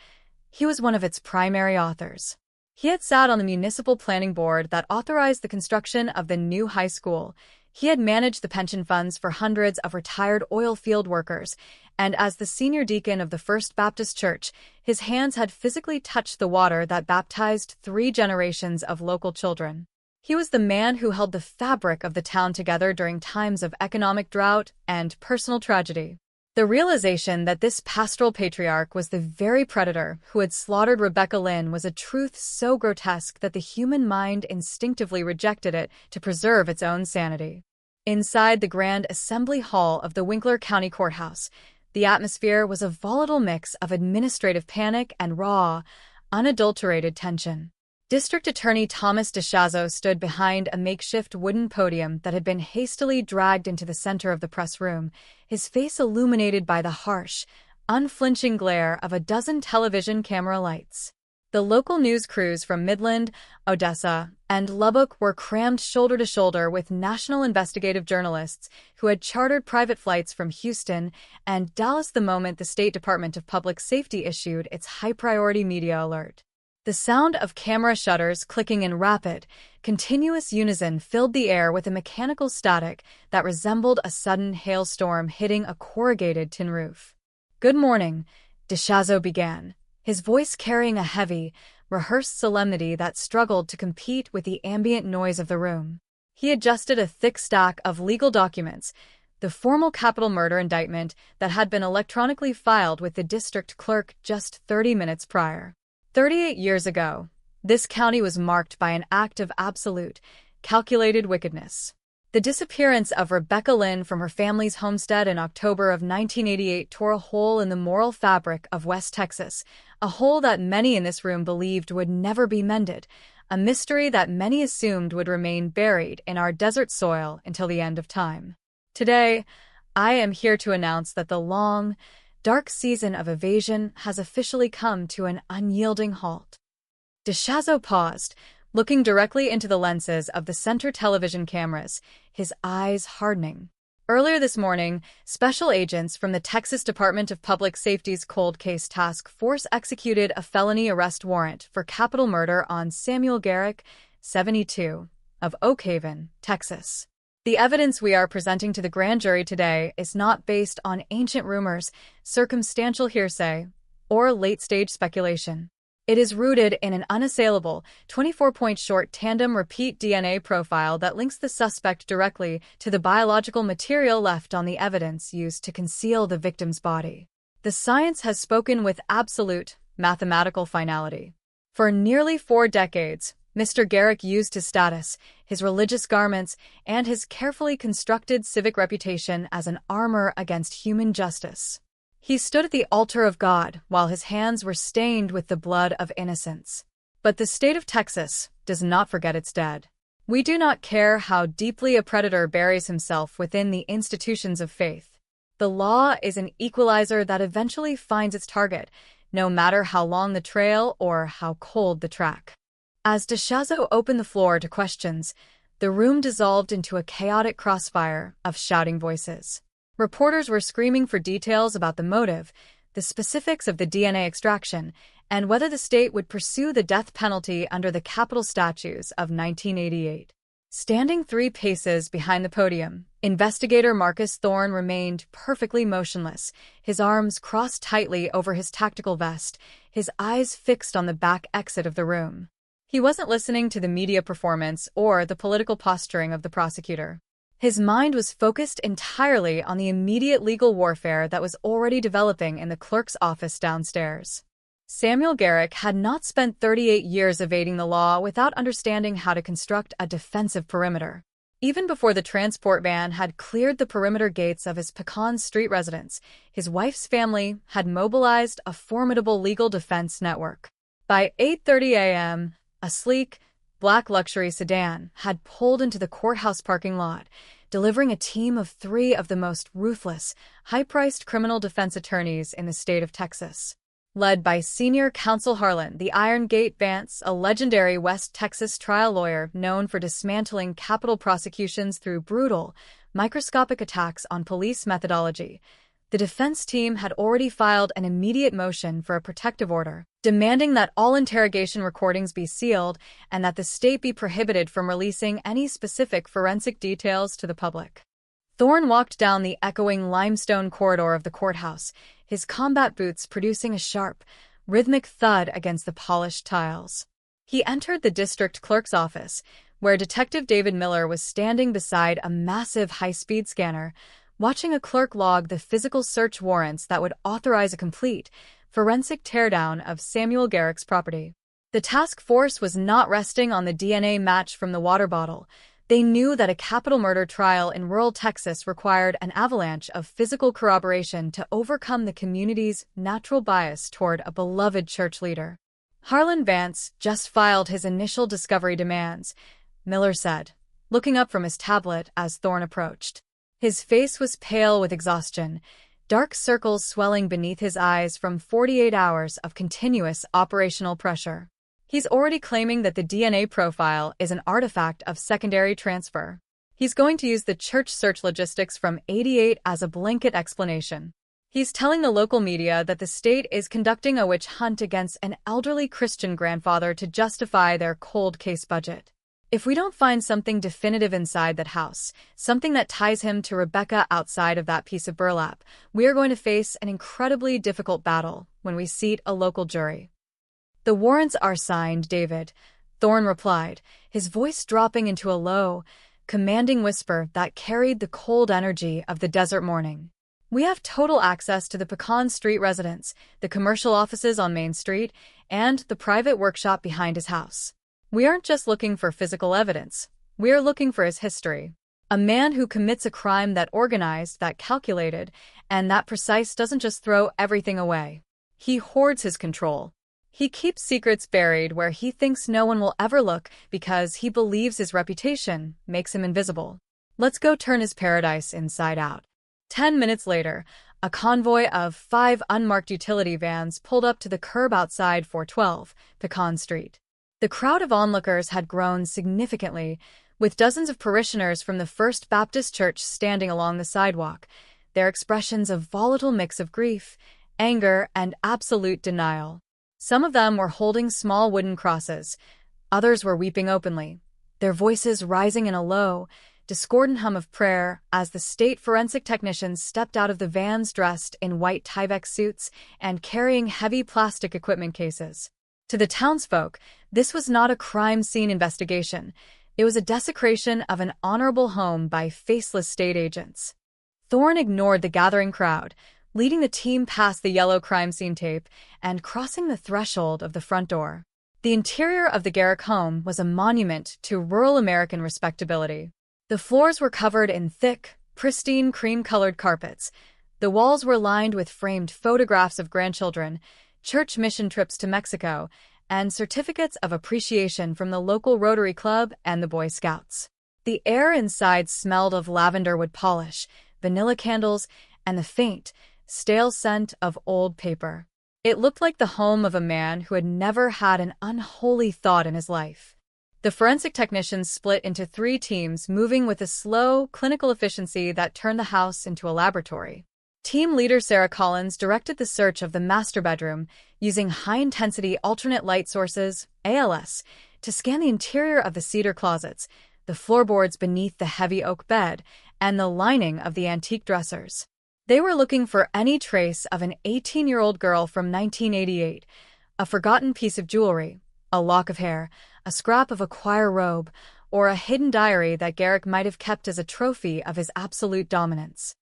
he was one of its primary authors. He had sat on the municipal planning board that authorized the construction of the new high school. He had managed the pension funds for hundreds of retired oil field workers, and as the senior deacon of the First Baptist Church, his hands had physically touched the water that baptized 3 generations of local children. He was the man who held the fabric of the town together during times of economic drought and personal tragedy. The realization that this pastoral patriarch was the very predator who had slaughtered Rebecca Lynn was a truth so grotesque that the human mind instinctively rejected it to preserve its own sanity. Inside the Grand Assembly Hall of the Winkler County Courthouse, the atmosphere was a volatile mix of administrative panic and raw, unadulterated tension. District Attorney Thomas DeShazo stood behind a makeshift wooden podium that had been hastily dragged into the center of the press room, his face illuminated by the harsh, unflinching glare of a dozen television camera lights. The local news crews from Midland, Odessa, and Lubbock were crammed shoulder to shoulder with national investigative journalists who had chartered private flights from Houston and Dallas the moment the State Department of Public Safety issued its high-priority media alert. The sound of camera shutters clicking in rapid, continuous unison filled the air with a mechanical static that resembled a sudden hailstorm hitting a corrugated tin roof. "Good morning," DeShazo began, his voice carrying a heavy, rehearsed solemnity that struggled to compete with the ambient noise of the room. He adjusted a thick stack of legal documents, the formal capital murder indictment that had been electronically filed with the district clerk just 30 minutes prior. 38 years ago, this county was marked by an act of absolute, calculated wickedness. The disappearance of Rebecca Lynn from her family's homestead in October of 1988 tore a hole in the moral fabric of West Texas, a hole that many in this room believed would never be mended, a mystery that many assumed would remain buried in our desert soil until the end of time. Today, I am here to announce that the long, dark season of evasion has officially come to an unyielding halt. DeShazo paused, looking directly into the lenses of the center television cameras, his eyes hardening. Earlier this morning, special agents from the Texas Department of Public Safety's Cold Case Task Force executed a felony arrest warrant for capital murder on Samuel Garrick, 72, of Oak Haven, Texas. The evidence we are presenting to the grand jury today is not based on ancient rumors, circumstantial hearsay, or late-stage speculation. It is rooted in an unassailable, 24-point short tandem repeat DNA profile that links the suspect directly to the biological material left on the evidence used to conceal the victim's body. The science has spoken with absolute, mathematical finality. For nearly 4 decades, Mr. Garrick used his status, his religious garments, and his carefully constructed civic reputation as an armor against human justice. He stood at the altar of God while his hands were stained with the blood of innocents. But the state of Texas does not forget its dead. We do not care how deeply a predator buries himself within the institutions of faith. The law is an equalizer that eventually finds its target, no matter how long the trail or how cold the track. As DeShazo opened the floor to questions, the room dissolved into a chaotic crossfire of shouting voices. Reporters were screaming for details about the motive, the specifics of the DNA extraction, and whether the state would pursue the death penalty under the capital statutes of 1988. Standing 3 paces behind the podium, investigator Marcus Thorne remained perfectly motionless, his arms crossed tightly over his tactical vest, his eyes fixed on the back exit of the room. He wasn't listening to the media performance or the political posturing of the prosecutor. His mind was focused entirely on the immediate legal warfare that was already developing in the clerk's office downstairs. Samuel Garrick had not spent 38 years evading the law without understanding how to construct a defensive perimeter. Even before the transport van had cleared the perimeter gates of his Pecan Street residence, his wife's family had mobilized a formidable legal defense network. By 8:30 a.m., a sleek, black luxury sedan had pulled into the courthouse parking lot, delivering a team of 3 of the most ruthless, high-priced criminal defense attorneys in the state of Texas. Led by senior counsel Harlan the Iron Gate Vance, a legendary West Texas trial lawyer known for dismantling capital prosecutions through brutal, microscopic attacks on police methodology, the defense team had already filed an immediate motion for a protective order, demanding that all interrogation recordings be sealed and that the state be prohibited from releasing any specific forensic details to the public. Thorne walked down the echoing limestone corridor of the courthouse, his combat boots producing a sharp, rhythmic thud against the polished tiles. He entered the district clerk's office, where Detective David Miller was standing beside a massive high-speed scanner, watching a clerk log the physical search warrants that would authorize a complete, forensic teardown of Samuel Garrick's property. The task force was not resting on the DNA match from the water bottle. They knew that a capital murder trial in rural Texas required an avalanche of physical corroboration to overcome the community's natural bias toward a beloved church leader. Harlan Vance just filed his initial discovery demands, Miller said, looking up from his tablet as Thorne approached. His face was pale with exhaustion, dark circles swelling beneath his eyes from 48 hours of continuous operational pressure. He's already claiming that the DNA profile is an artifact of secondary transfer. He's going to use the church search logistics from '88 as a blanket explanation. He's telling the local media that the state is conducting a witch hunt against an elderly Christian grandfather to justify their cold case budget. If we don't find something definitive inside that house, something that ties him to Rebecca outside of that piece of burlap, we are going to face an incredibly difficult battle when we seat a local jury. The warrants are signed, David, Thorne replied, his voice dropping into a low, commanding whisper that carried the cold energy of the desert morning. We have total access to the Pecan Street residence, the commercial offices on Main Street, and the private workshop behind his house. We aren't just looking for physical evidence. We are looking for his history. A man who commits a crime that organized, that calculated, and that precise doesn't just throw everything away. He hoards his control. He keeps secrets buried where he thinks no one will ever look because he believes his reputation makes him invisible. Let's go turn his paradise inside out. 10 minutes later, a convoy of 5 unmarked utility vans pulled up to the curb outside 412 Pecan Street. The crowd of onlookers had grown significantly, with dozens of parishioners from the First Baptist Church standing along the sidewalk, their expressions a volatile mix of grief, anger, and absolute denial. Some of them were holding small wooden crosses. Others were weeping openly, their voices rising in a low, discordant hum of prayer as the state forensic technicians stepped out of the vans dressed in white Tyvek suits and carrying heavy plastic equipment cases. To the townsfolk, this was not a crime scene investigation. It was a desecration of an honorable home by faceless state agents. Thorne ignored the gathering crowd, leading the team past the yellow crime scene tape and crossing the threshold of the front door. The interior of the Garrick home was a monument to rural American respectability. The floors were covered in thick, pristine cream-colored carpets. The walls were lined with framed photographs of grandchildren, church mission trips to Mexico, and certificates of appreciation from the local Rotary Club and the Boy Scouts. The air inside smelled of lavender wood polish, vanilla candles, and the faint, stale scent of old paper. It looked like the home of a man who had never had an unholy thought in his life. The forensic technicians split into 3 teams, moving with a slow, clinical efficiency that turned the house into a laboratory. Team leader Sarah Collins directed the search of the master bedroom, using high-intensity alternate light sources, ALS, to scan the interior of the cedar closets, the floorboards beneath the heavy oak bed, and the lining of the antique dressers. They were looking for any trace of an 18-year-old girl from 1988, a forgotten piece of jewelry, a lock of hair, a scrap of a choir robe, or a hidden diary that Garrick might have kept as a trophy of his absolute dominance.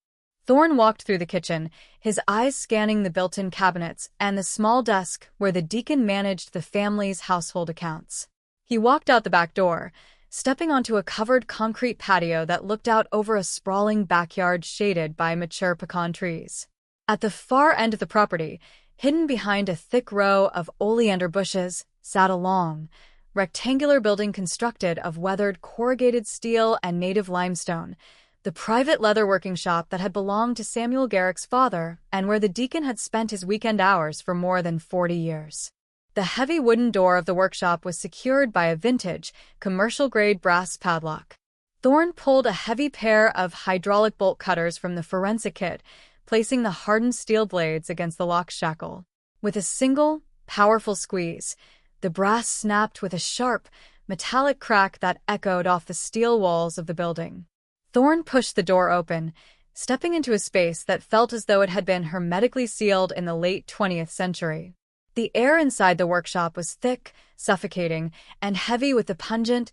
Thorne walked through the kitchen, his eyes scanning the built-in cabinets and the small desk where the deacon managed the family's household accounts. He walked out the back door, stepping onto a covered concrete patio that looked out over a sprawling backyard shaded by mature pecan trees. At the far end of the property, hidden behind a thick row of oleander bushes, sat a long, rectangular building constructed of weathered corrugated steel and native limestone, the private leatherworking shop that had belonged to Samuel Garrick's father and where the deacon had spent his weekend hours for more than 40 years. The heavy wooden door of the workshop was secured by a vintage, commercial-grade brass padlock. Thorne pulled a heavy pair of hydraulic bolt cutters from the forensic kit, placing the hardened steel blades against the lock shackle. With a single, powerful squeeze, the brass snapped with a sharp, metallic crack that echoed off the steel walls of the building. Thorne pushed the door open, stepping into a space that felt as though it had been hermetically sealed in the late 20th century. The air inside the workshop was thick, suffocating, and heavy with the pungent,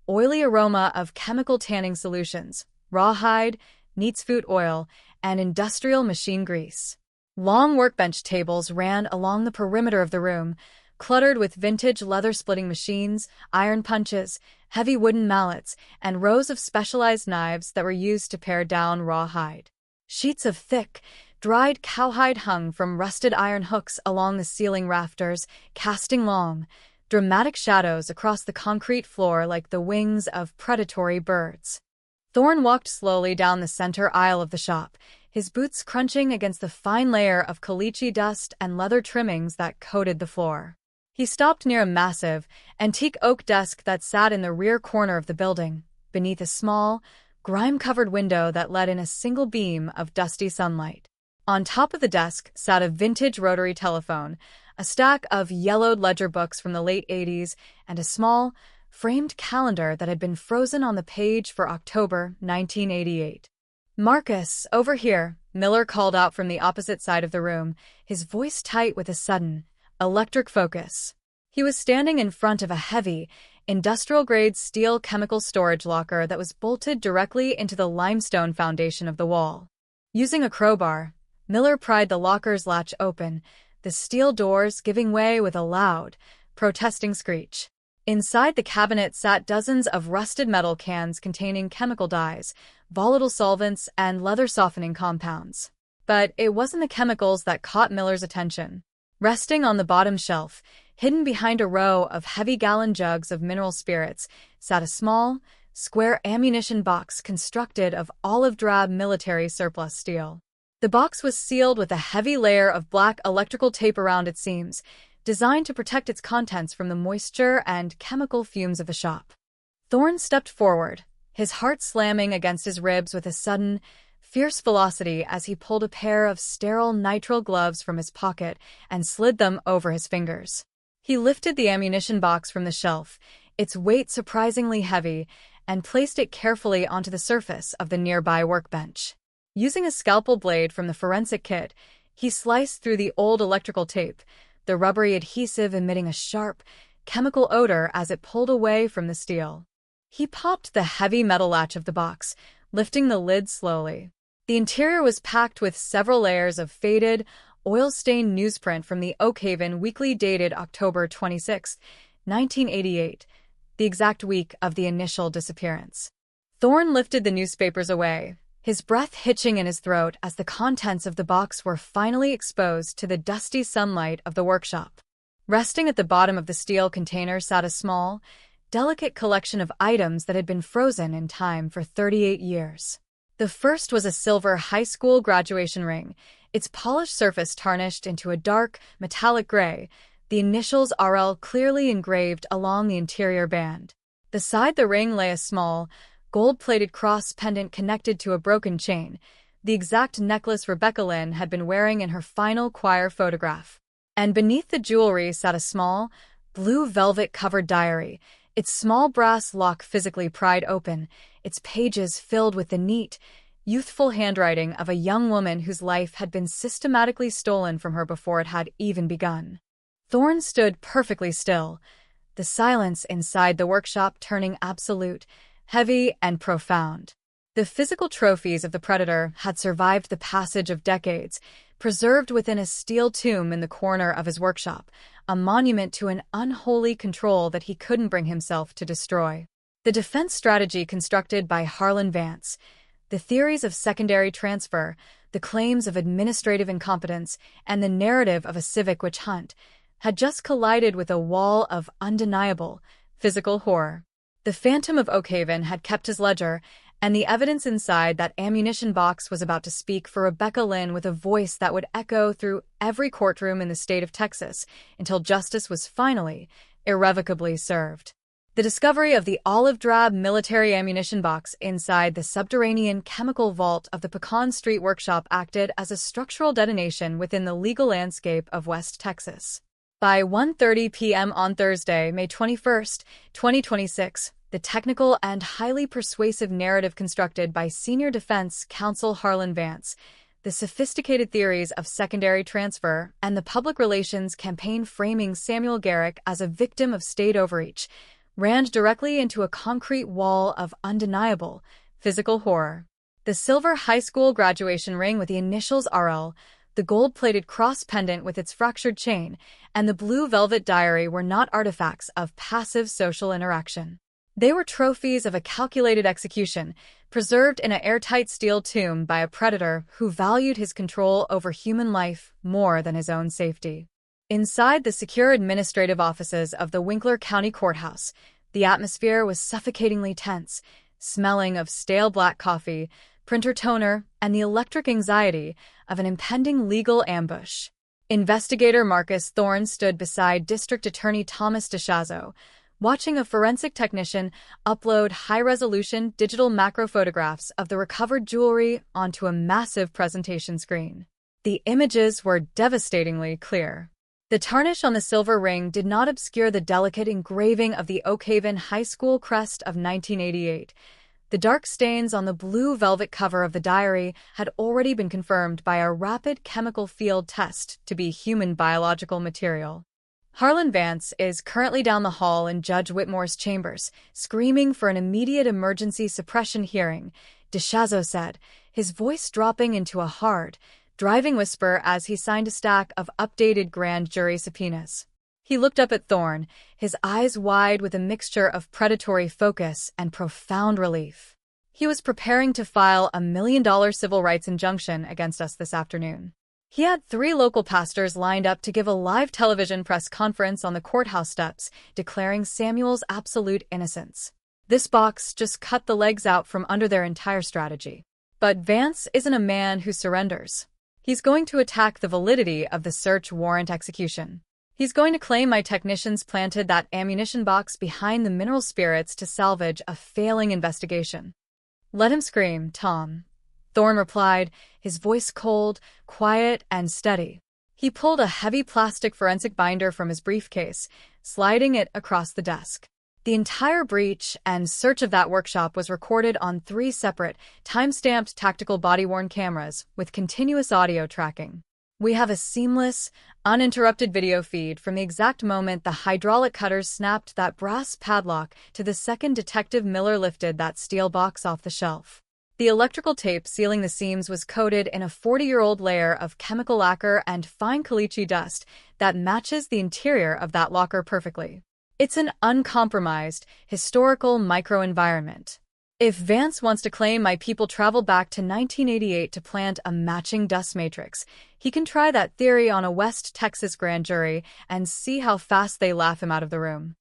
oily aroma of chemical tanning solutions, rawhide, neat's foot oil, and industrial machine grease. Long workbench tables ran along the perimeter of the room, cluttered with vintage leather-splitting machines, iron punches, heavy wooden mallets, and rows of specialized knives that were used to pare down rawhide. Sheets of thick, dried cowhide hung from rusted iron hooks along the ceiling rafters, casting long, dramatic shadows across the concrete floor like the wings of predatory birds. Thorne walked slowly down the center aisle of the shop, his boots crunching against the fine layer of caliche dust and leather trimmings that coated the floor. He stopped near a massive, antique oak desk that sat in the rear corner of the building, beneath a small, grime-covered window that let in a single beam of dusty sunlight. On top of the desk sat a vintage rotary telephone, a stack of yellowed ledger books from the late 80s, and a small, framed calendar that had been frozen on the page for October 1988. "Marcus, over here," Miller called out from the opposite side of the room, his voice tight with a sudden, electric focus. He was standing in front of a heavy, industrial-grade steel chemical storage locker that was bolted directly into the limestone foundation of the wall. Using a crowbar, Miller pried the locker's latch open, the steel doors giving way with a loud, protesting screech. Inside the cabinet sat dozens of rusted metal cans containing chemical dyes, volatile solvents, and leather-softening compounds. But it wasn't the chemicals that caught Miller's attention. Resting on the bottom shelf, hidden behind a row of heavy-gallon jugs of mineral spirits, sat a small, square ammunition box constructed of olive-drab military surplus steel. The box was sealed with a heavy layer of black electrical tape around its seams, designed to protect its contents from the moisture and chemical fumes of the shop. Thorne stepped forward, his heart slamming against his ribs with a sudden, fierce velocity as he pulled a pair of sterile nitrile gloves from his pocket and slid them over his fingers. He lifted the ammunition box from the shelf, its weight surprisingly heavy, and placed it carefully onto the surface of the nearby workbench. Using a scalpel blade from the forensic kit, he sliced through the old electrical tape, the rubbery adhesive emitting a sharp, chemical odor as it pulled away from the steel. He popped the heavy metal latch of the box, lifting the lid slowly. The interior was packed with several layers of faded, oil-stained newsprint from the Oakhaven Weekly dated October 26, 1988, the exact week of the initial disappearance. Thorne lifted the newspapers away, his breath hitching in his throat as the contents of the box were finally exposed to the dusty sunlight of the workshop. Resting at the bottom of the steel container sat a small, delicate collection of items that had been frozen in time for 38 years. The first was a silver high school graduation ring, its polished surface tarnished into a dark, metallic gray, the initials RL clearly engraved along the interior band. Beside the ring lay a small, gold-plated cross pendant connected to a broken chain, the exact necklace Rebecca Lynn had been wearing in her final choir photograph. And beneath the jewelry sat a small, blue velvet-covered diary, its small brass lock physically pried open, its pages filled with the neat, youthful handwriting of a young woman whose life had been systematically stolen from her before it had even begun. Thorne stood perfectly still, the silence inside the workshop turning absolute, heavy and profound. The physical trophies of the predator had survived the passage of decades, preserved within a steel tomb in the corner of his workshop, a monument to an unholy control that he couldn't bring himself to destroy. The defense strategy constructed by Harlan Vance, the theories of secondary transfer, the claims of administrative incompetence, and the narrative of a civic witch hunt had just collided with a wall of undeniable, physical horror. The Phantom of Oakhaven had kept his ledger, and the evidence inside that ammunition box was about to speak for Rebecca Lynn with a voice that would echo through every courtroom in the state of Texas until justice was finally, irrevocably served. The discovery of the olive-drab military ammunition box inside the subterranean chemical vault of the Pecan Street Workshop acted as a structural detonation within the legal landscape of West Texas. By 1:30 p.m. on Thursday, May 21, 2026, the technical and highly persuasive narrative constructed by senior defense counsel Harlan Vance, the sophisticated theories of secondary transfer, and the public relations campaign framing Samuel Garrick as a victim of state overreach, ran directly into a concrete wall of undeniable physical horror. The silver high school graduation ring with the initials RL, the gold-plated cross pendant with its fractured chain, and the blue velvet diary were not artifacts of passive social interaction. They were trophies of a calculated execution, preserved in an airtight steel tomb by a predator who valued his control over human life more than his own safety. Inside the secure administrative offices of the Winkler County Courthouse, the atmosphere was suffocatingly tense, smelling of stale black coffee, printer toner, and the electric anxiety of an impending legal ambush. Investigator Marcus Thorne stood beside District Attorney Thomas DeShazo, watching a forensic technician upload high-resolution digital macro photographs of the recovered jewelry onto a massive presentation screen. The images were devastatingly clear. The tarnish on the silver ring did not obscure the delicate engraving of the Oak Haven High School crest of 1988. The dark stains on the blue velvet cover of the diary had already been confirmed by a rapid chemical field test to be human biological material. Harlan Vance is currently down the hall in Judge Whitmore's chambers, screaming for an immediate emergency suppression hearing, DeShazo said, his voice dropping into a hard, driving whisper as he signed a stack of updated grand jury subpoenas. He looked up at Thorne, his eyes wide with a mixture of predatory focus and profound relief. He was preparing to file a $1 million civil rights injunction against us this afternoon. He had 3 local pastors lined up to give a live television press conference on the courthouse steps, declaring Samuel's absolute innocence. This box just cut the legs out from under their entire strategy. But Vance isn't a man who surrenders. He's going to attack the validity of the search warrant execution. He's going to claim my technicians planted that ammunition box behind the mineral spirits to salvage a failing investigation. Let him scream, Tom. Thorne replied, his voice cold, quiet, and steady. He pulled a heavy plastic forensic binder from his briefcase, sliding it across the desk. The entire breach and search of that workshop was recorded on 3 separate, time-stamped tactical body-worn cameras with continuous audio tracking. We have a seamless, uninterrupted video feed from the exact moment the hydraulic cutters snapped that brass padlock to the second Detective Miller lifted that steel box off the shelf. The electrical tape sealing the seams was coated in a 40-year-old layer of chemical lacquer and fine caliche dust that matches the interior of that locker perfectly. It's an uncompromised, historical microenvironment. If Vance wants to claim my people traveled back to 1988 to plant a matching dust matrix, he can try that theory on a West Texas grand jury and see how fast they laugh him out of the room.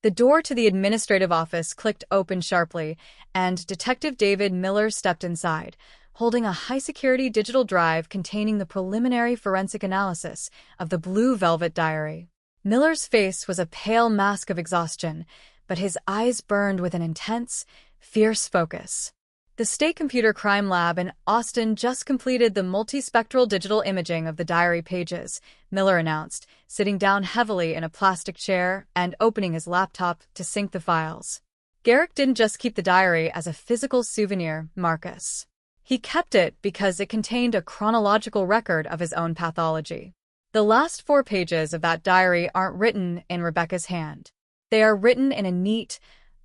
The door to the administrative office clicked open sharply, and Detective David Miller stepped inside, holding a high-security digital drive containing the preliminary forensic analysis of the blue velvet diary. Miller's face was a pale mask of exhaustion, but his eyes burned with an intense, fierce focus. The State Computer Crime Lab in Austin just completed the multispectral digital imaging of the diary pages, Miller announced, sitting down heavily in a plastic chair and opening his laptop to sync the files. Garrick didn't just keep the diary as a physical souvenir, Marcus. He kept it because it contained a chronological record of his own pathology. The last 4 pages of that diary aren't written in Rebecca's hand. They are written in a neat,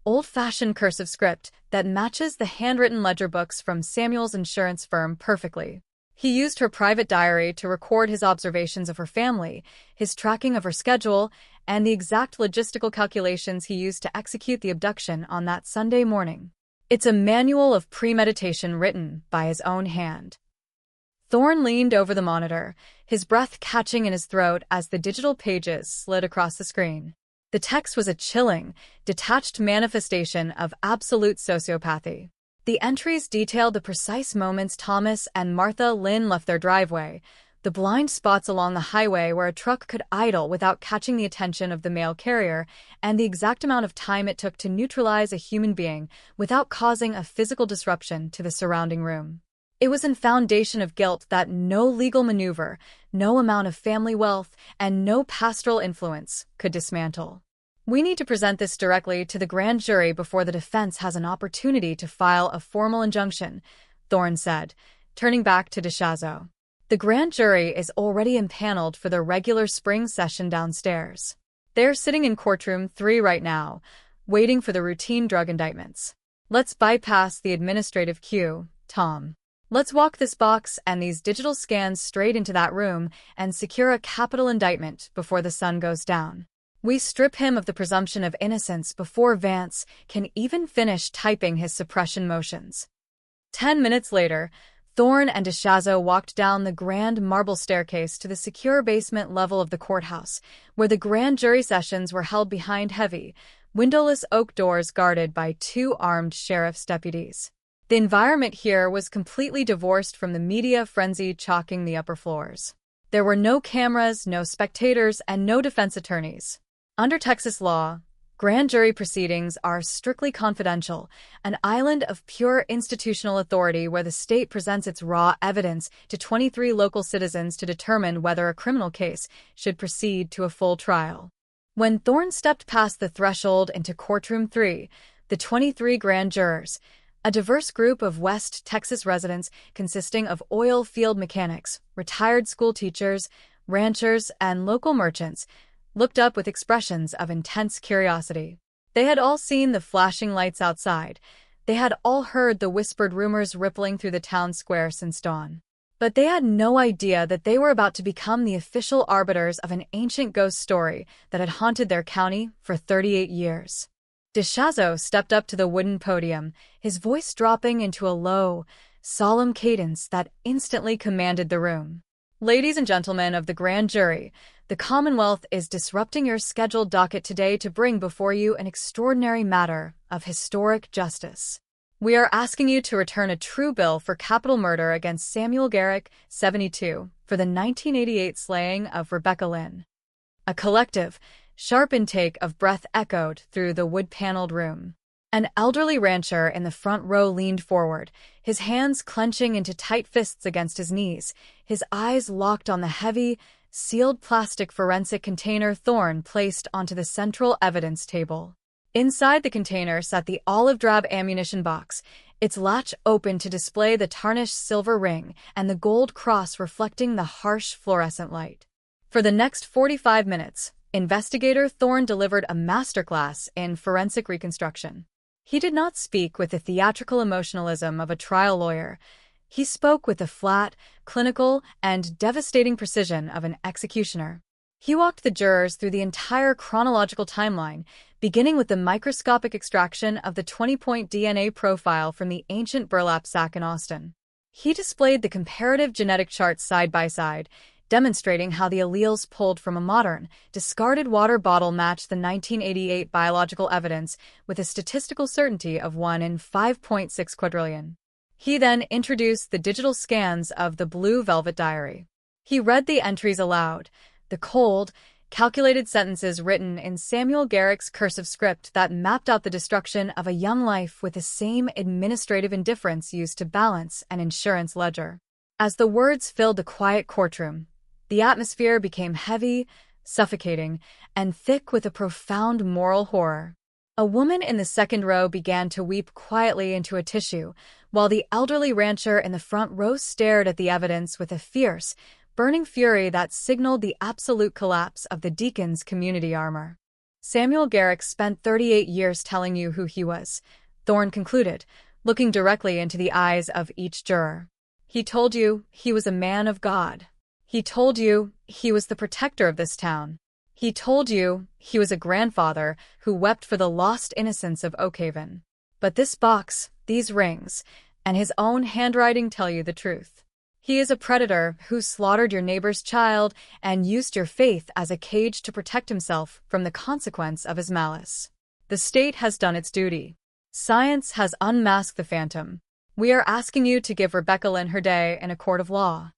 old-fashioned cursive script that matches the handwritten ledger books from Samuel's insurance firm perfectly. He used her private diary to record his observations of her family, his tracking of her schedule, and the exact logistical calculations he used to execute the abduction on that Sunday morning. It's a manual of premeditation written by his own hand. Thorne leaned over the monitor, his breath catching in his throat as the digital pages slid across the screen. The text was a chilling, detached manifestation of absolute sociopathy. The entries detailed the precise moments Thomas and Martha Lynn left their driveway, the blind spots along the highway where a truck could idle without catching the attention of the mail carrier, and the exact amount of time it took to neutralize a human being without causing a physical disruption to the surrounding room. It was a foundation of guilt that no legal maneuver, no amount of family wealth, and no pastoral influence could dismantle. We need to present this directly to the grand jury before the defense has an opportunity to file a formal injunction, Thorne said, turning back to DeShazo. The grand jury is already impaneled for the regular spring session downstairs. They're sitting in courtroom 3 right now, waiting for the routine drug indictments. Let's bypass the administrative queue, Tom. Let's walk this box and these digital scans straight into that room and secure a capital indictment before the sun goes down. We strip him of the presumption of innocence before Vance can even finish typing his suppression motions. 10 minutes later, Thorne and DeShazo walked down the grand marble staircase to the secure basement level of the courthouse, where the grand jury sessions were held behind heavy, windowless oak doors guarded by 2 armed sheriff's deputies. The environment here was completely divorced from the media frenzy chalking the upper floors. There were no cameras, no spectators, and no defense attorneys. Under Texas law, grand jury proceedings are strictly confidential, an island of pure institutional authority where the state presents its raw evidence to 23 local citizens to determine whether a criminal case should proceed to a full trial. When Thorne stepped past the threshold into courtroom 3, the 23 grand jurors, a diverse group of West Texas residents consisting of oil field mechanics, retired school teachers, ranchers, and local merchants, looked up with expressions of intense curiosity. They had all seen the flashing lights outside. They had all heard the whispered rumors rippling through the town square since dawn. But they had no idea that they were about to become the official arbiters of an ancient ghost story that had haunted their county for 38 years. DeShazo stepped up to the wooden podium, his voice dropping into a low, solemn cadence that instantly commanded the room. Ladies and gentlemen of the grand jury, the Commonwealth is disrupting your scheduled docket today to bring before you an extraordinary matter of historic justice. We are asking you to return a true bill for capital murder against Samuel Garrick, 72, for the 1988 slaying of Rebecca Lynn. A collective, sharp intake of breath echoed through the wood-paneled room. An elderly rancher in the front row leaned forward, his hands clenching into tight fists against his knees, his eyes locked on the heavy, sealed plastic forensic container Thorne placed onto the central evidence table. Inside the container sat the olive-drab ammunition box, its latch open to display the tarnished silver ring and the gold cross reflecting the harsh fluorescent light. For the next 45 minutes, investigator Thorne delivered a masterclass in forensic reconstruction. He did not speak with the theatrical emotionalism of a trial lawyer. He spoke with the flat, clinical, and devastating precision of an executioner. He walked the jurors through the entire chronological timeline, beginning with the microscopic extraction of the 20-point DNA profile from the ancient burlap sack in Austin. He displayed the comparative genetic charts side by side, demonstrating how the alleles pulled from a modern, discarded water bottle matched the 1988 biological evidence with a statistical certainty of 1 in 5.6 quadrillion. He then introduced the digital scans of the Blue Velvet Diary. He read the entries aloud, the cold, calculated sentences written in Samuel Garrick's cursive script that mapped out the destruction of a young life with the same administrative indifference used to balance an insurance ledger. As the words filled the quiet courtroom, the atmosphere became heavy, suffocating, and thick with a profound moral horror. A woman in the second row began to weep quietly into a tissue, while the elderly rancher in the front row stared at the evidence with a fierce, burning fury that signaled the absolute collapse of the Deacon's community armor. Samuel Garrick spent 38 years telling you who he was, Thorne concluded, looking directly into the eyes of each juror. He told you he was a man of God. He told you he was the protector of this town. He told you he was a grandfather who wept for the lost innocence of Oakhaven. But this box, these rings, and his own handwriting tell you the truth. He is a predator who slaughtered your neighbor's child and used your faith as a cage to protect himself from the consequence of his malice. The state has done its duty. Science has unmasked the phantom. We are asking you to give Rebecca Lynn her day in a court of law.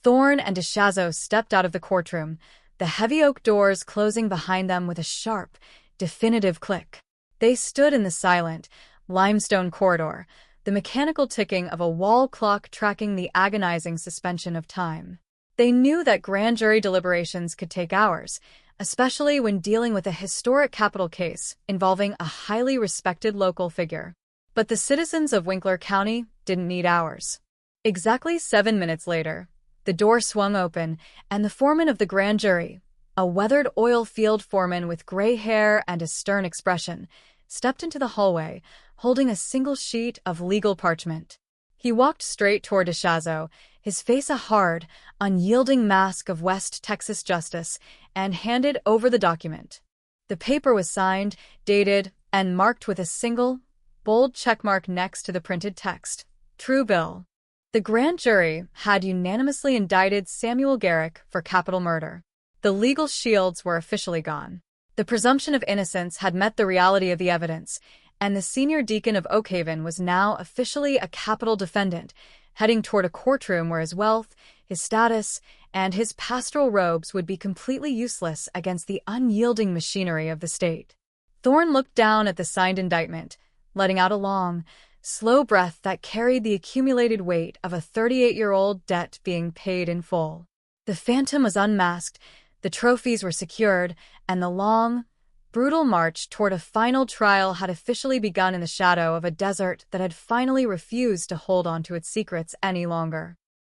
Thorne and DeShazo stepped out of the courtroom, the heavy oak doors closing behind them with a sharp, definitive click. They stood in the silent, limestone corridor, the mechanical ticking of a wall clock tracking the agonizing suspension of time. They knew that grand jury deliberations could take hours, especially when dealing with a historic capital case involving a highly respected local figure. But the citizens of Winkler County didn't need hours. Exactly 7 minutes later, the door swung open, and the foreman of the grand jury, a weathered oil field foreman with gray hair and a stern expression, stepped into the hallway, holding a single sheet of legal parchment. He walked straight toward DeShazo, his face a hard, unyielding mask of West Texas justice, and handed over the document. The paper was signed, dated, and marked with a single, bold checkmark next to the printed text. True bill. The grand jury had unanimously indicted Samuel Garrick for capital murder. The legal shields were officially gone. The presumption of innocence had met the reality of the evidence, and the senior deacon of Oakhaven was now officially a capital defendant, heading toward a courtroom where his wealth, his status, and his pastoral robes would be completely useless against the unyielding machinery of the state. Thorne looked down at the signed indictment, letting out a long, slow breath that carried the accumulated weight of a 38-year-old debt being paid in full. The phantom was unmasked, the trophies were secured, and the long, brutal march toward a final trial had officially begun in the shadow of a desert that had finally refused to hold on to its secrets any longer.